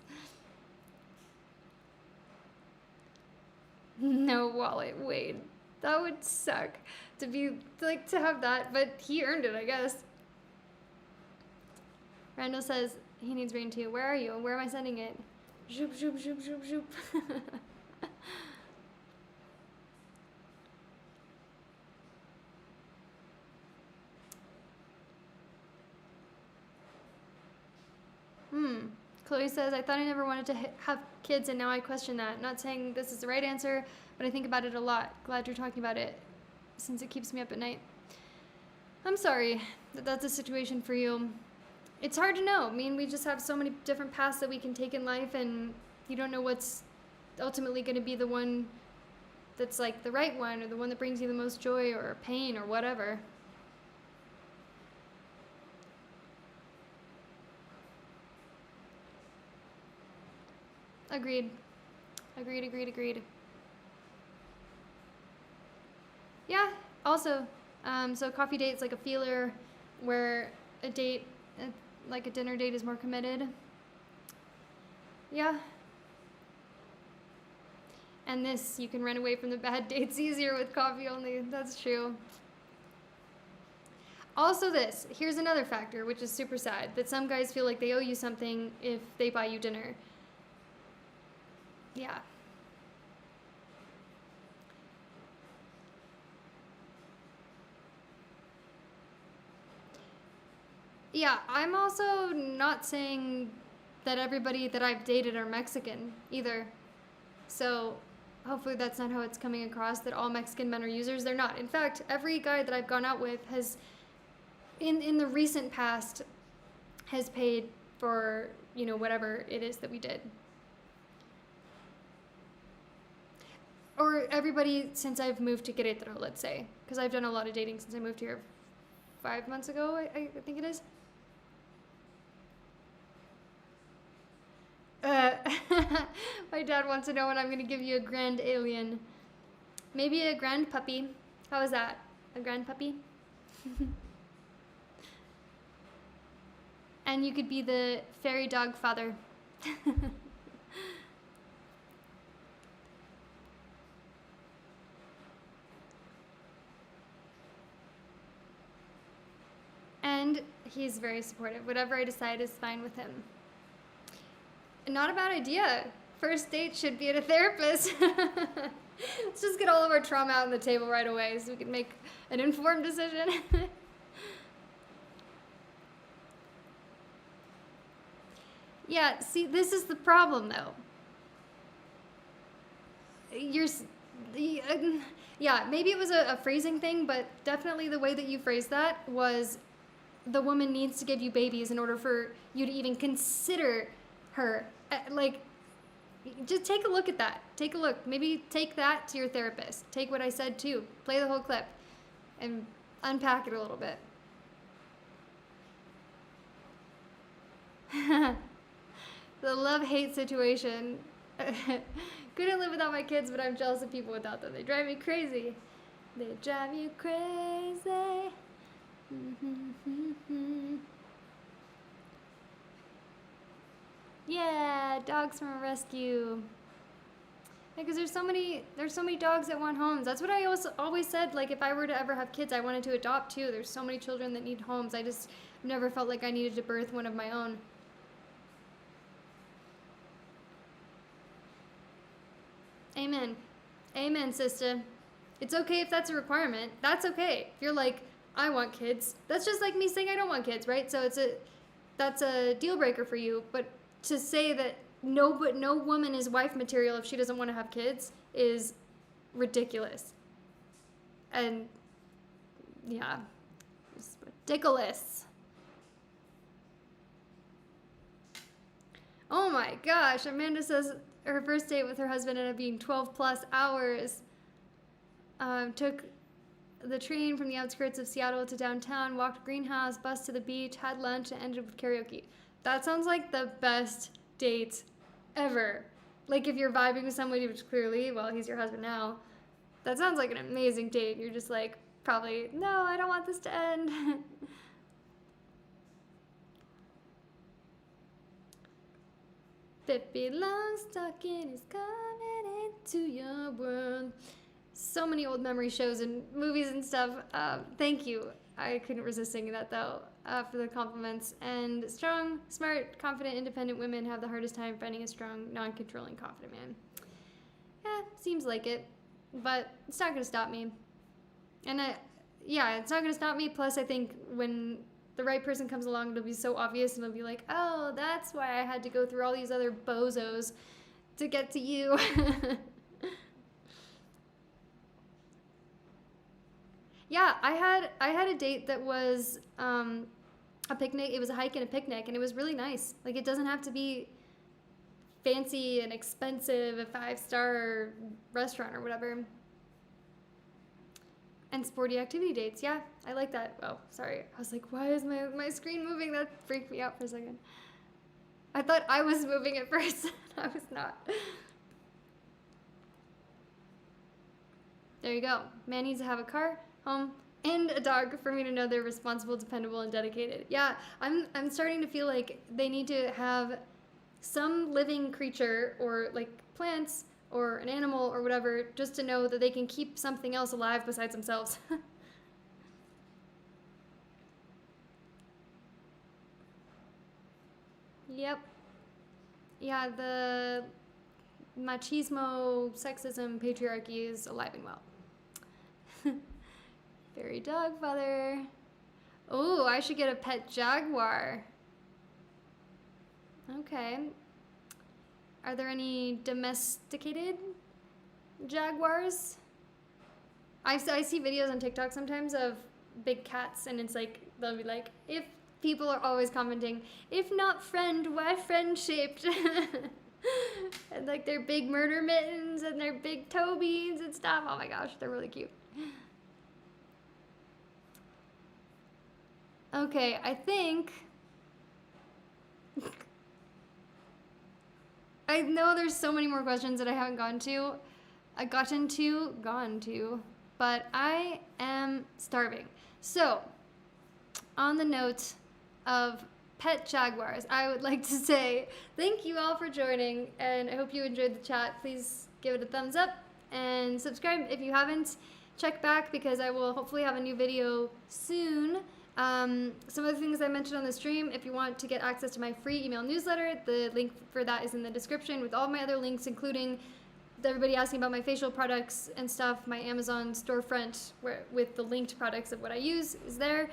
No wallet, Wade. That would suck to have that, but he earned it, I guess. Randall says he needs rain too. Where are you? Where am I sending it? Zoop, zoop, zoop, zoop, zoop. Chloe says, I thought I never wanted to have kids, and now I question that. Not saying this is the right answer, but I think about it a lot. Glad you're talking about it, since it keeps me up at night. I'm sorry that that's a situation for you. It's hard to know. I mean, we just have so many different paths that we can take in life, and you don't know what's ultimately going to be the one that's like the right one, or the one that brings you the most joy or pain or whatever. Agreed. Yeah, also, so coffee date's like a feeler, where a date, like a dinner date, is more committed. Yeah. And this, you can run away from the bad dates easier with coffee only. That's true. Also this, here's another factor, which is super sad, that some guys feel like they owe you something if they buy you dinner. Yeah. Yeah, I'm also not saying that everybody that I've dated are Mexican either. So hopefully that's not how it's coming across, that all Mexican men are users. They're not. In fact, every guy that I've gone out with has, in the recent past, has paid for, whatever it is that we did. Or everybody since I've moved to Querétaro, let's say. Because I've done a lot of dating since I moved here 5 months ago, I think it is. My dad wants to know when I'm going to give you a grand alien. Maybe a grand puppy. How is that? A grand puppy? And you could be the fairy dog father. And he's very supportive. Whatever I decide is fine with him. Not a bad idea. First date should be at a therapist. Let's just get all of our trauma out on the table right away so we can make an informed decision. Yeah, see, this is the problem, though. Yeah, maybe it was a phrasing thing, but definitely the way that you phrased that was, the woman needs to give you babies in order for you to even consider her. Like, just take a look at that. Take a look. Maybe take that to your therapist. Take what I said too. Play the whole clip and unpack it a little bit. The love-hate situation. Couldn't live without my kids, but I'm jealous of people without them. They drive me crazy. They drive you crazy. Yeah, dogs from a rescue. Because there's so many dogs that want homes. That's what I always said. Like, if I were to ever have kids, I wanted to adopt too. There's so many children that need homes. I just never felt like I needed to birth one of my own. Amen. Amen, sister. It's okay if that's a requirement. That's okay. If you're like, I want kids. That's just like me saying I don't want kids, right? So that's a deal breaker for you. But to say that no woman is wife material if she doesn't want to have kids is ridiculous. And yeah, it's ridiculous. Oh my gosh, Amanda says her first date with her husband ended up being 12 plus hours. Took the train from the outskirts of Seattle to downtown, walked greenhouse, bus to the beach, had lunch, and ended with karaoke. That sounds like the best date ever. Like if you're vibing with somebody, which clearly, well, he's your husband now, that sounds like an amazing date. You're just like, probably, no, I don't want this to end. Pippi Longstocking is coming into your world. So many old memory shows and movies and stuff. Thank you. I couldn't resist singing that though, for the compliments. And strong, smart, confident, independent women have the hardest time finding a strong, non-controlling, confident man. Yeah, seems like it. But it's not going to stop me. And it's not going to stop me. Plus, I think when the right person comes along, it'll be so obvious and it'll be like, oh, that's why I had to go through all these other bozos to get to you. Yeah, I had a date that was a picnic. It was a hike and a picnic, and it was really nice. Like, it doesn't have to be fancy and expensive, a 5-star restaurant or whatever. And sporty activity dates, yeah, I like that. Oh, sorry. I was like, why is my screen moving? That freaked me out for a second. I thought I was moving at first. I was not. There you go. Man needs to have a car, home, and a dog for me to know they're responsible, dependable, and dedicated. Yeah, I'm starting to feel like they need to have some living creature or like plants or an animal or whatever just to know that they can keep something else alive besides themselves. Yep. Yeah, the machismo, sexism, patriarchy is alive and well. Fairy dog father. Oh, I should get a pet jaguar. Okay. Are there any domesticated jaguars? I see videos on TikTok sometimes of big cats, and it's like, they'll be like, if people are always commenting, if not friend, why friend-shaped? And like their big murder mittens and their big toe beans and stuff. Oh my gosh, they're really cute. Okay, I think... I know there's so many more questions that I haven't gone to, but I am starving. So, on the note of pet jaguars, I would like to say thank you all for joining, and I hope you enjoyed the chat. Please give it a thumbs up and subscribe if you haven't. Check back because I will hopefully have a new video soon. Some of the things I mentioned on the stream, if you want to get access to my free email newsletter, the link for that is in the description with all my other links, including everybody asking about my facial products and stuff. My Amazon storefront with the linked products of what I use is there.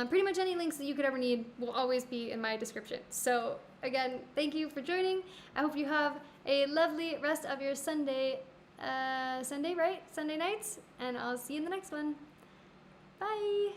Pretty much any links that you could ever need will always be in my description. So again, thank you for joining. I hope you have a lovely rest of your Sunday nights, and I'll see you in the next one. Bye.